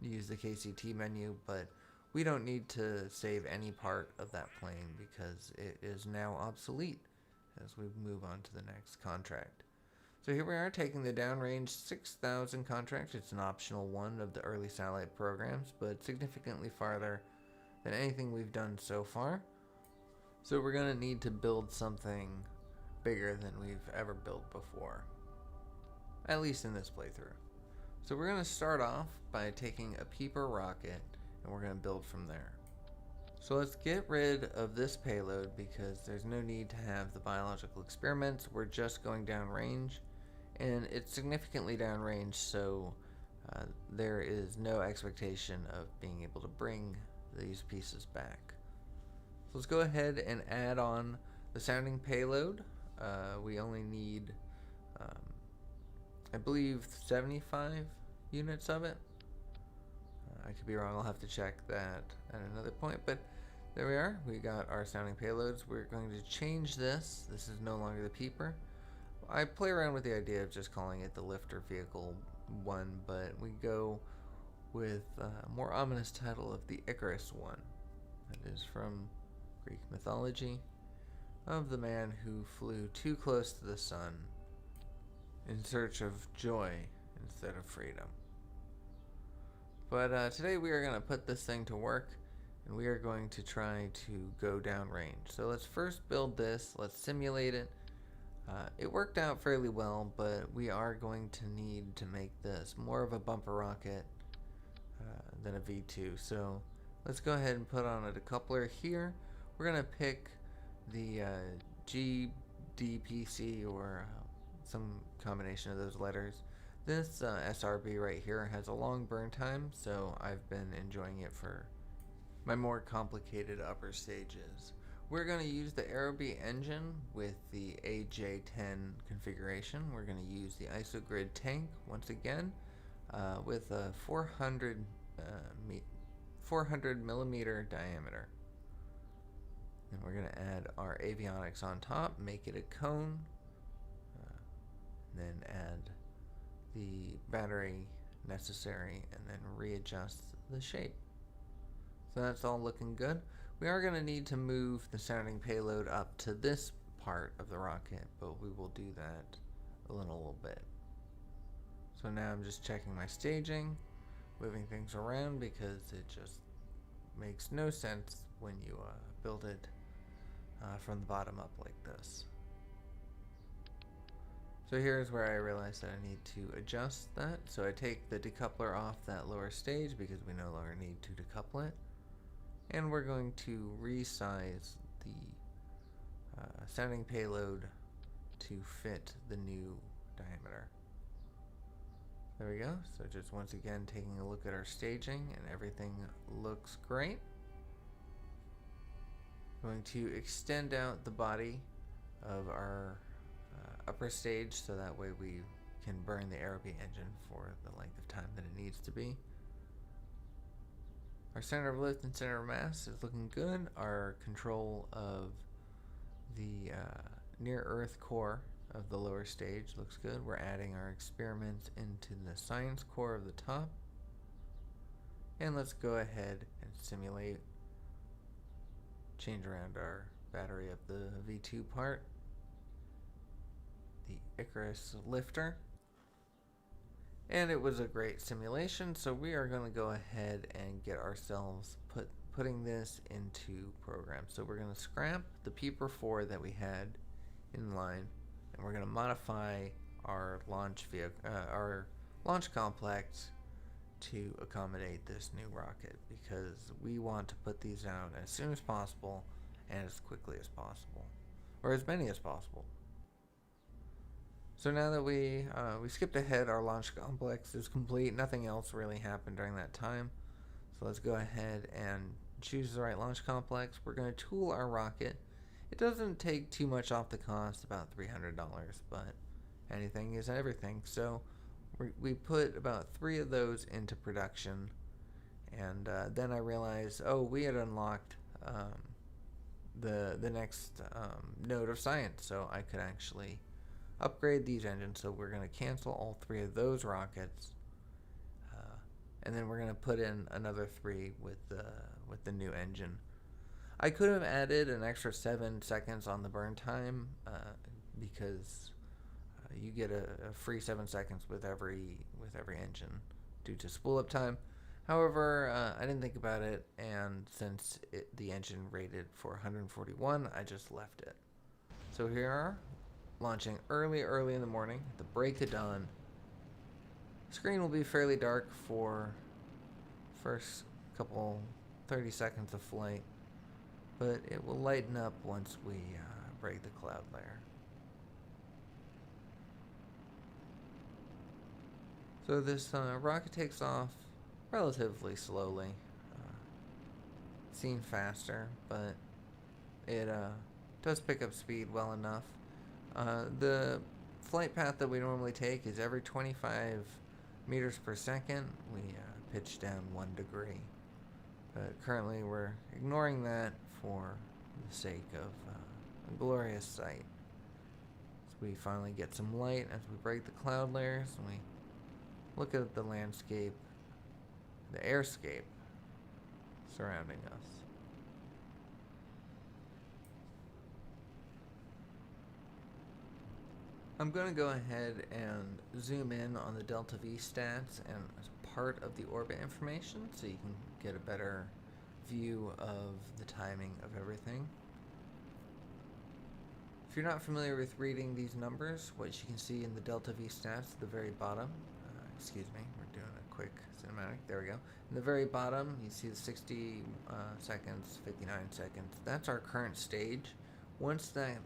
use the KCT menu, but we don't need to save any part of that plane because it is now obsolete as we move on to the next contract. So here we are taking the downrange 6000 contract. It's an optional one of the early satellite programs, but significantly farther than anything we've done so far. So we're going to need to build something bigger than we've ever built before, at least in this playthrough. So we're going to start off by taking a Peeper rocket, and we're going to build from there. So let's get rid of this payload because there's no need to have the biological experiments. We're just going downrange, and it's significantly downrange, so there is no expectation of being able to bring these pieces back. So let's go ahead and add on the sounding payload. We only need, I believe, 75 units of it. I could be wrong, I'll have to check that at another point, but there we are. We got our sounding payloads. We're going to change this. This is no longer the Peeper. I play around with the idea of just calling it the Lifter Vehicle 1, but we go with a more ominous title of the Icarus 1. That is from Greek mythology, of the man who flew too close to the sun in search of joy instead of freedom. But today we are going to put this thing to work, and we are going to try to go downrange. So let's first build this. Let's simulate it. It worked out fairly well, but we are going to need to make this more of a bumper rocket than a V2. So let's go ahead and put on a decoupler here. We're going to pick the GDPC or some combination of those letters. This SRB right here has a long burn time, so I've been enjoying it for my more complicated upper stages. We're going to use the Aerobee engine with the AJ10 configuration. We're going to use the ISOGrid tank once again with a 400 millimeter diameter. And we're going to add our avionics on top, make it a cone. then add the battery necessary, and then readjust the shape. So that's all looking good. We are going to need to move the sounding payload up to this part of the rocket, but we will do that in a little bit. So now I'm just checking my staging, moving things around because it just makes no sense when you build it from the bottom up like this. So here's where I realize that I need to adjust that. So I take the decoupler off that lower stage because we no longer need to decouple it. And we're going to resize the sounding payload to fit the new diameter. There we go. So just once again taking a look at our staging, and everything looks great. Going to extend out the body of our upper stage so that way we can burn the RP engine for the length of time that it needs to be. Our center of lift and center of mass is looking good. Our control of the near Earth core of the lower stage looks good. We're adding our experiments into the science core of the top. And let's go ahead and simulate, change around our battery of the V2 part, the Icarus lifter. And it was a great simulation, so we are going to go ahead and get ourselves putting this into program. So we're going to scrap the Peeper 4 that we had in line, and we're going to modify our launch vehicle, our launch complex to accommodate this new rocket, because we want to put these out as soon as possible and as quickly as possible, or as many as possible. So now that we skipped ahead, our launch complex is complete. Nothing else really happened during that time. So let's go ahead and choose the right launch complex. We're going to tool our rocket. It doesn't take too much off the cost, about $300, but anything is everything. So we put about 3 of those into production, and then I realized, oh, we had unlocked the next node of science, so I could actually upgrade these engines. So we're going to cancel all 3 of those rockets, and then we're going to put in another 3 with the new engine. I could have added an extra 7 seconds on the burn time because you get a free 7 seconds with every engine due to spool up time. However, I didn't think about it, and since the engine rated for 141, I just left it. So here are launching early in the morning, at the break of dawn. Screen will be fairly dark for first couple 30 seconds of flight, but it will lighten up once we break the cloud layer. So this rocket takes off relatively slowly. Seen faster, but it does pick up speed well enough. The flight path that we normally take is every 25 meters per second. We pitch down 1 degree. But currently we're ignoring that for the sake of a glorious sight. So we finally get some light as we break the cloud layers, and we look at the landscape, the airscape surrounding us. I'm going to go ahead and zoom in on the Delta V stats and as part of the orbit information so you can get a better view of the timing of everything. If you're not familiar with reading these numbers, what you can see in the Delta V stats at the very bottom, excuse me, we're doing a quick cinematic, there we go. In the very bottom, you see the 60 seconds, 59 seconds. That's our current stage. Once that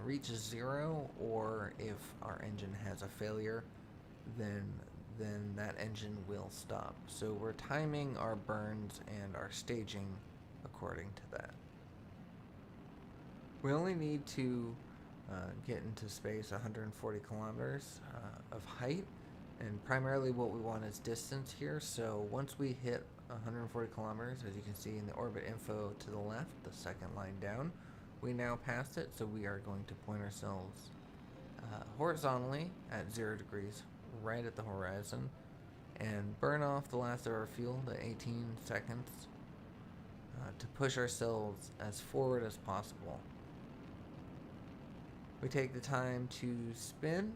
reaches 0, or if our engine has a failure, then that engine will stop. So we're timing our burns and our staging according to that. We only need to get into space 140 kilometers of height, and primarily what we want is distance here. So once we hit 140 kilometers, as you can see in the orbit info to the left, the second line down, we now passed it, so we are going to point ourselves horizontally at 0 degrees, right at the horizon, and burn off the last of our fuel, the 18 seconds, to push ourselves as forward as possible. We take the time to spin.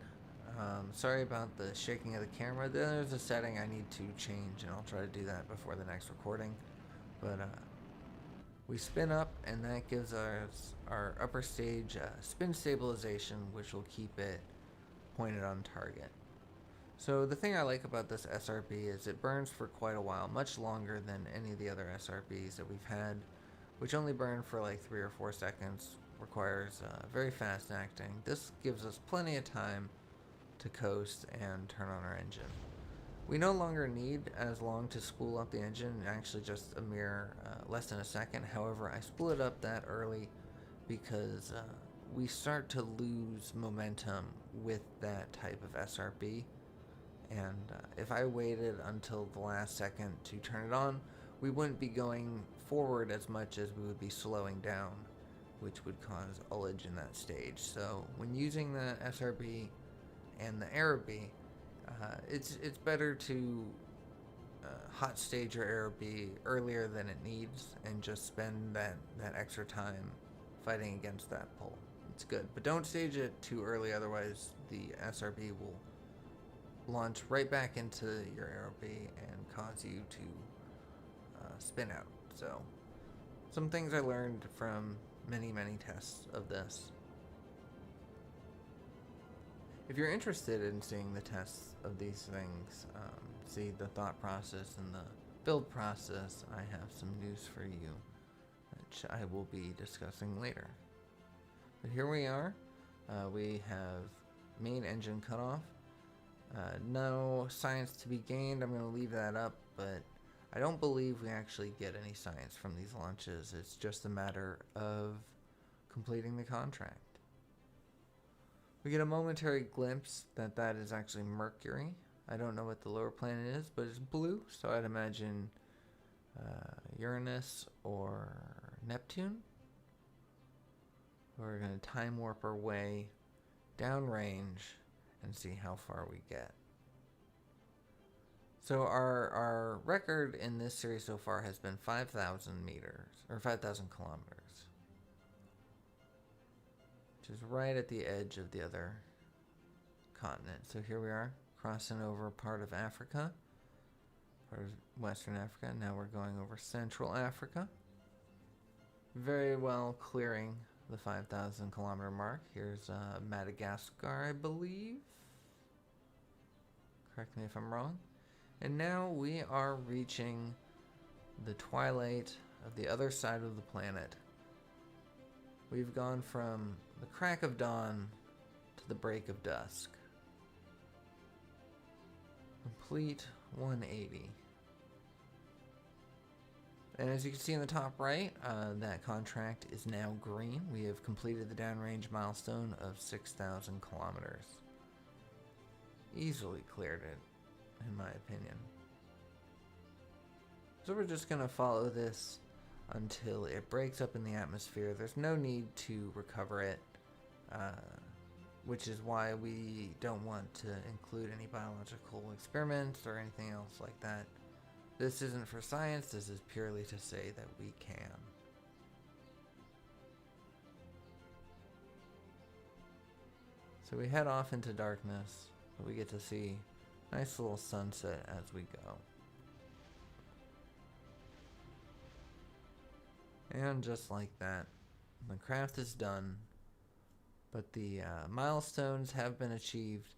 Sorry about the shaking of the camera. There's a setting I need to change, and I'll try to do that before the next recording. But we spin up, and that gives us our upper stage spin stabilization, which will keep it pointed on target. So the thing I like about this SRB is it burns for quite a while, much longer than any of the other SRBs that we've had, which only burn for like 3 or 4 seconds, requires very fast acting. This gives us plenty of time to coast and turn on our engine. We no longer need as long to spool up the engine, actually just a mere less than a second. However, I spool it up that early because we start to lose momentum with that type of SRB. And if I waited until the last second to turn it on, we wouldn't be going forward as much as we would be slowing down, which would cause ullage in that stage. So when using the SRB and the AeroB, it's better to hot stage your AeroB earlier than it needs and just spend that extra time fighting against that pull. It's good, but don't stage it too early, otherwise the SRB will launch right back into your AeroB and cause you to spin out. So some things I learned from many tests of this. If you're interested in seeing the tests of these things, see the thought process and the build process, I have some news for you, which I will be discussing later. But here we are. We have main engine cutoff. No science to be gained. I'm going to leave that up, but I don't believe we actually get any science from these launches. It's just a matter of completing the contract. We get a momentary glimpse that is actually Mercury. I don't know what the lower planet is, but it's blue, so I'd imagine Uranus or Neptune. We're going to time warp our way downrange and see how far we get. So our record in this series so far has been 5,000 meters, or 5,000 kilometers, which is right at the edge of the other continent. So here we are, crossing over part of Africa, part of Western Africa. Now we're going over Central Africa. Very well clearing the 5,000 kilometer mark. Here's Madagascar, I believe. Correct me if I'm wrong. And now we are reaching the twilight of the other side of the planet. We've gone from the crack of dawn to the break of dusk. Complete 180. And as you can see in the top right, that contract is now green. We have completed the downrange milestone of 6,000 kilometers. Easily cleared it, in my opinion. So we're just going to follow this until it breaks up in the atmosphere. There's no need to recover it, which is why we don't want to include any biological experiments or anything else like that. This isn't for science, this is purely to say that we can. So we head off into darkness, but we get to see a nice little sunset as we go. And just like that, the craft is done, but the milestones have been achieved.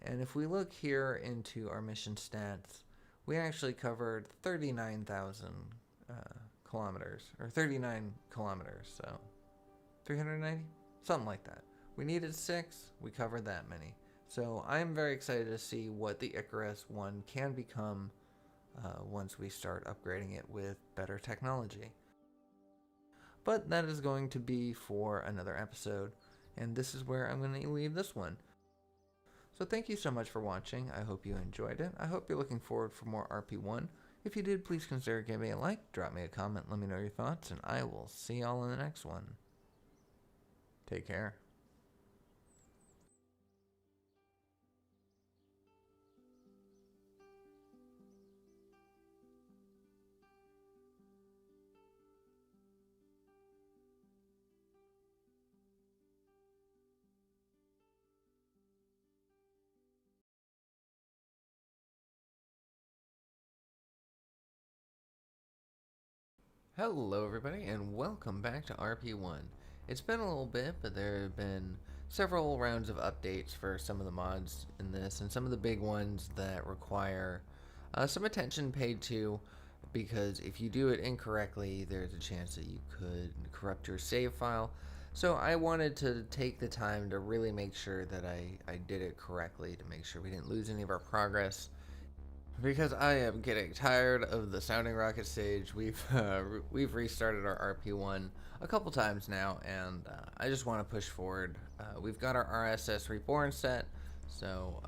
And if we look here into our mission stats, we actually covered 39,000 kilometers, or 39 kilometers, so 390? Something like that. We needed 6, we covered that many. So I'm very excited to see what the Icarus 1 can become once we start upgrading it with better technology. But that is going to be for another episode, and this is where I'm going to leave this one. So thank you so much for watching. I hope you enjoyed it. I hope you're looking forward for more RP1. If you did, please consider giving me a like, drop me a comment, let me know your thoughts, and I will see y'all in the next one. Take care. Hello everybody and welcome back to RP1. It's been a little bit, but there have been several rounds of updates for some of the mods in this, and some of the big ones that require some attention paid to, because if you do it incorrectly, there's a chance that you could corrupt your save file. So I wanted to take the time to really make sure that I did it correctly, to make sure we didn't lose any of our progress. Because I am getting tired of the sounding rocket stage. We've restarted our RP1 a couple times now, and I just want to push forward. We've got our RSS Reborn set, so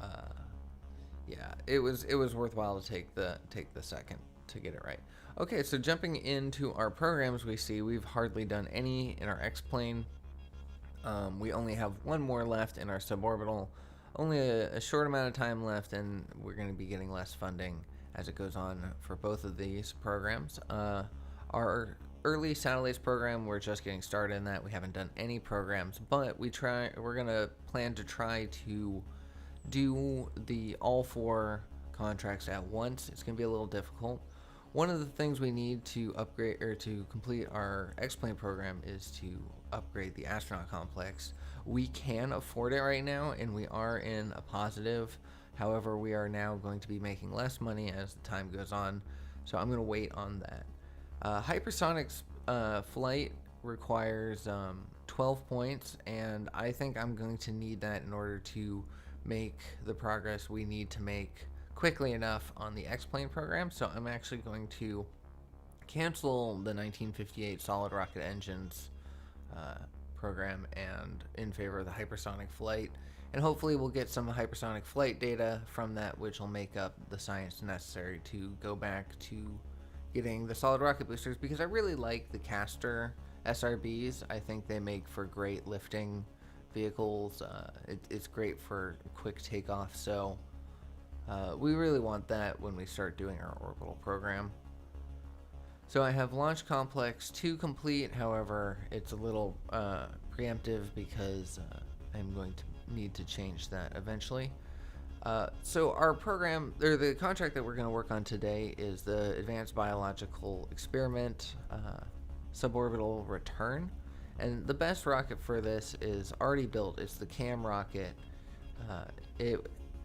yeah, it was worthwhile to take the second to get it right. Okay, so jumping into our programs, we see we've hardly done any in our X-plane. We only have one more left in our suborbital. Only a short amount of time left, and we're going to be getting less funding as it goes on for both of these programs. Our early satellites program, we're just getting started in that. We haven't done any programs, but we're going to plan to try to do all four contracts at once. It's going to be a little difficult. One of the things we need to upgrade or to complete our X-plane program is to upgrade the astronaut complex. We can afford it right now, and we are in a positive. However, we are now going to be making less money as the time goes on, so I'm going to wait on that. Hypersonic flight requires 12 points, and I think I'm going to need that in order to make the progress we need to make quickly enough on the X-plane program. So I'm actually going to cancel the 1958 solid rocket engines program and in favor of the hypersonic flight, and hopefully we'll get some hypersonic flight data from that, which will make up the science necessary to go back to getting the solid rocket boosters, because I really like the Castor SRBs. I think they make for great lifting vehicles. It's great for quick takeoff, so we really want that when we start doing our orbital program. So I have Launch Complex 2 complete. However, it's a little preemptive because I'm going to need to change that eventually. So our program, or the contract that we're going to work on today, is the Advanced Biological Experiment Suborbital Return. And the best rocket for this is already built. It's the CAM rocket.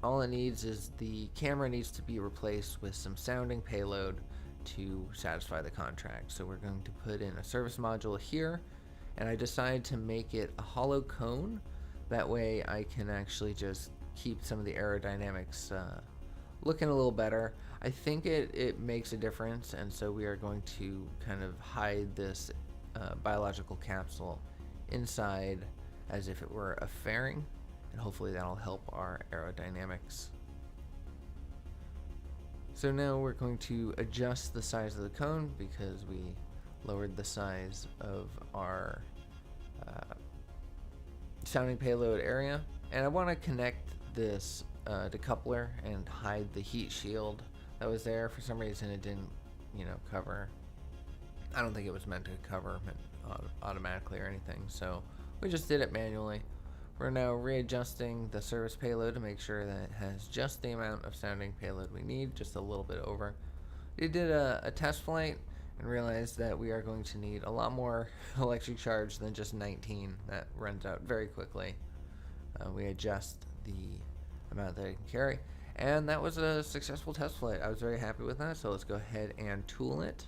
All it needs is the camera needs to be replaced with some sounding payload to satisfy the contract. So we're going to put in a service module here, and I decided to make it a hollow cone. That way I can actually just keep some of the aerodynamics looking a little better. I think it makes a difference, and so we are going to kind of hide this biological capsule inside as if it were a fairing, and hopefully that'll help our aerodynamics. So now we're going to adjust the size of the cone because we lowered the size of our sounding payload area. And I want to connect this decoupler and hide the heat shield that was there. For some reason it didn't, cover. I don't think it was meant to cover automatically or anything, so we just did it manually. We're now readjusting the service payload to make sure that it has just the amount of sounding payload we need, just a little bit over. We did a test flight and realized that we are going to need a lot more electric charge than just 19. That runs out very quickly. We adjust the amount that it can carry, and that was a successful test flight. I was very happy with that, so let's go ahead and tool it.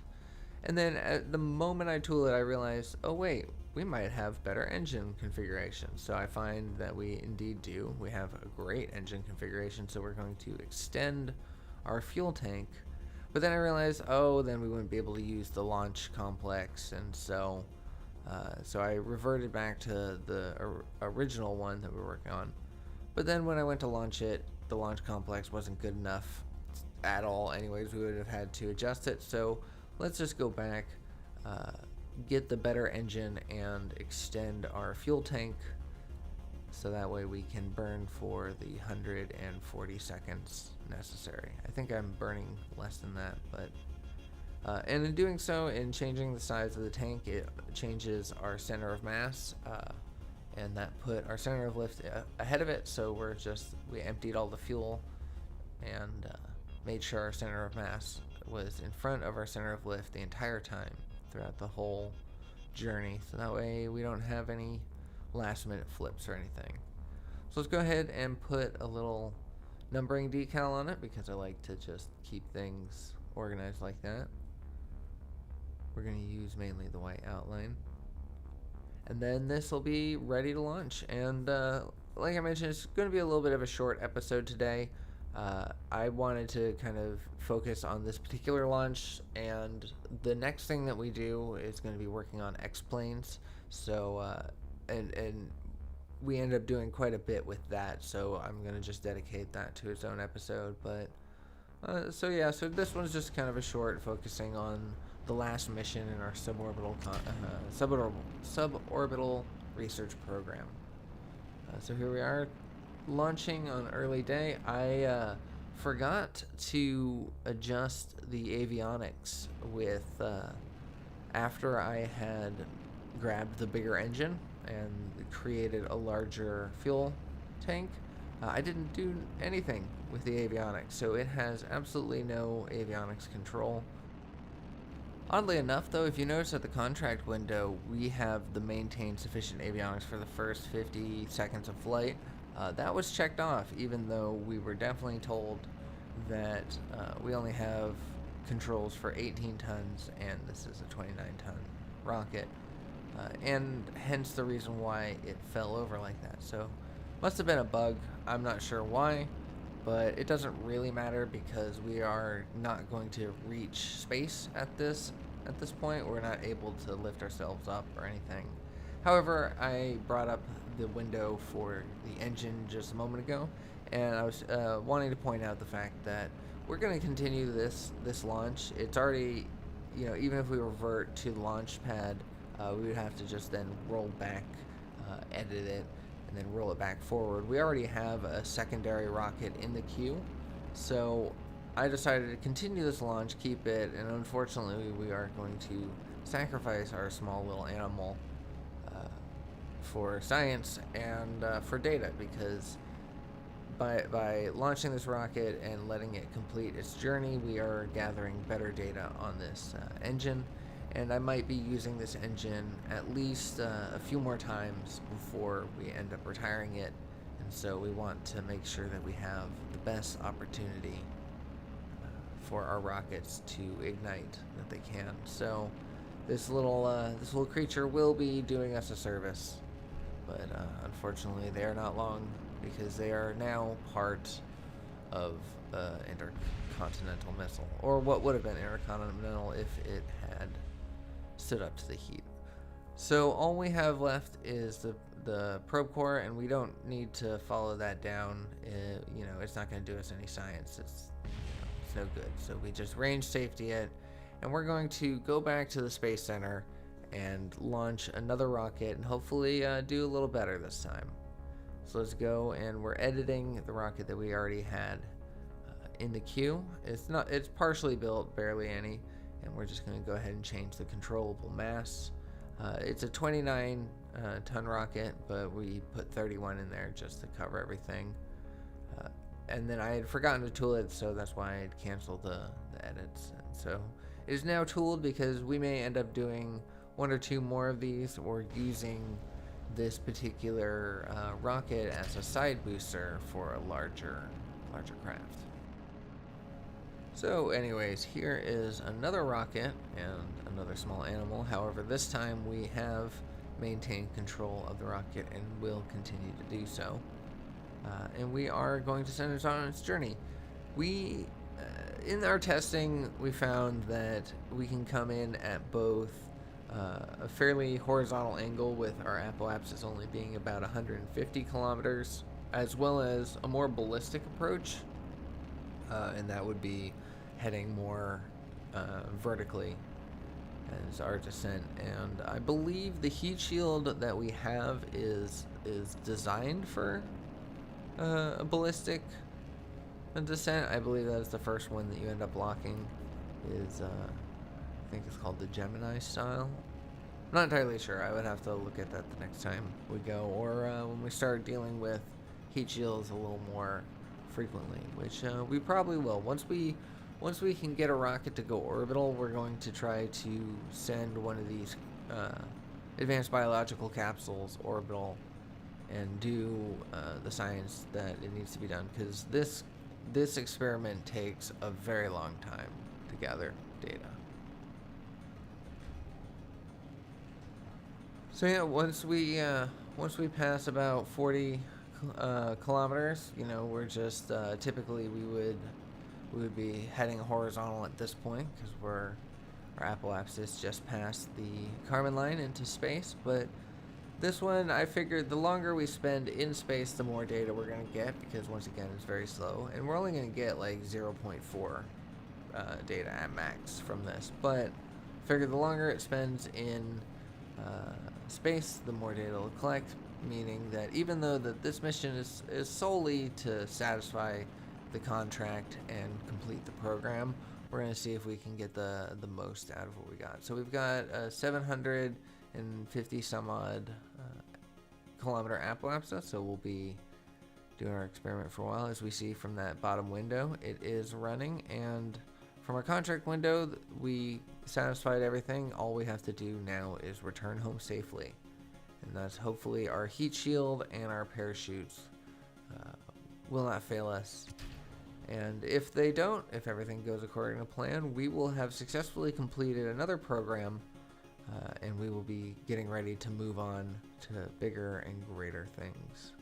And then at the moment I tool it, I realized, oh wait, we might have better engine configuration. So I find that we indeed do. We have a great engine configuration, so we're going to extend our fuel tank. But then I realized, then we wouldn't be able to use the launch complex, and so I reverted back to the original one that we were working on. But then when I went to launch it, the launch complex wasn't good enough at all. Anyways, we would have had to adjust it. So let's just go back, get the better engine, and extend our fuel tank so that way we can burn for the 140 seconds necessary. I think I'm burning less than that, but and in doing so, in changing the size of the tank, it changes our center of mass, and that put our center of lift ahead of it. So we emptied all the fuel and made sure our center of mass was in front of our center of lift the entire time. throughout the whole journey, so that way we don't have any last minute flips or anything. So let's go ahead and put a little numbering decal on it because I like to just keep things organized like that. We're going to use mainly the white outline. And then this will be ready to launch. And like I mentioned, it's going to be a little bit of a short episode today. I wanted to kind of focus on this particular launch, and the next thing that we do is going to be working on X-planes. So, and we end up doing quite a bit with that, so I'm going to just dedicate that to its own episode. But, so this one's just kind of a short, focusing on the last mission in our suborbital research program. So here we are, launching on early day. I forgot to adjust the avionics with after I had grabbed the bigger engine and created a larger fuel tank. I didn't do anything with the avionics, so it has absolutely no avionics control. Oddly enough, though, if you notice at the contract window, we have the maintain sufficient avionics for the first 50 seconds of flight. That was checked off, even though we were definitely told that we only have controls for 18 tons, and this is a 29-ton rocket, and hence the reason why it fell over like that. So, must have been a bug. I'm not sure why, but it doesn't really matter because we are not going to reach space at this point. We're not able to lift ourselves up or anything. However, I brought up the window for the engine just a moment ago, and I was wanting to point out the fact that we're going to continue this launch. It's already, even if we revert to the launch pad, we would have to just then roll back, edit it, and then roll it back forward. We already have a secondary rocket in the queue, so I decided to continue this launch, keep it, and unfortunately we are going to sacrifice our small little animal for science and for data, because by launching this rocket and letting it complete its journey, we are gathering better data on this engine, and I might be using this engine at least a few more times before we end up retiring it, and so we want to make sure that we have the best opportunity for our rockets to ignite that they can. So this little creature will be doing us a service, but unfortunately they are not long, because they are now part of intercontinental missile, or what would have been intercontinental if it had stood up to the heat. So all we have left is the probe core, and we don't need to follow that down. It's not going to do us any science. It's no good. So we just range safety it, and we're going to go back to the Space Center and launch another rocket, and hopefully do a little better this time. So let's go, and we're editing the rocket that we already had in the queue. It's partially built, barely any, and we're just going to go ahead and change the controllable mass. It's a 29 ton rocket, but we put 31 in there just to cover everything. And then I had forgotten to tool it, so that's why I had canceled the edits. And so it is now tooled, because we may end up doing one or two more of these, or using this particular rocket as a side booster for a larger craft. So anyways, here is another rocket and another small animal. However, this time we have maintained control of the rocket and will continue to do so. And we are going to send it on its journey. We, in our testing, we found that we can come in at both a fairly horizontal angle, with our apoapsis only being about 150 kilometers, as well as a more ballistic approach, and that would be heading more vertically as our descent. And I believe the heat shield that we have is designed for a ballistic descent. I believe that is the first one that you end up locking. I think it's called the Gemini style. I'm not entirely sure. I would have to look at that the next time we go, or when we start dealing with heat shields a little more frequently, which we probably will. Once we once we can get a rocket to go orbital, we're going to try to send one of these advanced biological capsules orbital and do the science that it needs to be done, because this experiment takes a very long time to gather data. So yeah, once we pass about 40 kilometers, you know, we're just typically we would be heading horizontal at this point, because our apoapsis just passed the Kármán line into space. But this one, I figured the longer we spend in space, the more data we're going to get, because once again, it's very slow, and we're only going to get like 0.4 data at max from this. But I figured the longer it spends in space, the more data it'll collect, meaning that even though that this mission is solely to satisfy the contract and complete the program, we're going to see if we can get the most out of what we got. So we've got 750 some odd kilometer apoapsis, so we'll be doing our experiment for a while. As we see from that bottom window, it is running, and from our contract window, we satisfied everything. All we have to do now is return home safely, and that's hopefully our heat shield and our parachutes will not fail us. And if they don't, if everything goes according to plan, we will have successfully completed another program, and we will be getting ready to move on to bigger and greater things.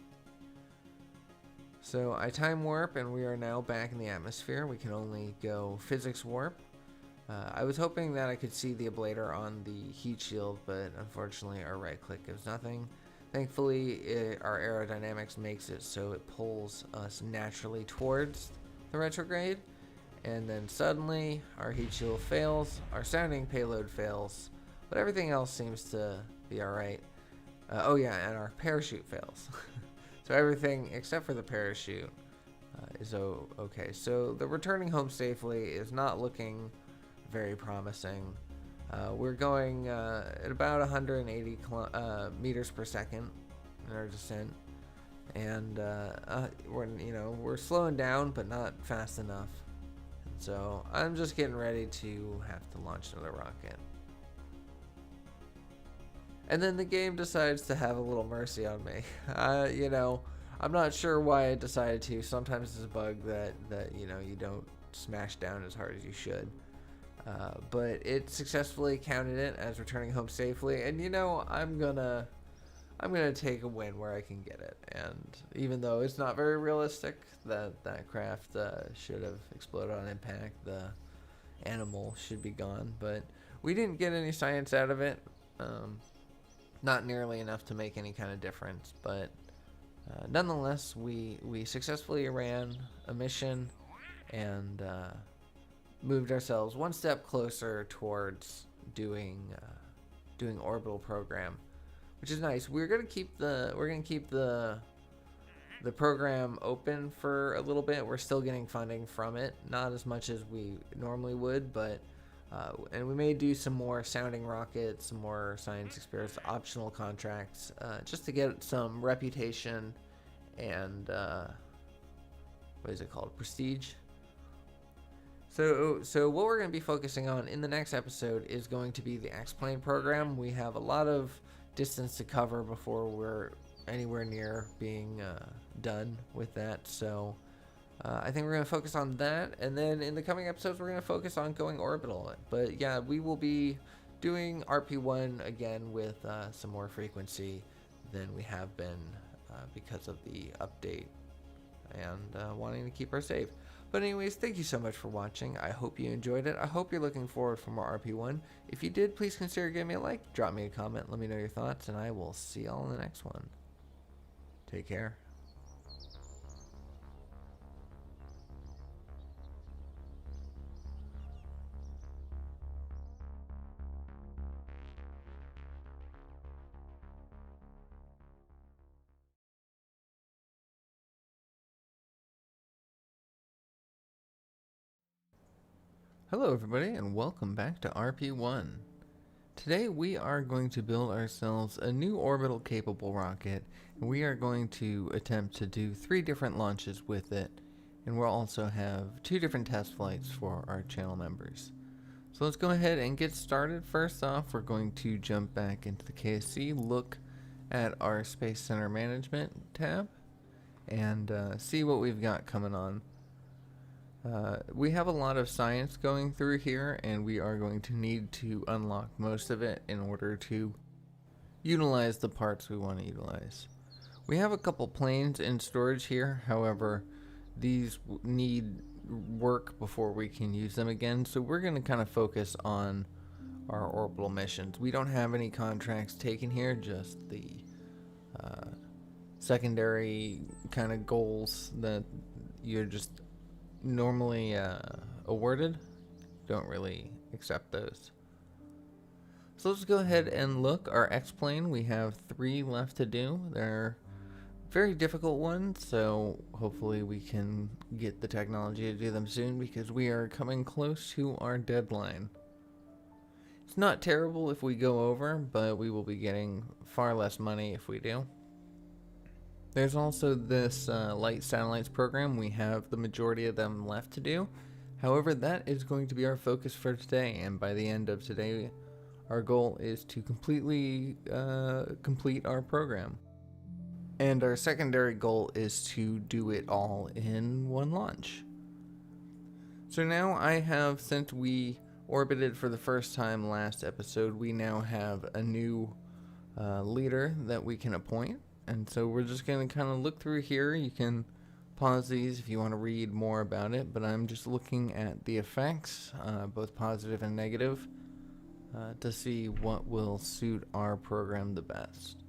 So I time warp, and we are now back in the atmosphere. We can only go physics warp. I was hoping that I could see the ablator on the heat shield, but unfortunately our right click gives nothing. Thankfully, our aerodynamics makes it so it pulls us naturally towards the retrograde, and then suddenly our heat shield fails, our sounding payload fails, but everything else seems to be alright. Oh yeah, and our parachute fails. So everything except for the parachute is okay. So the returning home safely is not looking very promising. We're going at about 180 meters per second in our descent, and we're slowing down, but not fast enough. So I'm just getting ready to have to launch another rocket. And then the game decides to have a little mercy on me. I'm not sure why it decided to. Sometimes it's a bug that you don't smash down as hard as you should. But it successfully counted it as returning home safely, and I'm gonna take a win where I can get it. And even though it's not very realistic that craft should have exploded on impact, the animal should be gone. But we didn't get any science out of it. Not nearly enough to make any kind of difference, but nonetheless, we successfully ran a mission and moved ourselves one step closer towards doing orbital program, which is nice. We're gonna keep the program open for a little bit. We're still getting funding from it, not as much as we normally would, but and we may do some more sounding rockets, some more science experiments, optional contracts, just to get some reputation and what is it called? Prestige. So what we're going to be focusing on in the next episode is going to be the X-Plane program. We have a lot of distance to cover before we're anywhere near being done with that. So I think we're going to focus on that, and then in the coming episodes we're going to focus on going orbital. But yeah, we will be doing RP1 again with some more frequency than we have been because of the update and wanting to keep our save. But anyways, thank you so much for watching. I hope you enjoyed it. I hope you're looking forward for more RP1. If you did, please consider giving me a like, drop me a comment, let me know your thoughts, and I will see y'all in the next one. Take care. Hello everybody, and welcome back to RP1. Today we are going to build ourselves a new orbital capable rocket, and we are going to attempt to do 3 different launches with it and we'll also have 2 different test flights for our channel members. So let's go ahead and get started. First off, we're going to jump back into the KSC, look at our Space Center Management tab, and see what we've got coming on. We have a lot of science going through here, and we are going to need to unlock most of it in order to utilize the parts we want to utilize. We have a couple planes in storage here, however, these need work before we can use them again, so we're going to kind of focus on our orbital missions. We don't have any contracts taken here, just the secondary kind of goals that you're just normally awarded. Don't really accept those. So let's go ahead and look. Our X-plane, we have 3 left to do. They're very difficult ones, so hopefully we can get the technology to do them soon, because we are coming close to our deadline. It's not terrible if we go over, but we will be getting far less money if we do. There's also this light satellites program. We have the majority of them left to do. However, that is going to be our focus for today, and by the end of today, our goal is to completely complete our program. And our secondary goal is to do it all in one launch. So now I have, since we orbited for the first time last episode, we now have a new leader that we can appoint. And so we're just going to kind of look through here. You can pause these if you want to read more about it, but I'm just looking at the effects, both positive and negative, to see what will suit our program the best.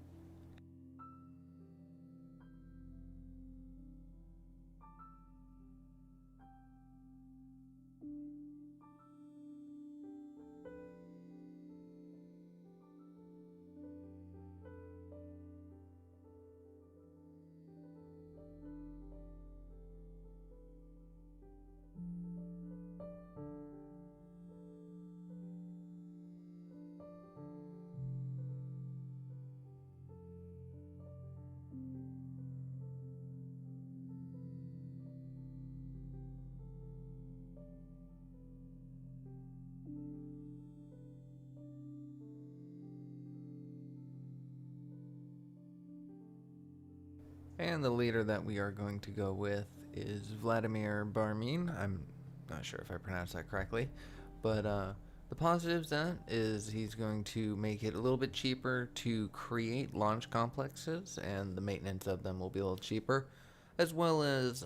And the leader that we are going to go with is Vladimir Barmin. I'm not sure if I pronounced that correctly, but the positives then is he's going to make it a little bit cheaper to create launch complexes, and the maintenance of them will be a little cheaper, as well as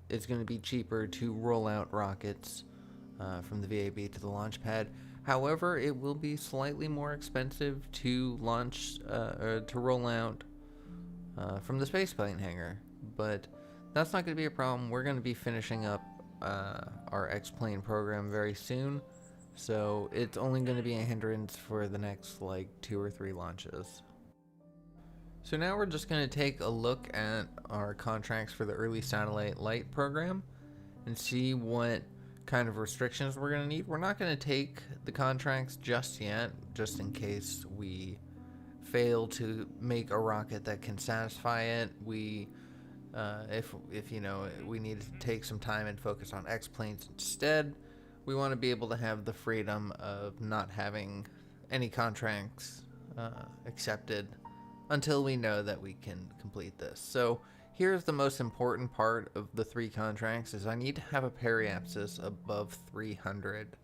it's going to be cheaper to roll out rockets from the VAB to the launch pad. However, it will be slightly more expensive to launch or to roll out from the spaceplane hangar, but that's not going to be a problem. We're going to be finishing up our X-plane program very soon, so it's only going to be a hindrance for the next like 2 or 3 launches. So now we're just going to take a look at our contracts for the early satellite light program and see what kind of restrictions we're going to need. We're not going to take the contracts just yet, just in case we fail to make a rocket that can satisfy it. We if you know, we need to take some time and focus on X-planes instead. We want to be able to have the freedom of not having any contracts accepted until we know that we can complete this. So here's the most important part of the 3 contracts is I need to have a periapsis above 300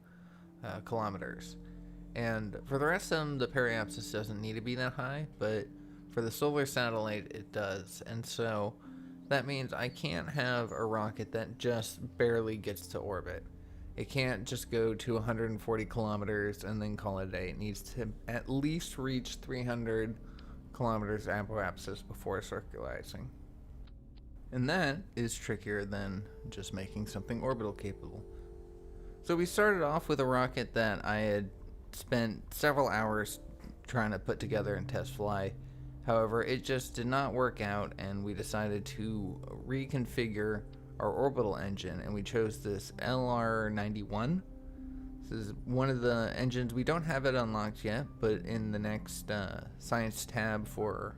kilometers. And for the rest of them, the periapsis doesn't need to be that high, but for the solar satellite, it does. And so that means I can't have a rocket that just barely gets to orbit. It can't just go to 140 kilometers and then call it a day. It needs to at least reach 300 kilometers apoapsis before circularizing. And that is trickier than just making something orbital capable. So we started off with a rocket that I had spent several hours trying to put together and test fly. However, it just did not work out, and we decided to reconfigure our orbital engine, and we chose this LR91. This is one of the engines. We don't have it unlocked yet, but in the next science tab for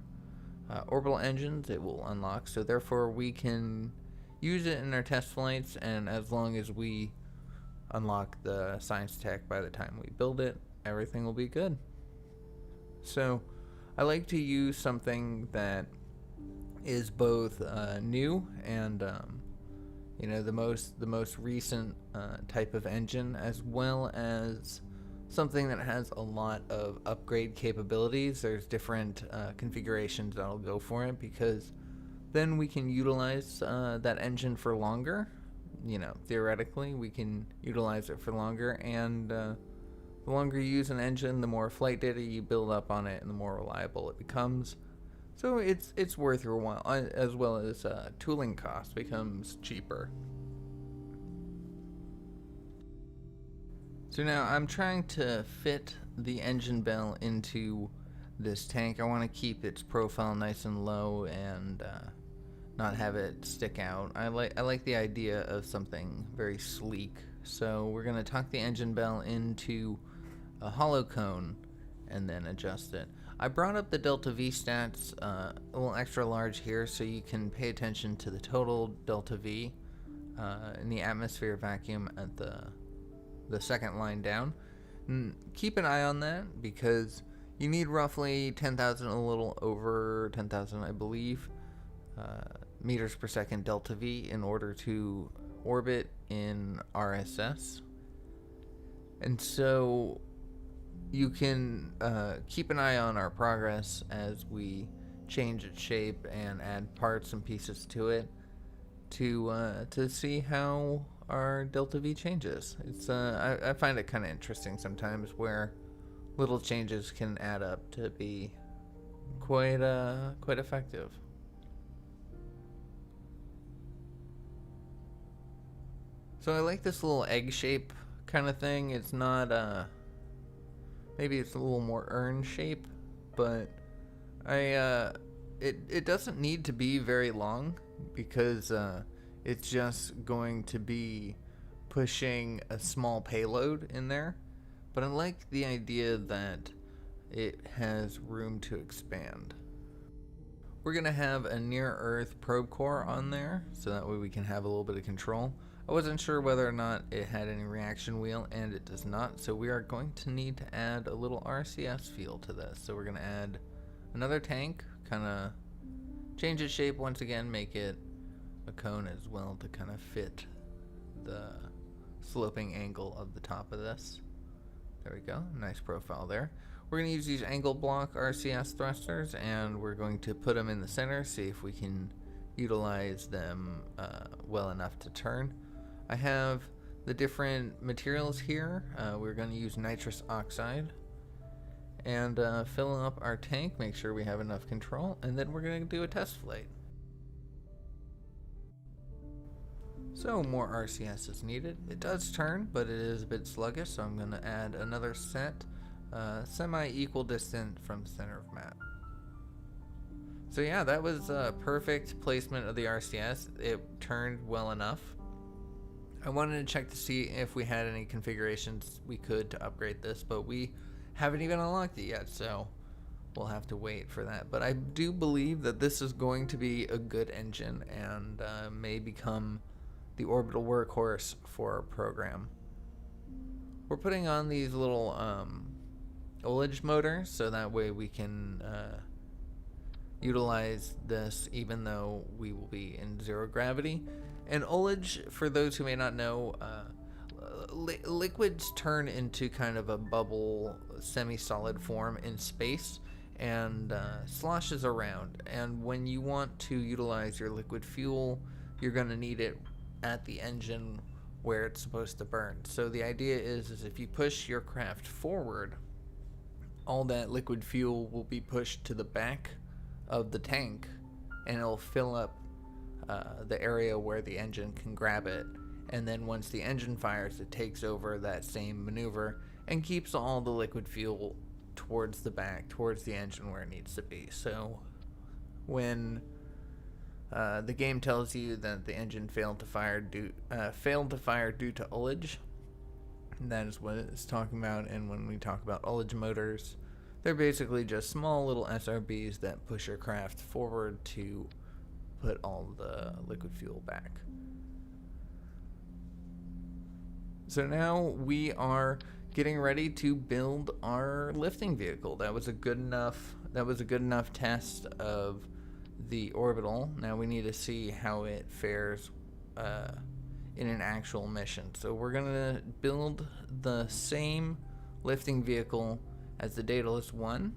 orbital engines, it will unlock. So therefore, we can use it in our test flights, and as long as we unlock the science tech by the time we build it, everything will be good. So I like to use something that is both new and the most recent type of engine, as well as something that has a lot of upgrade capabilities. There's different configurations that'll go for it, because then we can utilize that engine for longer. Theoretically, we can utilize it for longer, and the longer you use an engine, the more flight data you build up on it, and the more reliable it becomes. So it's worth your while, as well as tooling cost becomes cheaper. So now I'm trying to fit the engine bell into this tank. I want to keep its profile nice and low and not have it stick out. I like the idea of something very sleek. So we're going to tuck the engine bell into a hollow cone and then adjust it. I brought up the delta V stats a little extra large here so you can pay attention to the total delta V in the atmosphere vacuum at the second line down. And keep an eye on that, because you need roughly 10,000, a little over 10,000 I believe, meters per second delta V in order to orbit in RSS. And so you can keep an eye on our progress as we change its shape and add parts and pieces to it to see how our delta V changes. It's I find it kind of interesting sometimes where little changes can add up to be quite effective. So I like this little egg shape kind of thing. It's not maybe it's a little more urn shape, but it doesn't need to be very long, because it's just going to be pushing a small payload in there. But I like the idea that it has room to expand. We're gonna have a near Earth probe core on there, so that way we can have a little bit of control. I wasn't sure whether or not it had any reaction wheel, and it does not, so we are going to need to add a little RCS feel to this. So we're going to add another tank, kind of change its shape once again, make it a cone as well to kind of fit the sloping angle of the top of this. There we go, nice profile there. We're going to use these angle block RCS thrusters, and we're going to put them in the center, see if we can utilize them well enough to turn. I have the different materials here. We're going to use nitrous oxide and fill up our tank, make sure we have enough control, and then we're going to do a test flight. So more RCS is needed. It does turn, but it is a bit sluggish, so I'm going to add another set semi-equal distant from center of map. So yeah, that was a perfect placement of the RCS. It turned well enough. I wanted to check to see if we had any configurations we could to upgrade this, but we haven't even unlocked it yet, so we'll have to wait for that. But I do believe that this is going to be a good engine and may become the orbital workhorse for our program. We're putting on these little ullage motors, so that way we can utilize this even though we will be in zero gravity. And ullage, for those who may not know, liquids turn into kind of a bubble semi-solid form in space and sloshes around, and when you want to utilize your liquid fuel, you're going to need it at the engine where it's supposed to burn. So the idea is if you push your craft forward, all that liquid fuel will be pushed to the back of the tank, and it'll fill up the area where the engine can grab it. And then once the engine fires, it takes over that same maneuver and keeps all the liquid fuel towards the back, towards the engine where it needs to be. So when the game tells you that the engine failed to fire due to ullage, that is what it's talking about. And when we talk about ullage motors, they're basically just small little SRBs that push your craft forward to put all the liquid fuel back. So now we are getting ready to build our lifting vehicle. That was a good enough test of the orbital. Now we need to see how it fares in an actual mission. So we're gonna build the same lifting vehicle as the Daedalus 1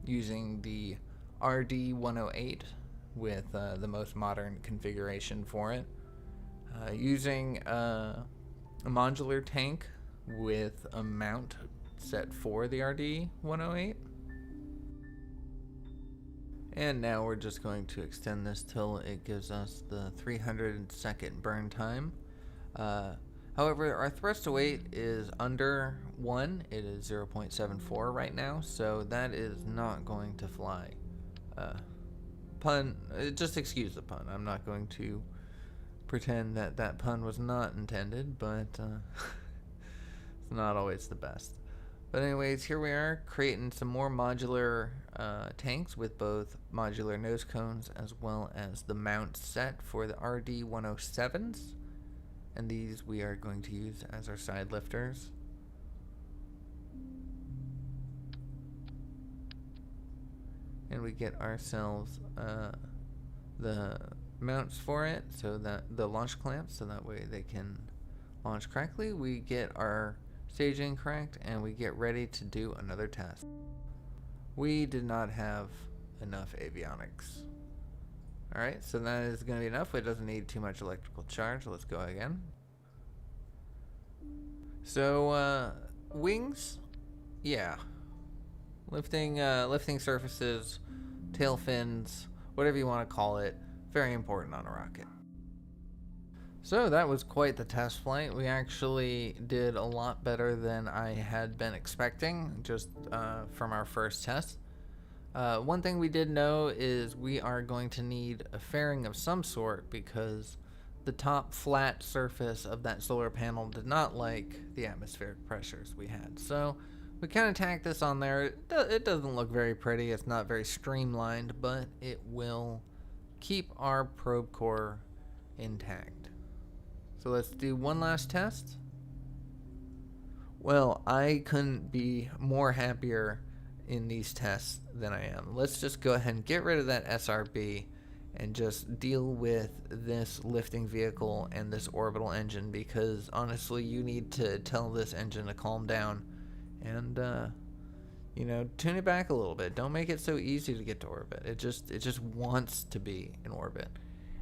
using the RD108 with the most modern configuration for it, using a modular tank with a mount set for the RD108. And now we're just going to extend this till it gives us the 300-second burn time. However, our thrust to weight is under 1. It is 0.74 right now, so that is not going to fly. Pun, just excuse the pun. I'm not going to pretend that that pun was not intended, but it's not always the best. But anyways, here we are creating some more modular tanks with both modular nose cones as well as the mount set for the RD107s. And these we are going to use as our side lifters. And we get ourselves the mounts for it, so that the launch clamps, so that way they can launch correctly. We get our staging correct, and we get ready to do another test. We did not have enough avionics. Alright, so that is going to be enough. It doesn't need too much electrical charge. Let's go again. So, wings, yeah. Lifting surfaces, tail fins, whatever you want to call it, very important on a rocket. So that was quite the test flight. We actually did a lot better than I had been expecting just from our first test. One thing we did know is we are going to need a fairing of some sort because the top flat surface of that solar panel did not like the atmospheric pressures we had. So we kind of tacked this on there. It doesn't look very pretty. It's not very streamlined, but it will keep our probe core intact. So let's do one last test. Well, I couldn't be more happier in these tests than I am. Let's just go ahead and get rid of that SRB and just deal with this lifting vehicle and this orbital engine, because honestly you need to tell this engine to calm down and you know, tune it back a little bit. Don't make it so easy to get to orbit. It just wants to be in orbit.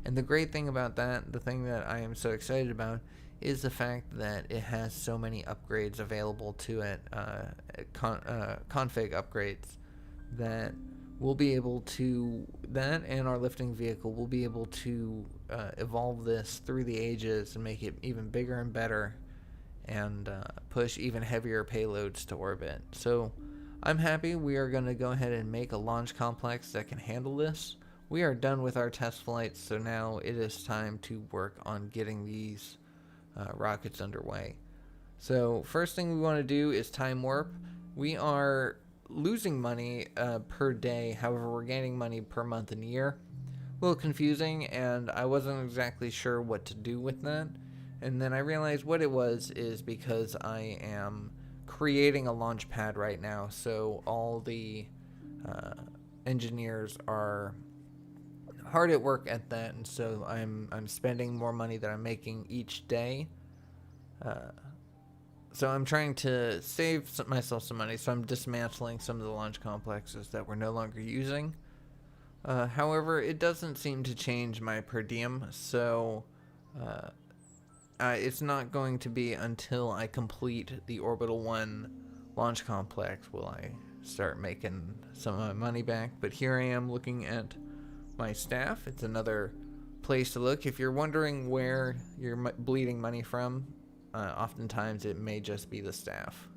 And the great thing about that, the thing that I am so excited about, is the fact that it has so many upgrades available to it, config upgrades, that we'll be able to, that and our lifting vehicle will be able to evolve this through the ages and make it even bigger and better, and push even heavier payloads to orbit. So I'm happy. We are going to go ahead and make a launch complex that can handle this. We are done with our test flights, so now it is time to work on getting these rockets underway. So first thing we want to do is time warp. We are losing money per day, however we're gaining money per month and year. A little confusing, and I wasn't exactly sure what to do with that. And then I realized what it was is because I am creating a launch pad right now, so all the engineers are hard at work at that, and so I'm spending more money than I'm making each day. So I'm trying to save myself some money, so I'm dismantling some of the launch complexes that we're no longer using. However, it doesn't seem to change my per diem, so it's not going to be until I complete the Orbital 1 launch complex will I start making some of my money back. But here I am looking at my staff. It's another place to look. If you're wondering where you're bleeding money from, oftentimes it may just be the staff.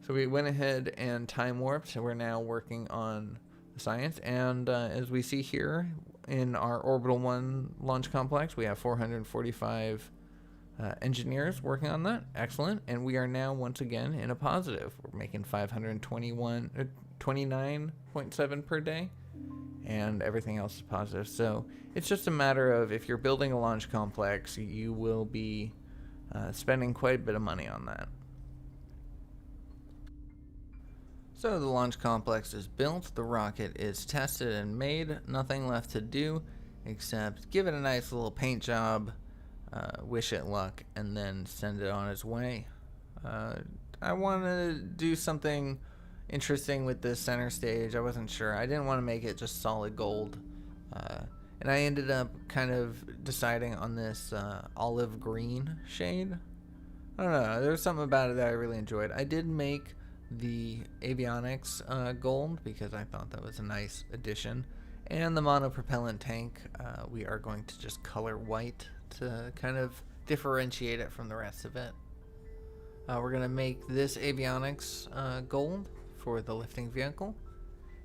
So we went ahead and time warped, so we're now working on the science, and as we see here in our Orbital 1 launch complex, we have 445 engineers working on that. Excellent. And we are now once again in a positive. We're making 529.7 per day. and everything else is positive. So it's just a matter of, if you're building a launch complex, you will be spending quite a bit of money on that. So the launch complex is built, the rocket is tested and made, nothing left to do except give it a nice little paint job, wish it luck, and then send it on its way. I want to do something interesting with this center stage. I wasn't sure. I didn't want to make it just solid gold. And I ended up kind of deciding on this olive green shade. I don't know. There was something about it that I really enjoyed. I did make the avionics gold because I thought that was a nice addition. And the monopropellant tank, we are going to just color white to kind of differentiate it from the rest of it. We're going to make this avionics gold for the lifting vehicle.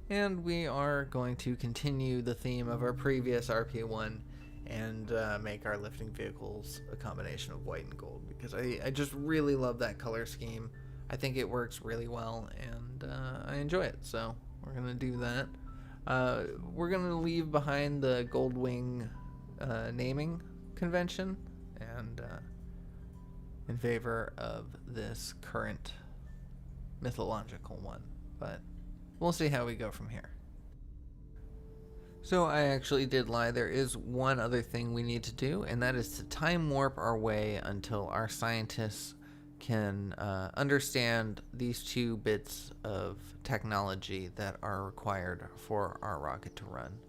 And we are going to continue the theme of our previous RP1 and make our lifting vehicles a combination of white and gold, because I just really love that color scheme. I think it works really well, and I enjoy it, so we're going to do that. We're going to leave behind the Gold Wing naming convention, and in favor of this current mythological one, but we'll see how we go from here. So I actually did lie. There is one other thing we need to do, and that is to time warp our way until our scientists can understand these 2 bits of technology that are required for our rocket to run.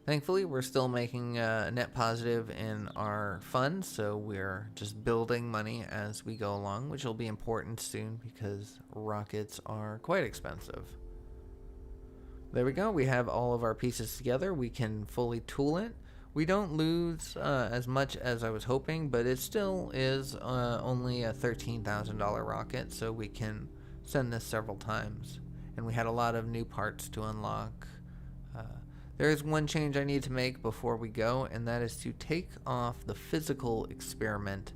Thankfully, we're still making a net positive in our funds, so we're just building money as we go along, which will be important soon because rockets are quite expensive. There we go. We have all of our pieces together. We can fully tool it. We don't lose as much as I was hoping, but it still is only a $13,000 rocket, so we can send this several times. And we had a lot of new parts to unlock. There is one change I need to make before we go, and that is to take off the physical experiment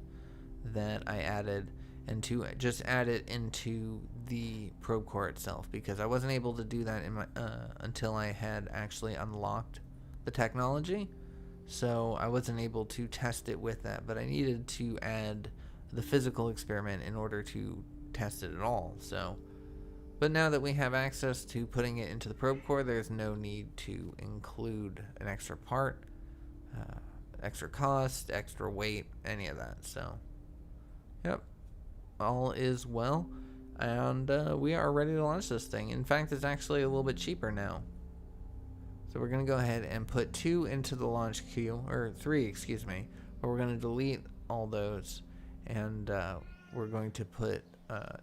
that I added and to just add it into the probe core itself, because I wasn't able to do that in my, until I had actually unlocked the technology. So I wasn't able to test it with that, but I needed to add the physical experiment in order to test it at all. But now that we have access to putting it into the probe core, there's no need to include an extra part, extra cost, extra weight, any of that. So, yep, all is well, and we are ready to launch this thing. In fact, it's actually a little bit cheaper now. So we're going to go ahead and put 2 into the launch queue, or 3, excuse me, but we're going to delete all those, and we're going to put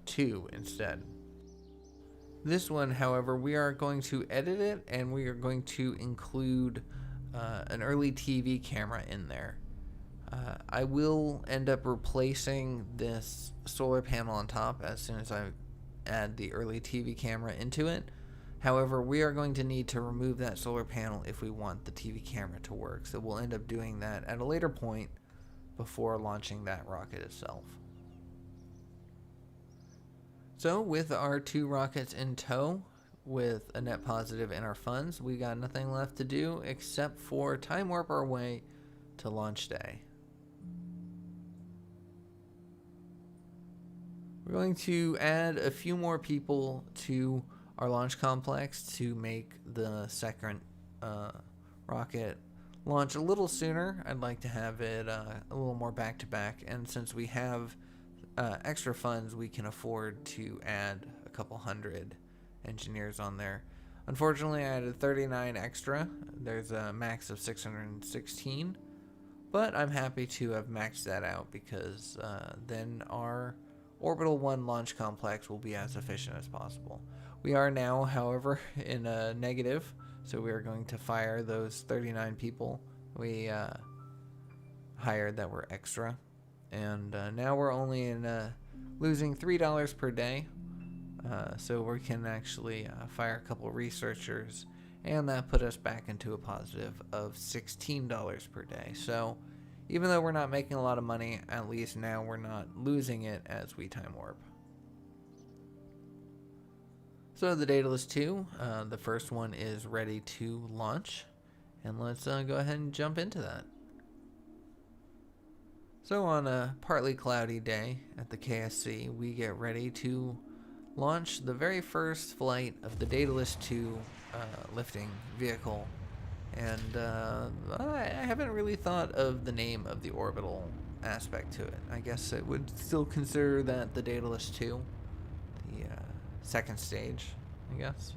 2 instead. This one, however, we are going to edit it, and we are going to include an early TV camera in there. I will end up replacing this solar panel on top as soon as I add the early TV camera into it. However, we are going to need to remove that solar panel if we want the TV camera to work, so we'll end up doing that at a later point before launching that rocket itself. So with our 2 rockets in tow, with a net positive in our funds, we got nothing left to do except for time warp our way to launch day. We're going to add a few more people to our launch complex to make the second rocket launch a little sooner. I'd like to have it a little more back-to-back, and since we have extra funds, we can afford to add a couple hundred engineers on there. Unfortunately, I added 39 extra. There's a max of 616, but I'm happy to have maxed that out because then our Orbital 1 launch complex will be as efficient as possible. We are now, however, in a negative, so we are going to fire those 39 people we hired that were extra. And now we're only in losing $3 per day, so we can actually fire a couple researchers, and that put us back into a positive of $16 per day. So even though we're not making a lot of money, at least now we're not losing it as we time warp. So the Daedalus 2, the first one is ready to launch, and let's go ahead and jump into that. So on a partly cloudy day at the KSC, we get ready to launch the very first flight of the Daedalus 2 lifting vehicle. And I haven't really thought of the name of the orbital aspect to it. I guess I would still consider that the Daedalus 2, the second stage, I guess.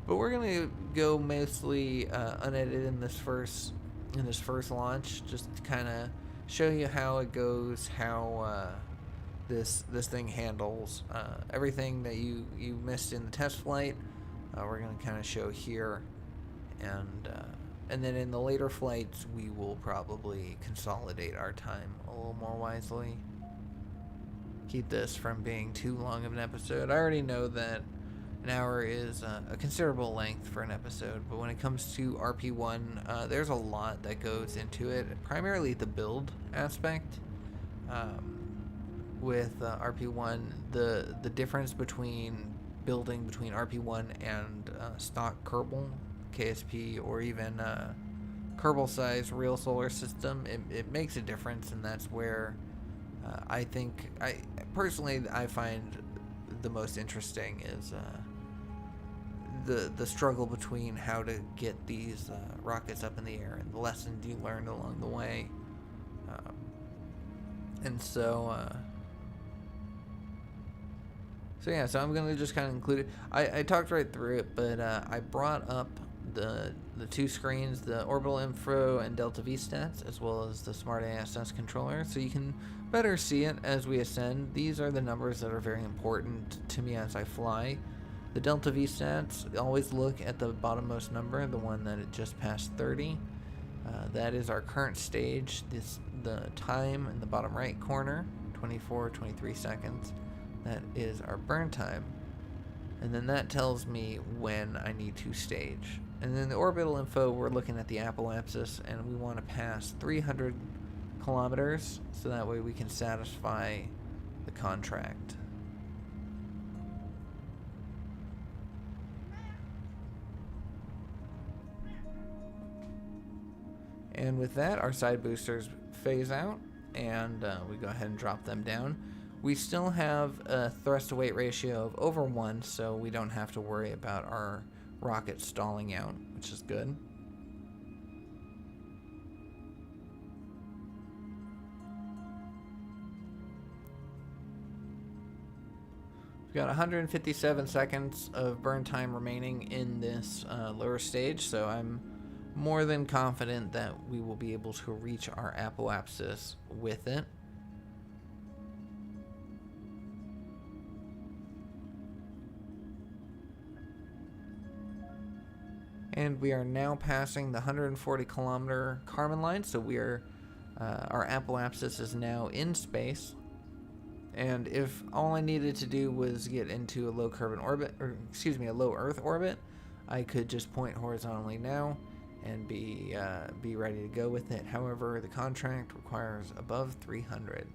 But we're gonna go mostly unedited in this first launch, just to kind of show you how it goes, how this thing handles everything that you missed in the test flight. We're gonna kind of show here, and then in the later flights we will probably consolidate our time a little more wisely. Keep this from being too long of an episode. I already know that an hour is a considerable length for an episode, but when it comes to RP1, there's a lot that goes into it, primarily the build aspect. With RP1, the difference between building between RP1 and stock Kerbal, KSP, or even Kerbal size real solar system, it makes a difference, and that's where I find the most interesting is the struggle between how to get these rockets up in the air and the lessons you learned along the way. So I'm gonna just kind of include it. I talked right through it, but I brought up the two screens, the orbital info and delta V stats, as well as the smart ASS controller, so you can better see it as we ascend. These are the numbers that are very important to me as I fly. The delta V stats, always look at the bottommost number, the one that it just passed 30. That is our current stage. The time in the bottom right corner, 23 seconds. That is our burn time. And then that tells me when I need to stage. And then the orbital info, we're looking at the apoapsis, and we want to pass 300 kilometers, so that way we can satisfy the contract. And with that, our side boosters phase out, and we go ahead and drop them down. We still have a thrust to weight ratio of over 1, so we don't have to worry about our rocket stalling out, which is good. We've got 157 seconds of burn time remaining in this lower stage, so I'm more than confident that we will be able to reach our apoapsis with it. And we are now passing the 140 kilometer Kármán line, so we are our apoapsis is now in space. And if all I needed to do was get into a low Earth orbit, I could just point horizontally now and be ready to go with it. However, the contract requires above 300,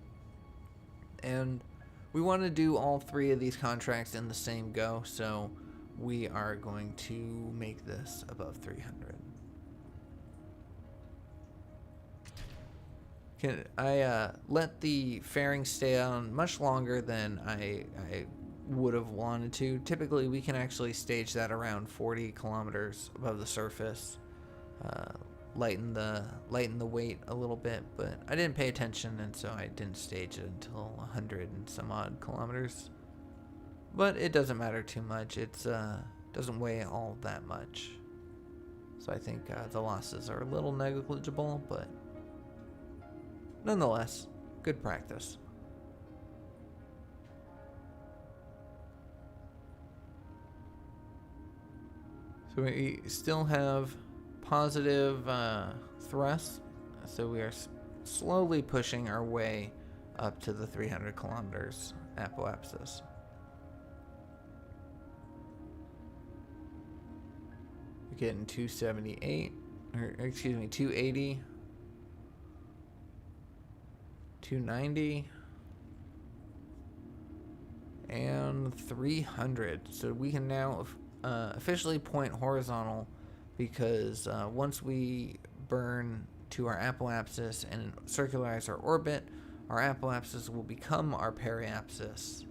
and we want to do all three of these contracts in the same go, so we are going to make this above 300. I let the fairing stay on much longer than I would have wanted to. Typically, we can actually stage that around 40 kilometers above the surface. Lighten the weight a little bit, but I didn't pay attention, and so I didn't stage it until 100 and some odd kilometers. But it doesn't matter too much. It's doesn't weigh all that much, so I think the losses are a little negligible, but nonetheless, good practice. So we still have positive thrust, so we are slowly pushing our way up to the 300 kilometers apoapsis. We're getting 278, or excuse me, 280, 290, and 300. So we can now officially point horizontal, because once we burn to our apoapsis and circularize our orbit, our apoapsis will become our periapsis,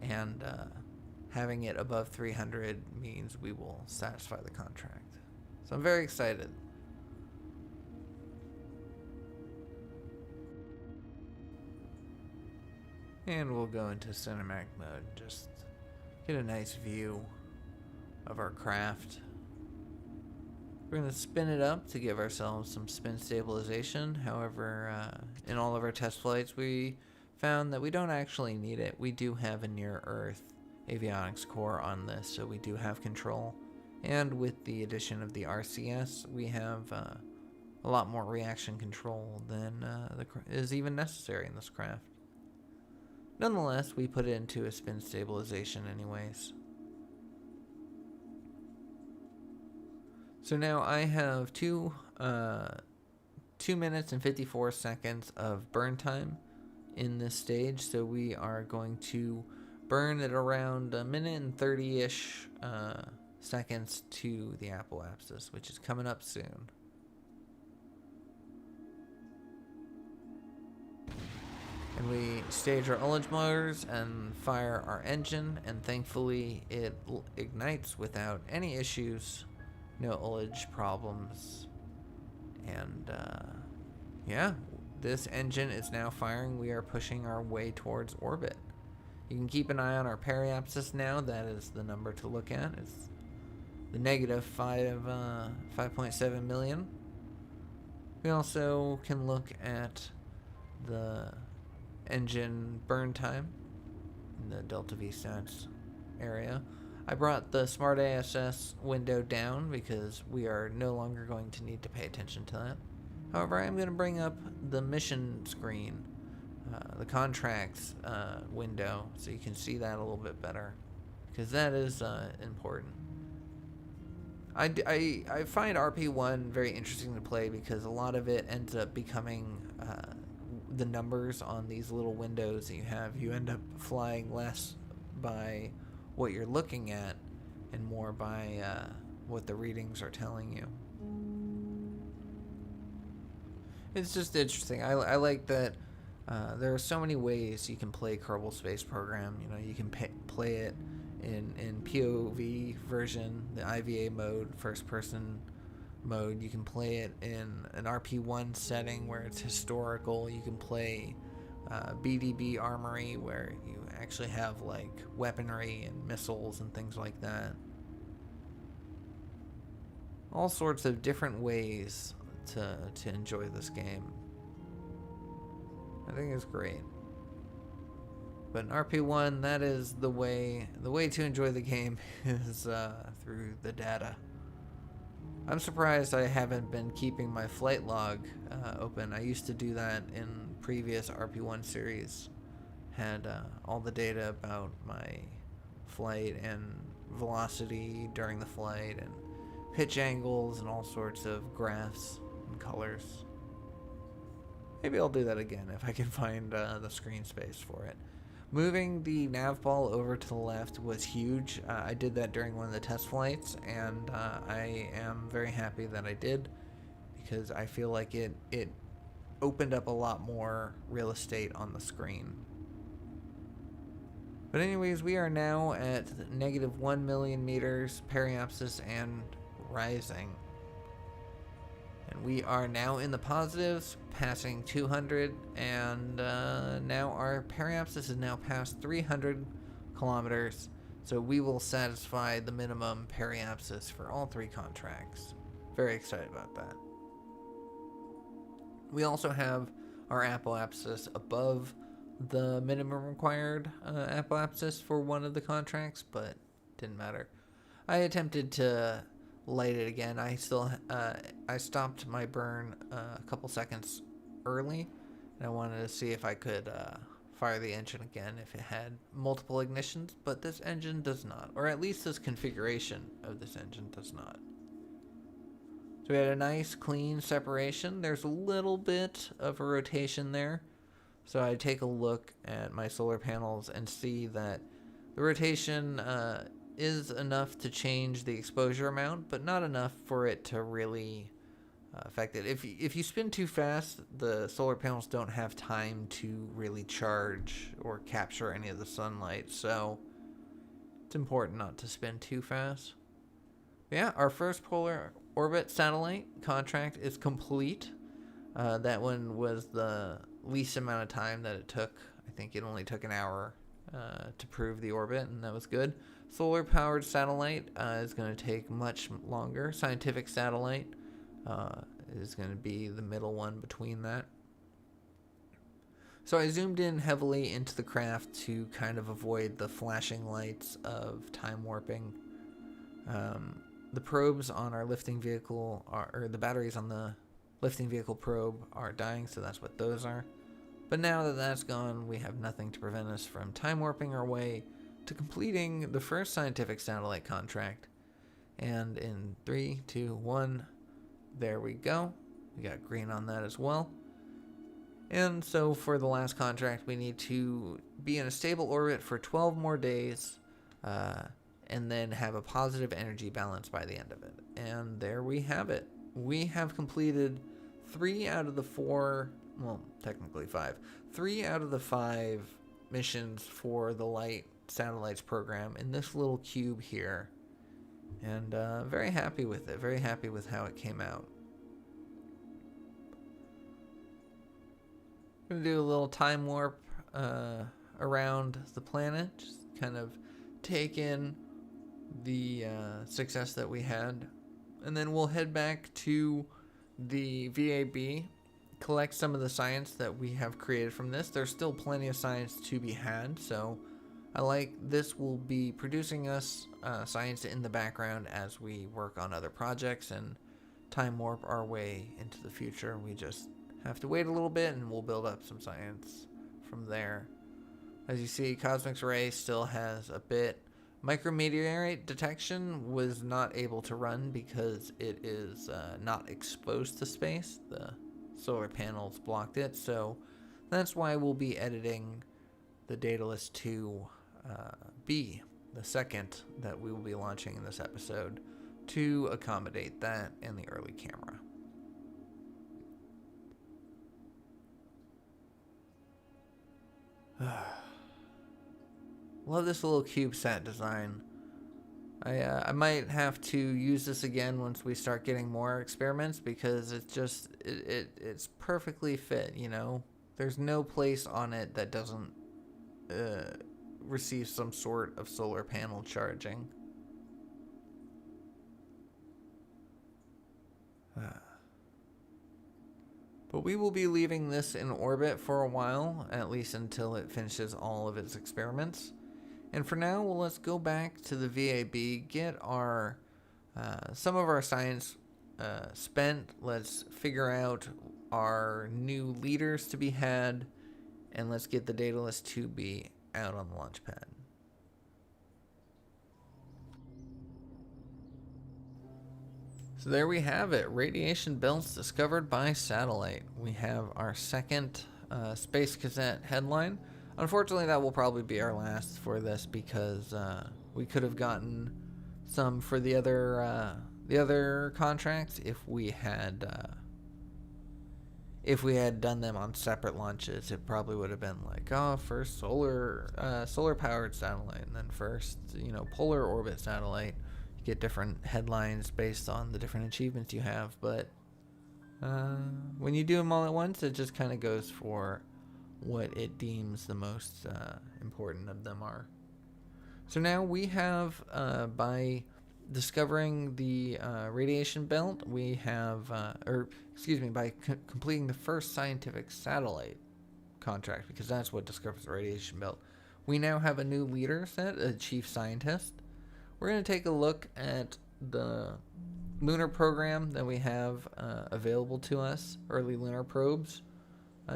and having it above 300 means we will satisfy the contract. So I'm very excited. And we'll go into cinematic mode, just get a nice view of our craft. We're going to spin it up to give ourselves some spin stabilization. However, in all of our test flights, we found that we don't actually need it. We do have a near-Earth avionics core on this, so we do have control. And with the addition of the RCS, we have a lot more reaction control than is even necessary in this craft. Nonetheless, we put it into a spin stabilization anyways. So now I have 2 minutes and 54 seconds of burn time in this stage. So we are going to burn at around a minute and 30-ish seconds to the apoapsis, which is coming up soon. And we stage our ullage motors and fire our engine, and thankfully it ignites without any issues, no ullage problems. And yeah, this engine is now firing. We are pushing our way towards orbit. You can keep an eye on our periapsis now. That is the number to look at. It's the negative 5.7 million. We also can look at the engine burn time in the Delta V stats area. I brought the Smart ASS window down because we are no longer going to need to pay attention to that. However, I am going to bring up the mission screen, the contracts window, so you can see that a little bit better, because that is important. I find RP1 very interesting to play because a lot of it ends up becoming the numbers on these little windows that you have. You end up flying less by what you're looking at and more by what the readings are telling you. It's just interesting. I like that there are so many ways you can play Kerbal Space Program. You know, you can play it in POV version, the IVA mode, first person mode. You can play it in an RP1 setting where it's historical. You can play BDB Armory, where you actually have like weaponry and missiles and things like that. All sorts of different ways to enjoy this game. I think it's great. But in RP1, that is the way to enjoy the game is through the data. I'm surprised I haven't been keeping my flight log open. I used to do that in previous RP1 series. Had all the data about my flight and velocity during the flight and pitch angles and all sorts of graphs and colors. Maybe I'll do that again if I can find the screen space for it. Moving the nav ball over to the left was huge. I did that during one of the test flights, and I am very happy that I did, because I feel like it opened up a lot more real estate on the screen. But anyways, we are now at negative 1 million meters, periapsis, and rising. And we are now in the positives, passing 200, and now our periapsis is now past 300 kilometers, so we will satisfy the minimum periapsis for all 3 contracts. Very excited about that. We also have our apoapsis above the minimum required apoapsis for one of the contracts, but didn't matter. I attempted to light it again. I stopped my burn a couple seconds early, and I wanted to see if I could fire the engine again if it had multiple ignitions, but this engine does not, or at least this configuration of this engine does not. So we had a nice clean separation. There's a little bit of a rotation there, so I take a look at my solar panels and see that The rotation is enough to change the exposure amount, but not enough for it to really affect it. If you spin too fast, the solar panels don't have time to really charge or capture any of the sunlight, so it's important not to spin too fast. But yeah, our first polar orbit satellite contract is complete. That one was the least amount of time that it took. I think it only took an hour to prove the orbit, and that was good. Solar powered satellite is going to take much longer. Scientific satellite is going to be the middle one between that. So I zoomed in heavily into the craft to kind of avoid the flashing lights of time warping. The probes on our lifting vehicle or the batteries on the lifting vehicle probe are dying, so that's what those are. But now that that's gone, we have nothing to prevent us from time warping our way to completing the first scientific satellite contract. And in 3, 2, 1, there we go. We got green on that as well. And so for the last contract, we need to be in a stable orbit for 12 more days, and then have a positive energy balance by the end of it. And there we have it. We have completed 3 out of the 4, well, technically 5. 3 out of the 5 missions for the Light Satellites program in this little cube here. And very happy with it. Very happy with how it came out. I'm going to do a little time warp around the planet. Just kind of take in the success that we had. And then we'll head back to the VAB, collect some of the science that we have created from this. There's still plenty of science to be had, so this will be producing us science in the background as we work on other projects and time warp our way into the future. We just have to wait a little bit and we'll build up some science from there. As you see, Cosmic's Ray still has a bit. Micrometeorite detection was not able to run because it is not exposed to space. The solar panels blocked it, so that's why we'll be editing the Daedalus 2B, the second that we will be launching in this episode, to accommodate that and the early camera. Love this little CubeSat design. I might have to use this again once we start getting more experiments because it's perfectly fit, you know? There's no place on it that doesn't receive some sort of solar panel charging. But we will be leaving this in orbit for a while, at least until it finishes all of its experiments. And for now, well, let's go back to the VAB, get our some of our science spent. Let's figure out our new leaders to be had, and let's get the Daedalus 2B out on the launch pad. So there we have it, radiation belts discovered by satellite. We have our second Space Gazette headline. Unfortunately, that will probably be our last for this because we could have gotten some for the other contracts if we had done them on separate launches. It probably would have been like, oh, first solar powered satellite, and then first polar orbit satellite. You get different headlines based on the different achievements you have, but when you do them all at once, it just kind of goes for what it deems the most important of them are. So now we have, by discovering the radiation belt, we have, by completing the first scientific satellite contract, because that's what discovers the radiation belt, we now have a new leader set, a chief scientist. We're going to take a look at the lunar program that we have available to us, early lunar probes.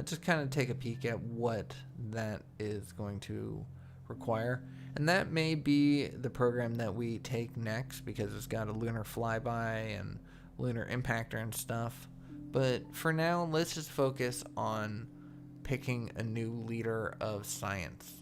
Just kind of take a peek at what that is going to require. And that may be the program that we take next because it's got a lunar flyby and lunar impactor and stuff. But for now, let's just focus on picking a new leader of science.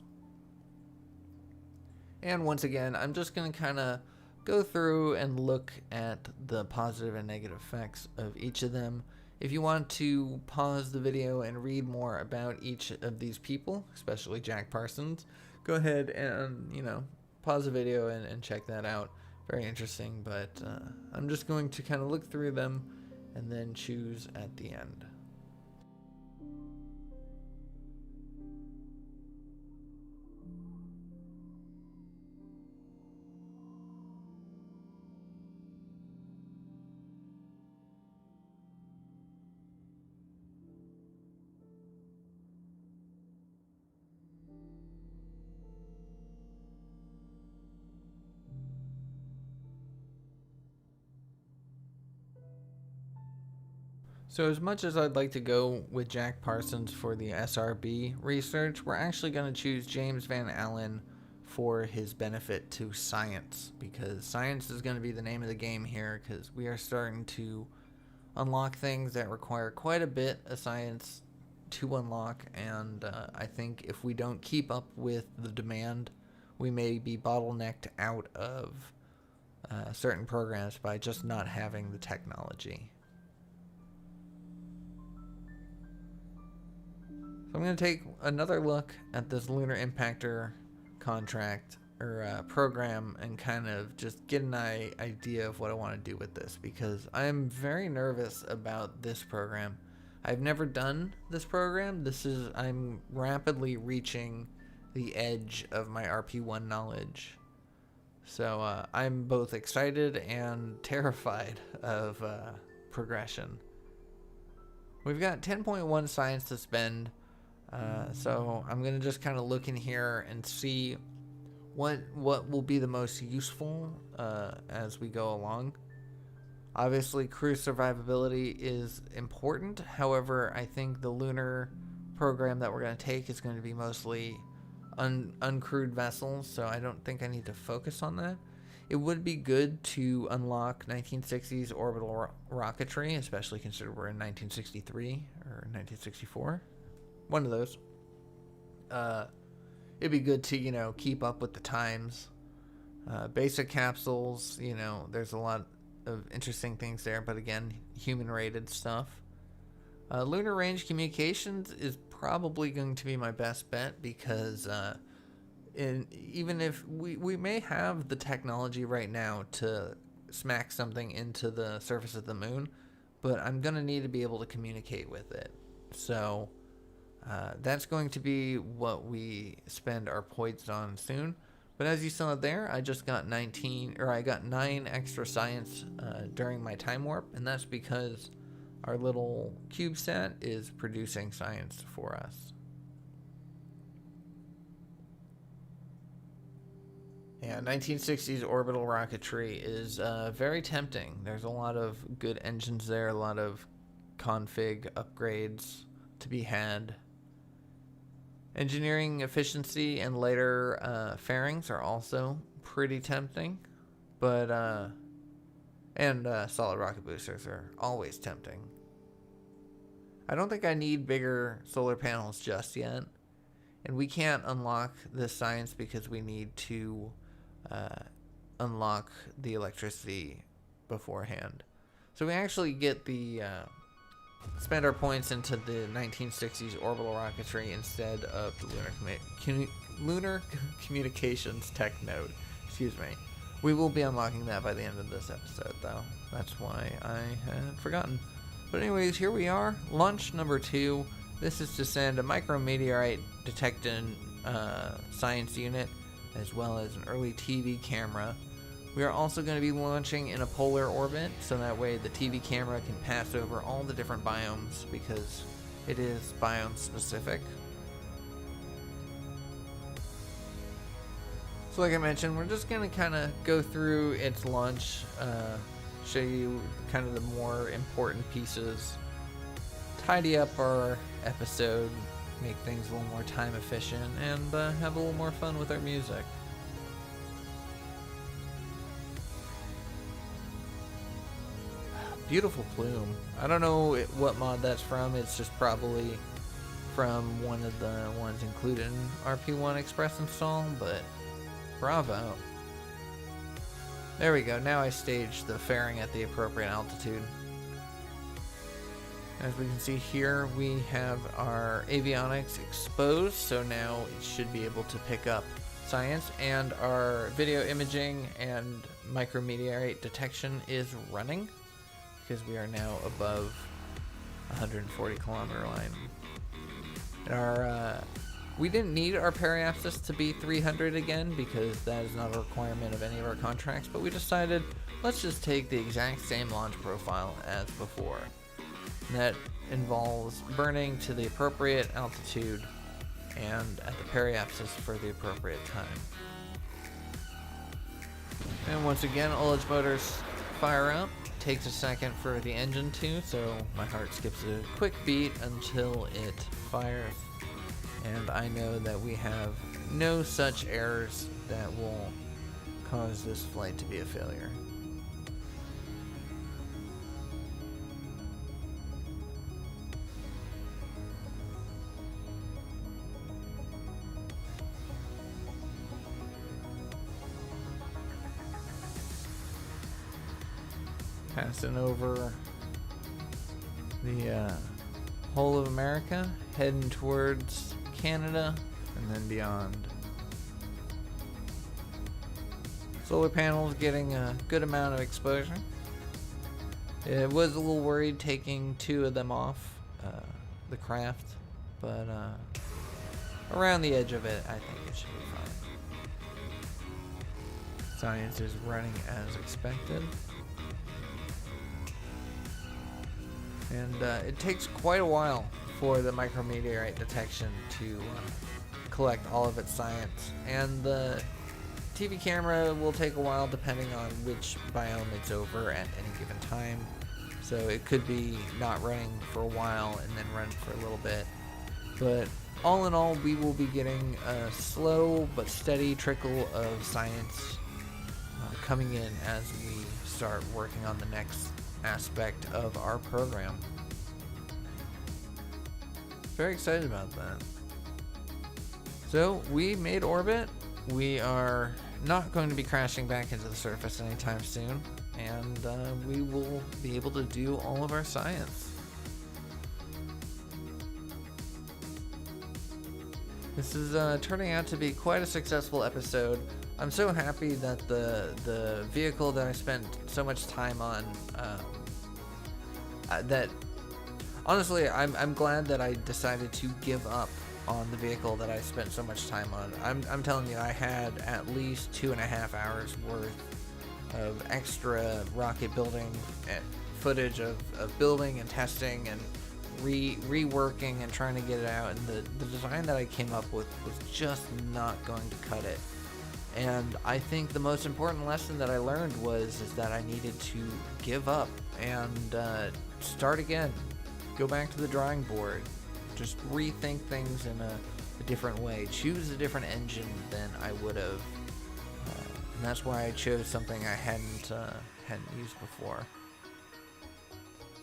And once again, I'm just going to kind of go through and look at the positive and negative effects of each of them. If you want to pause the video and read more about each of these people, especially Jack Parsons, go ahead and, pause the video and check that out. Very interesting, but I'm just going to kind of look through them and then choose at the end. So as much as I'd like to go with Jack Parsons for the SRB research, we're actually going to choose James Van Allen for his benefit to science, because science is going to be the name of the game here, because we are starting to unlock things that require quite a bit of science to unlock, and I think if we don't keep up with the demand, we may be bottlenecked out of certain programs by just not having the technology. So I'm going to take another look at this Lunar Impactor contract or program and kind of just get an idea of what I want to do with this, because I am very nervous about this program. I've never done this program. I'm rapidly reaching the edge of my RP1 knowledge. So I'm both excited and terrified of progression. We've got 10.1 science to spend. So I'm going to just kind of look in here and see what will be the most useful as we go along. Obviously, crew survivability is important. However, I think the lunar program that we're going to take is going to be mostly uncrewed vessels, so I don't think I need to focus on that. It would be good to unlock 1960s orbital rocketry, especially considering we're in 1963 or 1964. One of those. It'd be good to, keep up with the times. Basic capsules, there's a lot of interesting things there, but again, human-rated stuff. Lunar range communications is probably going to be my best bet, because even if we may have the technology right now to smack something into the surface of the moon, but I'm going to need to be able to communicate with it. So that's going to be what we spend our points on soon. But as you saw there, I just got 9 extra science during my time warp, and that's because our little CubeSat is producing science for us. Yeah, 1960s orbital rocketry is very tempting. There's a lot of good engines there, a lot of config upgrades to be had. Engineering efficiency and later fairings are also pretty tempting, but and solid rocket boosters are always tempting. I don't think I need bigger solar panels just yet, and we can't unlock this science because we need to unlock the electricity beforehand. So we actually get the spend our points into the 1960s orbital rocketry instead of the lunar communications tech node. Excuse me. We will be unlocking that by the end of this episode, though. That's why I had forgotten. But anyways, here we are. Launch number 2. This is to send a micrometeorite detecting science unit, as well as an early TV camera. We are also going to be launching in a polar orbit, so that way the TV camera can pass over all the different biomes, because it is biome specific. So like I mentioned, we're just going to kind of go through its launch, show you kind of the more important pieces, tidy up our episode, make things a little more time efficient, and have a little more fun with our music. Beautiful plume. I don't know what mod that's from. It's just probably from one of the ones included in RP1 Express install, but Bravo. There we go. Now I staged the fairing at the appropriate altitude. As we can see here, we have our avionics exposed, so now it should be able to pick up science, and our video imaging and micrometeorite detection is running because we are now above 140 kilometer line. And we didn't need our periapsis to be 300 again because that is not a requirement of any of our contracts, but we decided let's just take the exact same launch profile as before. And that involves burning to the appropriate altitude and at the periapsis for the appropriate time. And once again, ullage motors fire up. Takes a second for the engine to, so my heart skips a quick beat until it fires. And I know that we have no such errors that will cause this flight to be a failure. Passing over the whole of America, heading towards Canada, and then beyond. Solar panels getting a good amount of exposure. It was a little worried taking 2 of them off the craft, but around the edge of it, I think it should be fine. Science is running as expected. And it takes quite a while for the micrometeorite detection to collect all of its science. And the TV camera will take a while depending on which biome it's over at any given time. So it could be not running for a while and then run for a little bit. But all in all, we will be getting a slow but steady trickle of science coming in as we start working on the next aspect of our program. Very excited about that. So we made orbit. We are not going to be crashing back into the surface anytime soon, and we will be able to do all of our science. This is turning out to be quite a successful episode. I'm so happy that the vehicle that I spent so much time on, that honestly, I'm glad that I decided to give up on the vehicle that I spent so much time on. I'm telling you, I had at least 2.5 hours worth of extra rocket building footage of building and testing and reworking and trying to get it out, and the design that I came up with was just not going to cut it. And I think the most important lesson that I learned is that I needed to give up and start again, go back to the drawing board, just rethink things in a different way, choose a different engine than I would have, and that's why I chose something I hadn't used before.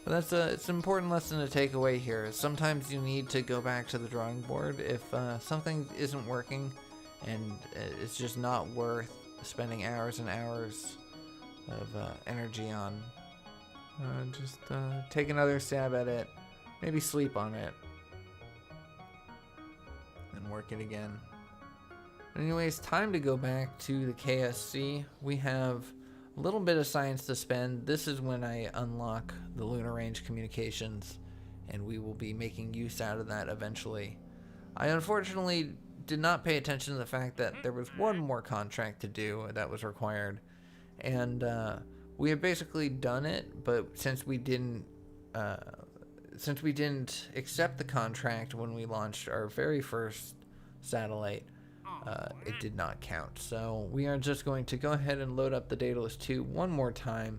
But it's an important lesson to take away here. Sometimes you need to go back to the drawing board if something isn't working and it's just not worth spending hours and hours of energy on. Just take another stab at it, maybe sleep on it, and work it again. Anyways, time to go back to the KSC. We have a little bit of science to spend. This is when I unlock the lunar range communications, and we will be making use out of that eventually. I unfortunately did not pay attention to the fact that there was one more contract to do that was required, and we have basically done it, but since we didn't accept the contract when we launched our very first satellite, it did not count. So we are just going to go ahead and load up the Daedalus 2 one more time,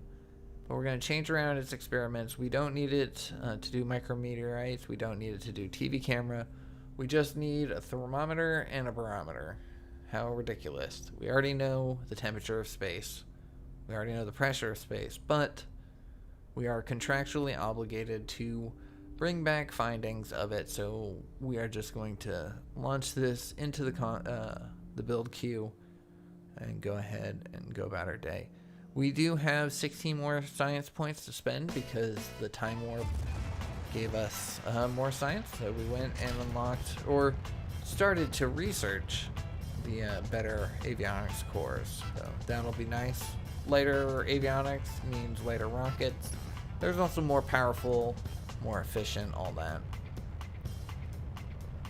but we're going to change around its experiments. We don't need it to do micrometeorites. We don't need it to do TV camera. We just need a thermometer and a barometer. How ridiculous. We already know the temperature of space. We already know the pressure of space, but we are contractually obligated to bring back findings of it, so we are just going to launch this into the build queue and go ahead and go about our day. We do have 16 more science points to spend because the time warp gave us more science. So we went and unlocked, or started to research, the better avionics cores. So that'll be nice. Lighter avionics means lighter rockets. There's also more powerful, more efficient, all that.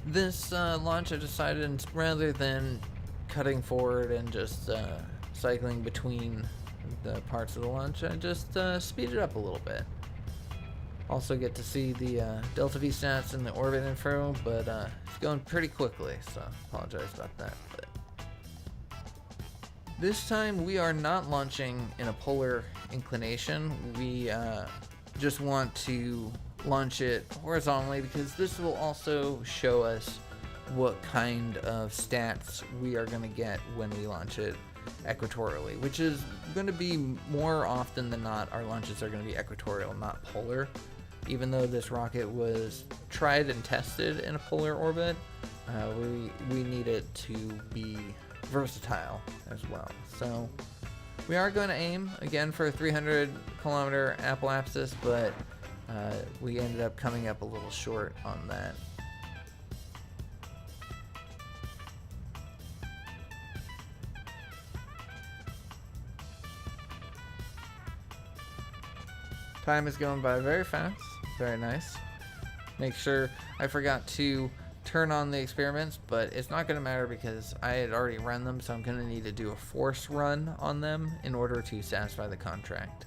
This launch, I decided, rather than cutting forward and just cycling between the parts of the launch, I just speed it up a little bit. Also get to see the Delta V stats and the orbit info, but it's going pretty quickly, so apologize about that. But this time we are not launching in a polar inclination. We just want to launch it horizontally because this will also show us what kind of stats we are going to get when we launch it equatorially, which is going to be more often than not, our launches are going to be equatorial, not polar. Even though this rocket was tried and tested in a polar orbit, we need it to be versatile as well. So we are going to aim again for a 300 kilometer apoapsis, but we ended up coming up a little short on that. Time is going by very fast. Very nice. Make sure I forgot to turn on the experiments, but it's not going to matter because I had already run them, so I'm going to need to do a force run on them in order to satisfy the contract.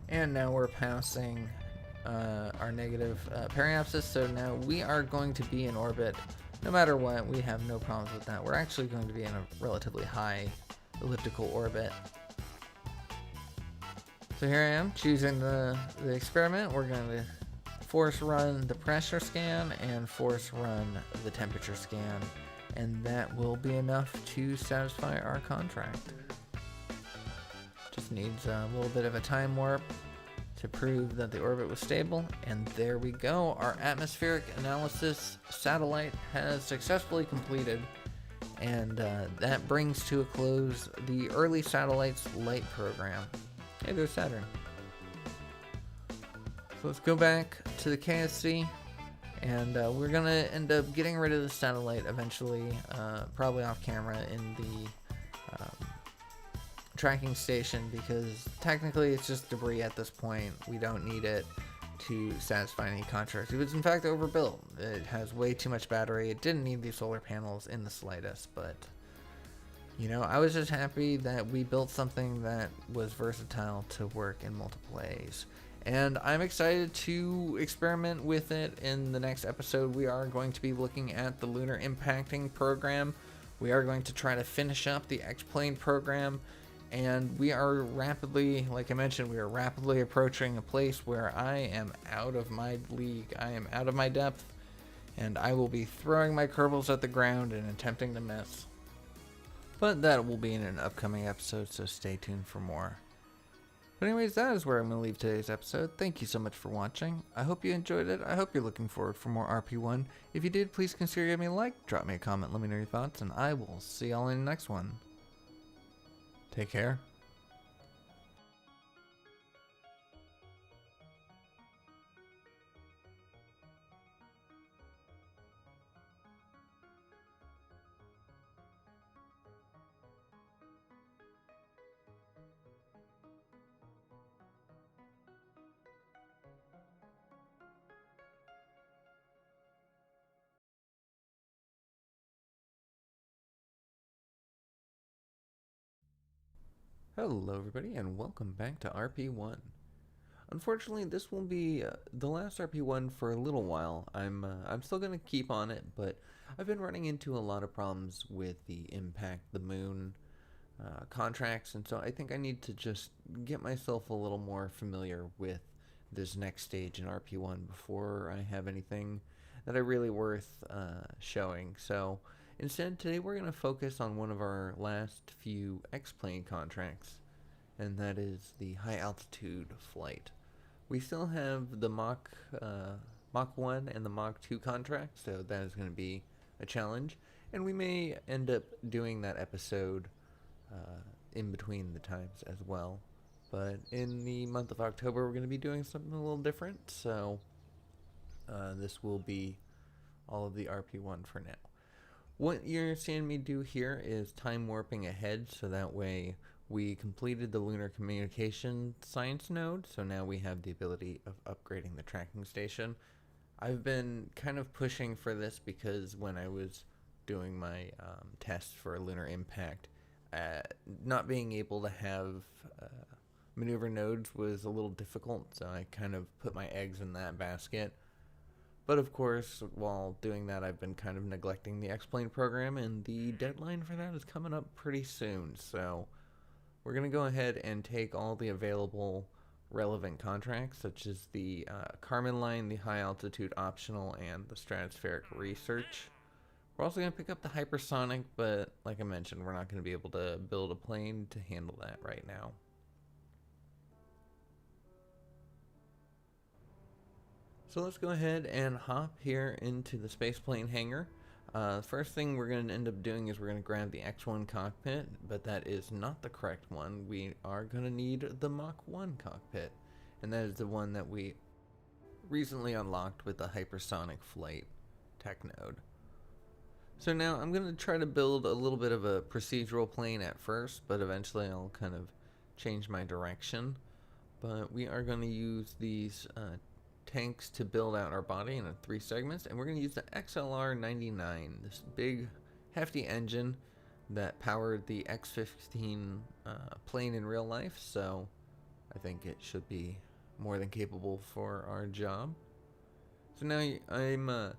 And now we're passing our negative periapsis, so now we are going to be in orbit no matter what. We have no problems with that. We're actually going to be in a relatively high elliptical orbit. So here I am choosing the experiment. We're going to force run the pressure scan and force run the temperature scan, and that will be enough to satisfy our contract. Just needs a little bit of a time warp to prove that the orbit was stable, and there we go. Our atmospheric analysis satellite has successfully completed, and that brings to a close the early satellites light program. Hey, there's Saturn. So let's go back to the KSC, and we're gonna end up getting rid of the satellite eventually, probably off camera in the tracking station, because technically it's just debris at this point. We don't need it to satisfy any contracts. It was in fact overbuilt. It has way too much battery. It didn't need these solar panels in the slightest, but you know, I was just happy that we built something that was versatile to work in multiple ways. And I'm excited to experiment with it in the next episode. We are going to be looking at the lunar impacting program. We are going to try to finish up the X-plane program. And we are rapidly, like I mentioned, we are rapidly approaching a place where I am out of my league. I am out of my depth. And I will be throwing my Kerbals at the ground and attempting to miss. But that will be in an upcoming episode, so stay tuned for more. But anyways, that is where I'm going to leave today's episode. Thank you so much for watching. I hope you enjoyed it. I hope you're looking forward for more RP1. If you did, please consider giving me a like, drop me a comment, let me know your thoughts, and I will see y'all in the next one. Take care. Hello everybody and welcome back to RP1. Unfortunately, this will be the last RP1 for a little while. I'm still going to keep on it, but I've been running into a lot of problems with the impact, the moon contracts, and so I think I need to just get myself a little more familiar with this next stage in RP1 before I have anything that are really worth showing. So instead, today we're going to focus on one of our last few X-plane contracts, and that is the high altitude flight. We still have the Mach 1 and the Mach 2 contract, so that is going to be a challenge. And we may end up doing that episode in between the times as well. But in the month of October, we're going to be doing something a little different. So this will be all of the RP1 for now. What you're seeing me do here is time warping ahead, so that way we completed the lunar communication science node, so now we have the ability of upgrading the tracking station. I've been kind of pushing for this because when I was doing my tests for lunar impact, not being able to have maneuver nodes was a little difficult, so I kind of put my eggs in that basket. But of course, while doing that, I've been kind of neglecting the X-Plane program, and the deadline for that is coming up pretty soon. So we're going to go ahead and take all the available relevant contracts, such as the Kármán line, the high altitude optional, and the stratospheric research. We're also going to pick up the hypersonic, but like I mentioned, we're not going to be able to build a plane to handle that right now. So let's go ahead and hop here into the spaceplane hangar. First thing we're going to end up doing is we're going to grab the X1 cockpit, but that is not the correct one. We are going to need the Mach 1 cockpit, and that is the one that we recently unlocked with the hypersonic flight tech node. So now I'm going to try to build a little bit of a procedural plane at first, but eventually I'll kind of change my direction. But we are going to use these tanks to build out our body in 3 segments, and we're going to use the XLR-99, this big hefty engine that powered the X-15 plane in real life, so I think it should be more than capable for our job. So now I'm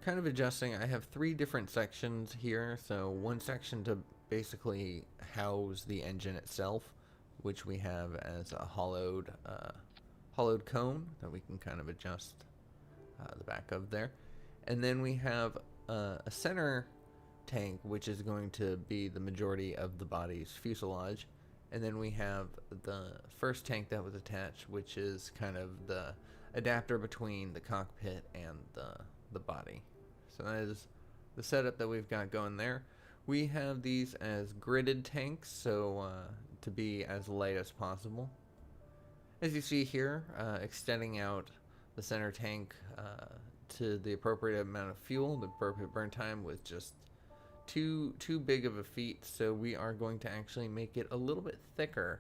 kind of adjusting. I have 3 different sections here, so one section to basically house the engine itself, which we have as a hollowed cone that we can kind of adjust the back of there. And then we have a center tank, which is going to be the majority of the body's fuselage. And then we have the first tank that was attached, which is kind of the adapter between the cockpit and the body. So that is the setup that we've got going there. We have these as gridded tanks, so to be as light as possible. As you see here, extending out the center tank to the appropriate amount of fuel, the appropriate burn time was just too big of a feat, so we are going to actually make it a little bit thicker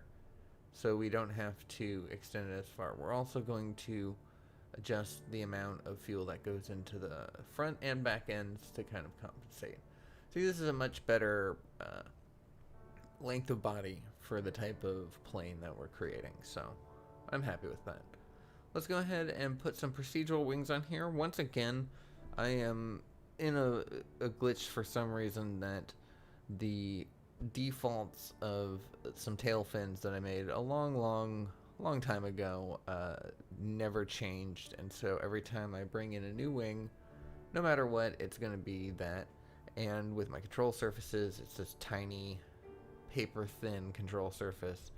so we don't have to extend it as far. We're also going to adjust the amount of fuel that goes into the front and back ends to kind of compensate. See, this is a much better length of body for the type of plane that we're creating, so I'm happy with that. Let's go ahead and put some procedural wings on here. Once again, I am in a glitch for some reason that the defaults of some tail fins that I made a long time ago never changed, and so every time I bring in a new wing, no matter what, it's going to be that. And with my control surfaces, it's this tiny paper thin control surface.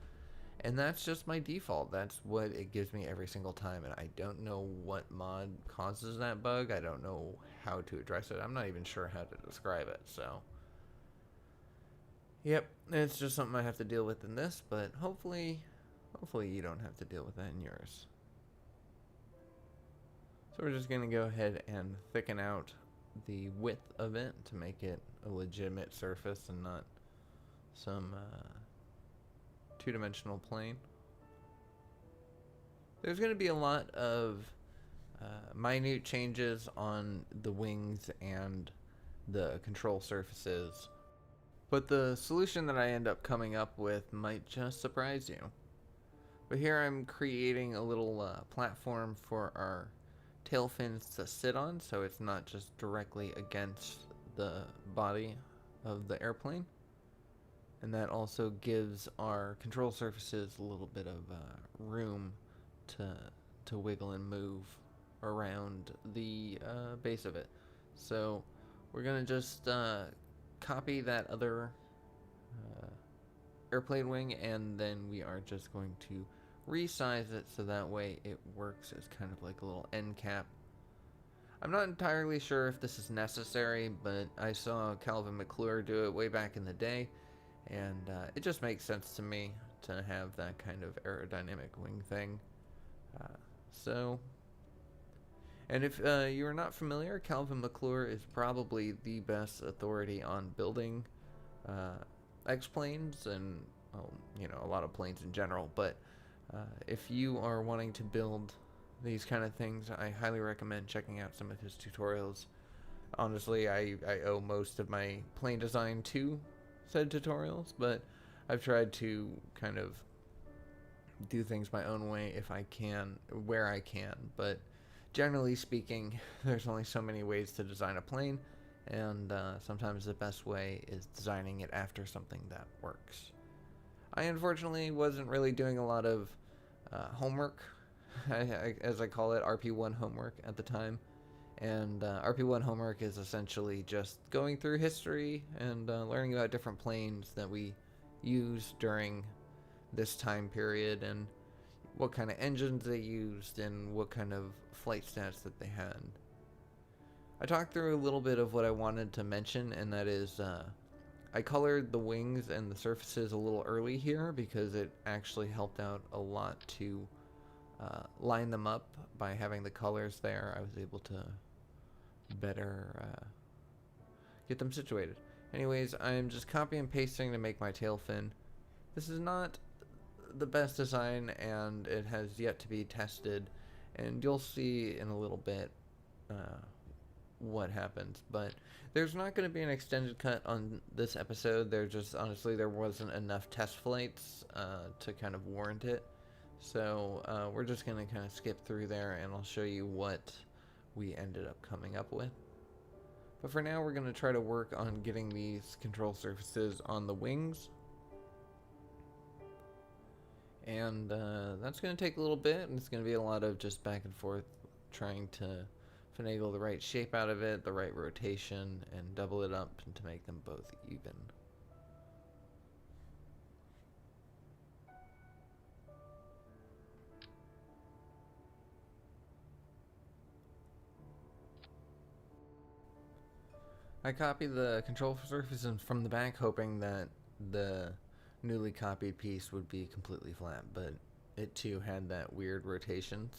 And that's just my default. That's what it gives me every single time. And I don't know what mod causes that bug. I don't know how to address it. I'm not even sure how to describe it. So, yep, it's just something I have to deal with in this. But hopefully you don't have to deal with that in yours. So we're just going to go ahead and thicken out the width of it to make it a legitimate surface and not some two-dimensional plane. There's going to be a lot of minute changes on the wings and the control surfaces, but the solution that I end up coming up with might just surprise you. But here I'm creating a little platform for our tail fins to sit on, so it's not just directly against the body of the airplane. And that also gives our control surfaces a little bit of room to wiggle and move around the base of it. So we're going to just copy that other airplane wing, and then we are just going to resize it so that way it works as kind of like a little end cap. I'm not entirely sure if this is necessary, but I saw Calvin McClure do it way back in the day, and it just makes sense to me to have that kind of aerodynamic wing thing. Uh, so, and if you're not familiar, Calvin McClure is probably the best authority on building X-planes and, well, you know, a lot of planes in general. But if you are wanting to build these kind of things, I highly recommend checking out some of his tutorials. Honestly, I owe most of my plane design to said tutorials, but I've tried to kind of do things my own way if I can, where I can. But generally speaking, there's only so many ways to design a plane, and sometimes the best way is designing it after something that works. I unfortunately wasn't really doing a lot of homework, as I call it, RP1 homework at the time. And RP1 homework is essentially just going through history and learning about different planes that we use during this time period and what kind of engines they used and what kind of flight stats that they had. I talked through a little bit of what I wanted to mention, and that is I colored the wings and the surfaces a little early here because it actually helped out a lot to line them up by having the colors there. I was able to better get them situated. Anyways, I'm just copy and pasting to make my tail fin. This is not the best design, and it has yet to be tested, and you'll see in a little bit what happens. But there's not going to be an extended cut on this episode. Honestly, there wasn't enough test flights to kind of warrant it. So we're just going to kind of skip through there, and I'll show you what we ended up coming up with. But for now, we're going to try to work on getting these control surfaces on the wings. And that's going to take a little bit, and it's going to be a lot of just back and forth trying to finagle the right shape out of it, the right rotation, and double it up to make them both even. I copied the control surfaces from the back, hoping that the newly copied piece would be completely flat, but it too had that weird rotation.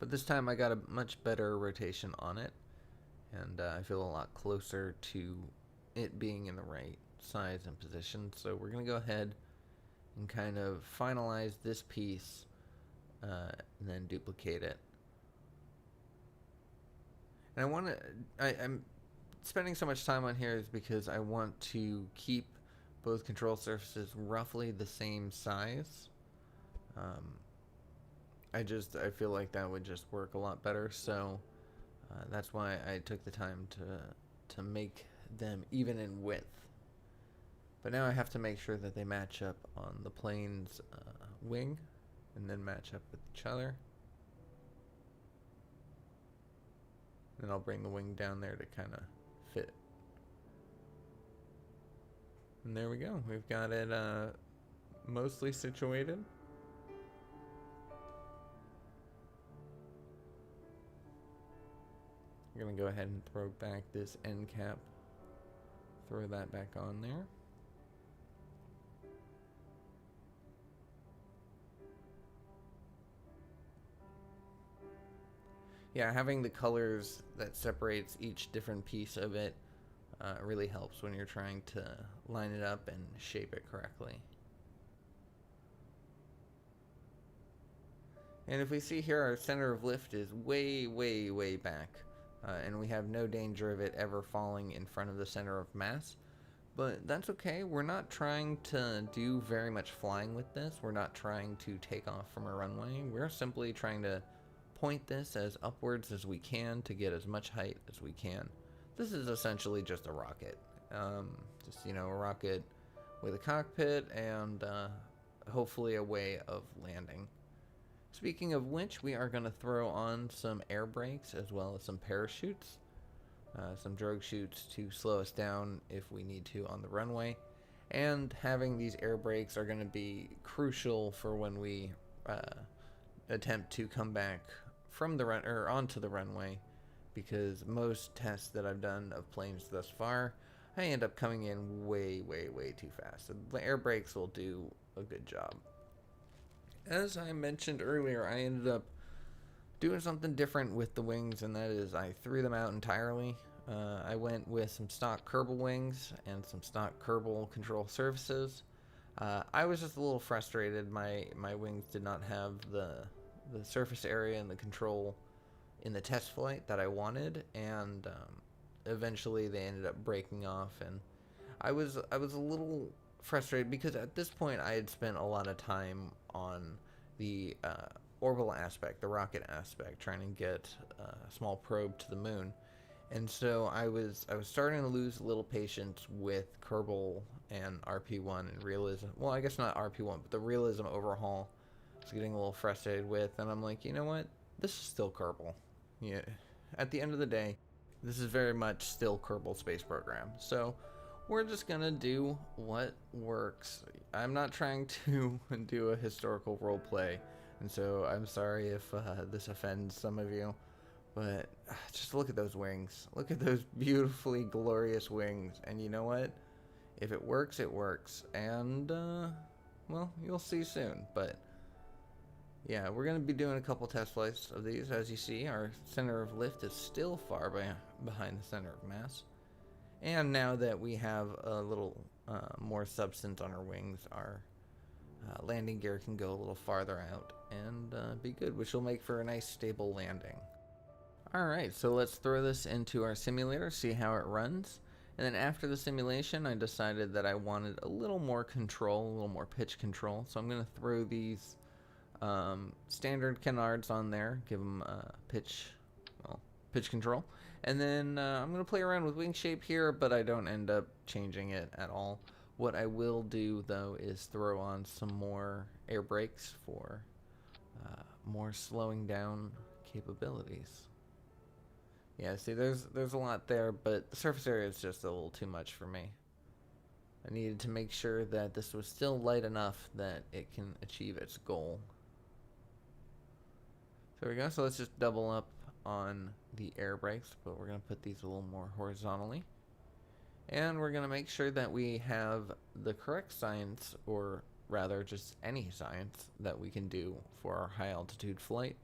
But this time I got a much better rotation on it, and I feel a lot closer to it being in the right size and position. So we're gonna go ahead and kind of finalize this piece and then duplicate it. And I'm spending so much time on here is because I want to keep both control surfaces roughly the same size. I feel like that would just work a lot better, so that's why I took the time to make them even in width. But now I have to make sure that they match up on the plane's wing, and then match up with each other. Then I'll bring the wing down there to kind of fit. And there we go. We've got it mostly situated. I'm going to go ahead and throw back this end cap. Throw that back on there. Yeah, having the colors that separates each different piece of it really helps when you're trying to line it up and shape it correctly. And if we see here, our center of lift is way, way, way back. And we have no danger of it ever falling in front of the center of mass. But that's okay. We're not trying to do very much flying with this. We're not trying to take off from a runway. We're simply trying to point this as upwards as we can to get as much height as we can. This is essentially just a rocket. A rocket with a cockpit and hopefully a way of landing. Speaking of which, we are going to throw on some air brakes as well as some parachutes, some drogue chutes to slow us down if we need to on the runway. And having these air brakes are going to be crucial for when we attempt to come back from the onto the runway because most tests that I've done of planes thus far, I end up coming in way, way, way too fast. The air brakes will do a good job. As I mentioned earlier, I ended up doing something different with the wings, and that is I threw them out entirely. I went with some stock Kerbal wings and some stock Kerbal control surfaces. I was just a little frustrated. My wings did not have the surface area and the control in the test flight that I wanted, and eventually they ended up breaking off, and I was a little frustrated because at this point I had spent a lot of time on the orbital aspect, the rocket aspect, trying to get a small probe to the moon. And so I was starting to lose a little patience with Kerbal and RP1 and realism. Well, I guess not RP1, but the realism overhaul I was getting a little frustrated with. And I'm like, you know what? This is still Kerbal. Yeah. At the end of the day, this is very much still Kerbal Space Program. So we're just going to do what works. I'm not trying to do a historical role play. And so I'm sorry if this offends some of you. But just look at those wings. Look at those beautifully glorious wings. And you know what? If it works, it works. And, well, you'll see soon. But, yeah, we're going to be doing a couple test flights of these. As you see, our center of lift is still far behind the center of mass. And now that we have a little more substance on our wings, our landing gear can go a little farther out and be good, which will make for a nice stable landing. Alright, so let's throw this into our simulator, see how it runs. And then after the simulation, I decided that I wanted a little more control, a little more pitch control. So I'm going to throw these standard canards on there, give them pitch control. And then I'm going to play around with wing shape here, but I don't end up changing it at all. What I will do, though, is throw on some more air brakes for more slowing down capabilities. Yeah, see, there's a lot there, but the surface area is just a little too much for me. I needed to make sure that this was still light enough that it can achieve its goal. So there we go. So let's just double up on the air brakes, but we're going to put these a little more horizontally. And we're going to make sure that we have the correct science, or rather just any science that we can do for our high altitude flight.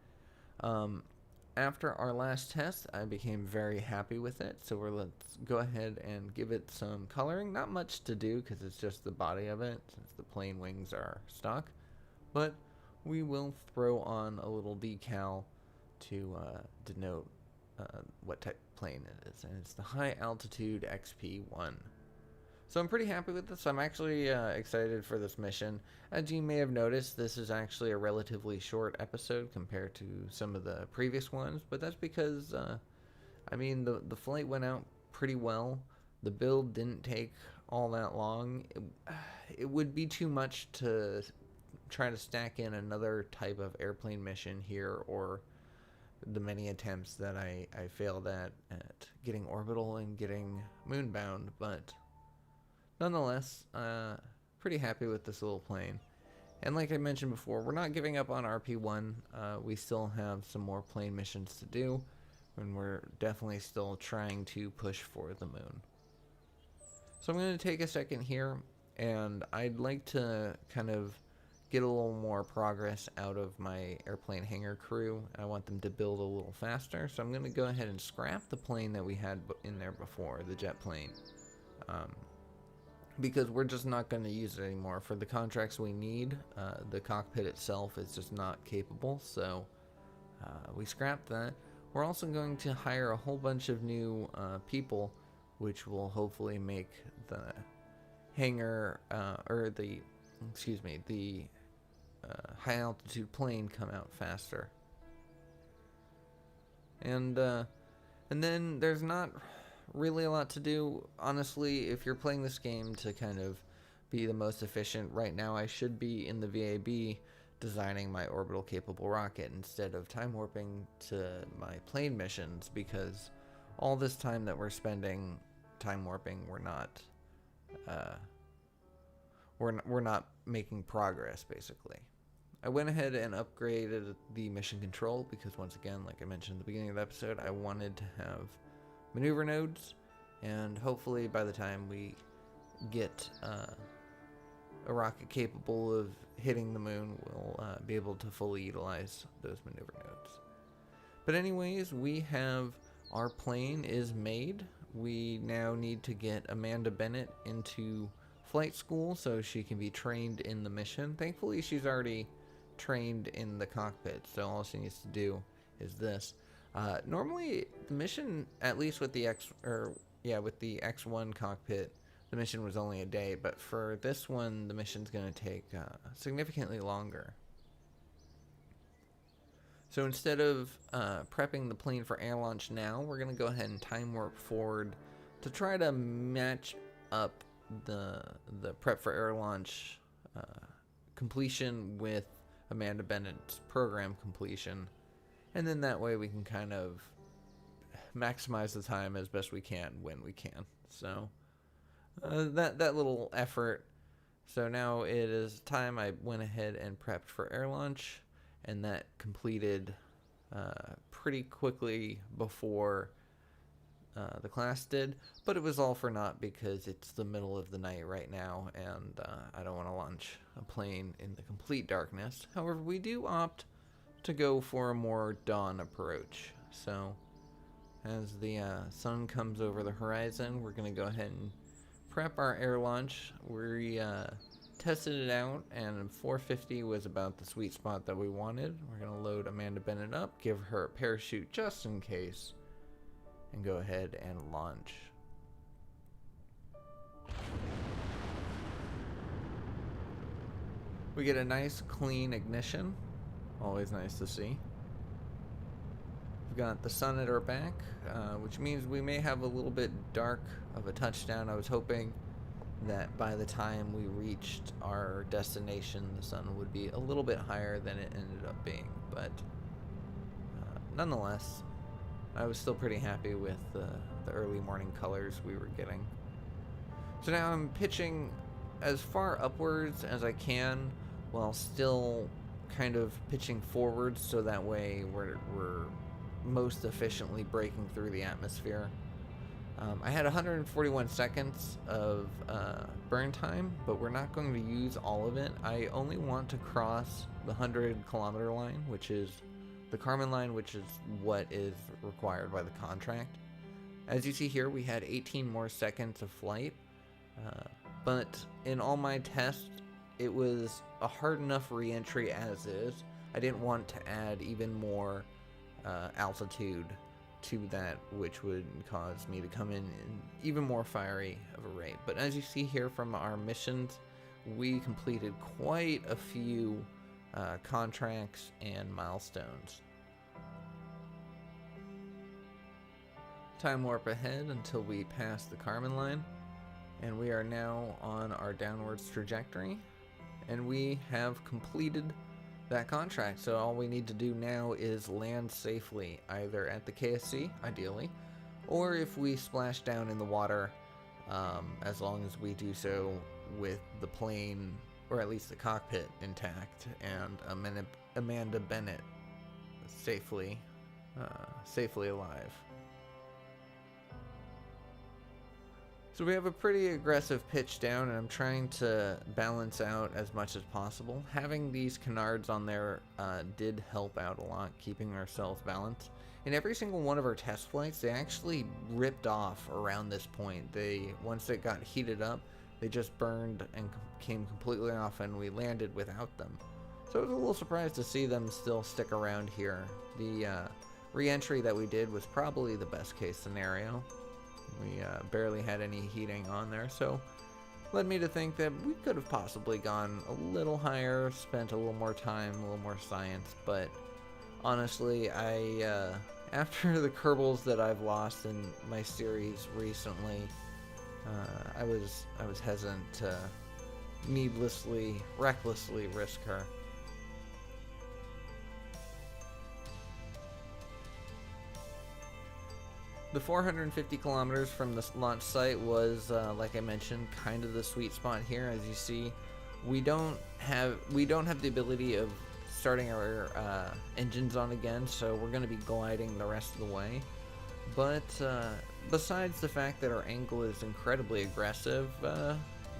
After our last test, I became very happy with it, so let's go ahead and give it some coloring. Not much to do because it's just the body of it, since the plain wings are stock, but we will throw on a little decal to denote what type of plane it is, and it's the High Altitude XP1. So I'm pretty happy with this. I'm actually excited for this mission. As you may have noticed, this is actually a relatively short episode compared to some of the previous ones, but that's because, I mean, the flight went out pretty well. The build didn't take all that long. It would be too much to try to stack in another type of airplane mission here, or the many attempts that I failed at getting orbital and getting moonbound, but nonetheless, pretty happy with this little plane. And like I mentioned before, we're not giving up on RP1. We still have some more plane missions to do, and we're definitely still trying to push for the moon. So I'm going to take a second here, and I'd like to kind of get a little more progress out of my airplane hangar crew. I want them to build a little faster, so I'm going to go ahead and scrap the plane that we had in there before, the jet plane. Because we're just not going to use it anymore. For the contracts we need, the cockpit itself is just not capable, so we scrapped that. We're also going to hire a whole bunch of new people, which will hopefully make the hangar, the high altitude plane come out faster. And then there's not really a lot to do. Honestly, if you're playing this game to kind of be the most efficient, right now I should be in the VAB designing my orbital capable rocket instead of time warping to my plane missions, because all this time that we're spending time warping, we're not making progress, basically. I went ahead and upgraded the mission control because, once again, like I mentioned at the beginning of the episode, I wanted to have maneuver nodes, and hopefully by the time we get a rocket capable of hitting the moon, we'll be able to fully utilize those maneuver nodes. But anyways, we have our plane is made. We now need to get Amanda Bennett into flight school so she can be trained in the mission. Thankfully, she's already trained in the cockpit, so all she needs to do is this. Normally, the mission, at least with the with the X1 cockpit, the mission was only a day, but for this one, the mission's going to take significantly longer. So instead of prepping the plane for air launch now, we're going to go ahead and time warp forward to try to match up the prep for air launch completion with Amanda Bennett's program completion, and then that way we can kind of maximize the time as best we can when we can. So that little effort. So now it is time. I went ahead and prepped for air launch, and that completed pretty quickly before the class did, but it was all for naught because it's the middle of the night right now, and I don't want to launch a plane in the complete darkness. However, we do opt to go for a more dawn approach. So as the sun comes over the horizon, we're going to go ahead and prep our air launch. We tested it out, and 450 was about the sweet spot that we wanted. We're going to load Amanda Bennett up, give her a parachute just in case, and go ahead and launch. We get a nice clean ignition, always nice to see. We've got the sun at our back, which means we may have a little bit dark of a touchdown. I was hoping that by the time we reached our destination, the sun would be a little bit higher than it ended up being, but nonetheless, I was still pretty happy with the early morning colors we were getting. So now I'm pitching as far upwards as I can while still kind of pitching forwards, so that way we're most efficiently breaking through the atmosphere. I had 141 seconds of burn time, but we're not going to use all of it. I only want to cross the 100-kilometer line, which is the Kármán line, which is what is required by the contract. As you see here, we had 18 more seconds of flight, but in all my tests, it was a hard enough re-entry as is. I didn't want to add even more altitude to that, which would cause me to come in even more fiery of a rate. But as you see here from our missions, we completed quite a few contracts and milestones. Time warp ahead until we pass the Kármán line, and we are now on our downwards trajectory, and we have completed that contract. So all we need to do now is land safely, either at the KSC, ideally, or if we splash down in the water, as long as we do so with the plane, or at least the cockpit, intact, and Amanda Bennett safely alive. So we have a pretty aggressive pitch down, and I'm trying to balance out as much as possible. Having these canards on there did help out a lot, keeping ourselves balanced. In every single one of our test flights, they actually ripped off around this point. Once it got heated up, they just burned and came completely off, and we landed without them. So I was a little surprised to see them still stick around here. The re-entry that we did was probably the best case scenario. We barely had any heating on there, so led me to think that we could have possibly gone a little higher, spent a little more time, a little more science. But honestly, after the Kerbals that I've lost in my series recently, I was hesitant to needlessly, recklessly risk her. The 450 kilometers from the launch site was, like I mentioned, kind of the sweet spot here. As you see, we don't have the ability of starting our engines on again, so we're going to be gliding the rest of the way. But besides the fact that our angle is incredibly aggressive,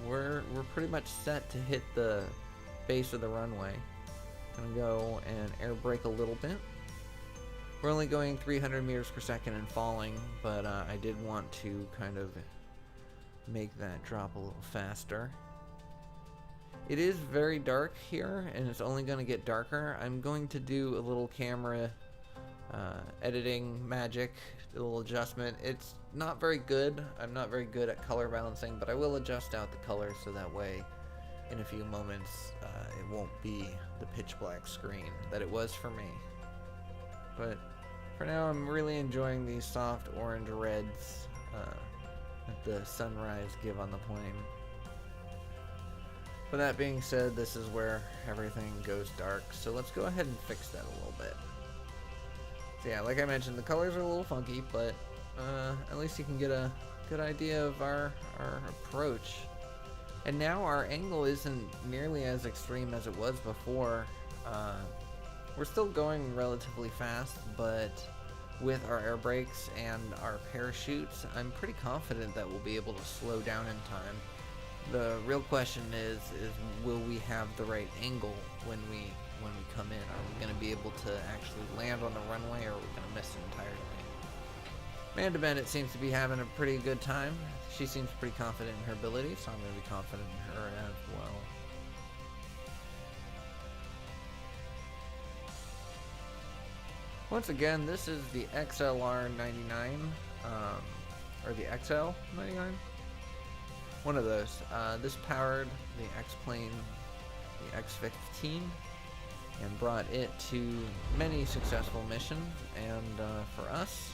we're pretty much set to hit the base of the runway. I'm gonna go and air brake a little bit. We're only going 300 meters per second and falling, but I did want to kind of make that drop a little faster. It is very dark here, and it's only going to get darker. I'm going to do a little camera editing magic, a little adjustment. It's not very good. I'm not very good at color balancing, but I will adjust out the colors so that way in a few moments it won't be the pitch black screen that it was for me. But for now, I'm really enjoying these soft orange reds that the sunrise give on the plane. But that being said, this is where everything goes dark, so let's go ahead and fix that a little bit. So yeah, like I mentioned, the colors are a little funky, but at least you can get a good idea of our approach. And now our angle isn't nearly as extreme as it was before. We're still going relatively fast, but with our air brakes and our parachutes, I'm pretty confident that we'll be able to slow down in time. The real question is will we have the right angle when we come in? Are we going to be able to actually land on the runway, or are we going to miss it entirely? Amanda Bennett seems to be having a pretty good time. She seems pretty confident in her ability, so I'm going to be confident in her as well. Once again, this is the XLR-99, or the XL-99? One of those. This powered the X-Plane, the X-15, and brought it to many successful missions, and for us,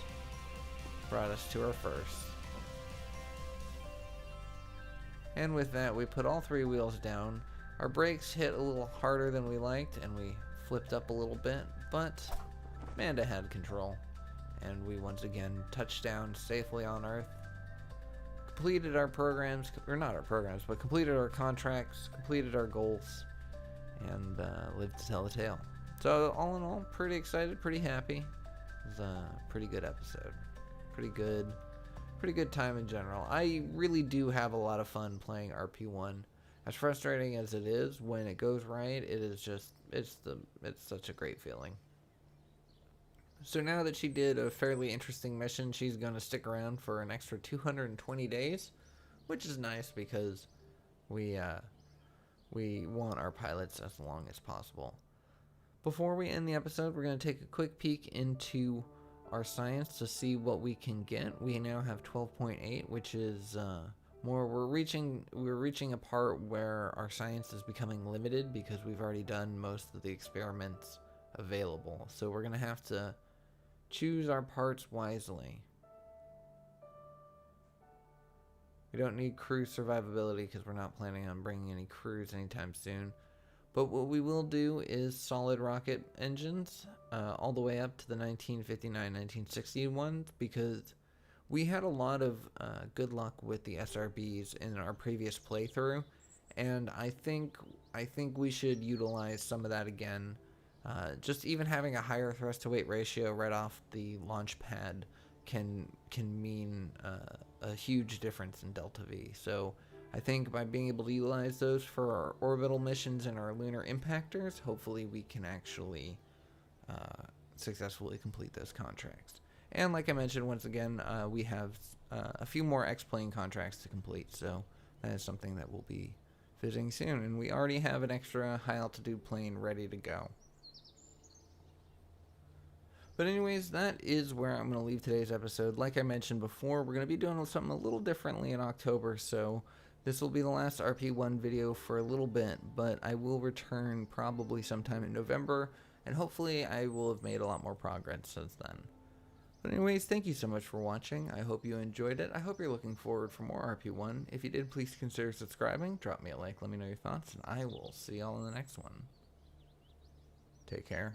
brought us to our first. And with that, we put all three wheels down. Our brakes hit a little harder than we liked, and we flipped up a little bit, but Amanda had control, and we once again touched down safely on Earth. Completed our programs, or not our programs, but completed our contracts, completed our goals, and lived to tell the tale. So all in all, pretty excited, pretty happy. It was a pretty good episode. Pretty good time in general. I really do have a lot of fun playing RP1. As frustrating as it is, when it goes right, it is just, it's such a great feeling. So now that she did a fairly interesting mission, she's going to stick around for an extra 220 days, which is nice because we want our pilots as long as possible. Before we end the episode, we're going to take a quick peek into our science to see what we can get. We now have 12.8, which is more. We're reaching a part where our science is becoming limited because we've already done most of the experiments available. So we're going to have to choose our parts wisely. We don't need crew survivability because we're not planning on bringing any crews anytime soon. But what we will do is solid rocket engines all the way up to the 1959-1960 ones, because we had a lot of good luck with the SRBs in our previous playthrough, and I think we should utilize some of that again. Just even having a higher thrust to weight ratio right off the launch pad can mean a huge difference in Delta V. So I think by being able to utilize those for our orbital missions and our lunar impactors, hopefully we can actually successfully complete those contracts. And like I mentioned, once again, we have a few more X-Plane contracts to complete, so that is something that we'll be visiting soon. And we already have an extra high-altitude plane ready to go. But anyways, that is where I'm going to leave today's episode. Like I mentioned before, we're going to be doing something a little differently in October, so this will be the last RP1 video for a little bit, but I will return probably sometime in November, and hopefully I will have made a lot more progress since then. But anyways, thank you so much for watching. I hope you enjoyed it. I hope you're looking forward for more RP1. If you did, please consider subscribing, drop me a like, let me know your thoughts, and I will see y'all in the next one. Take care.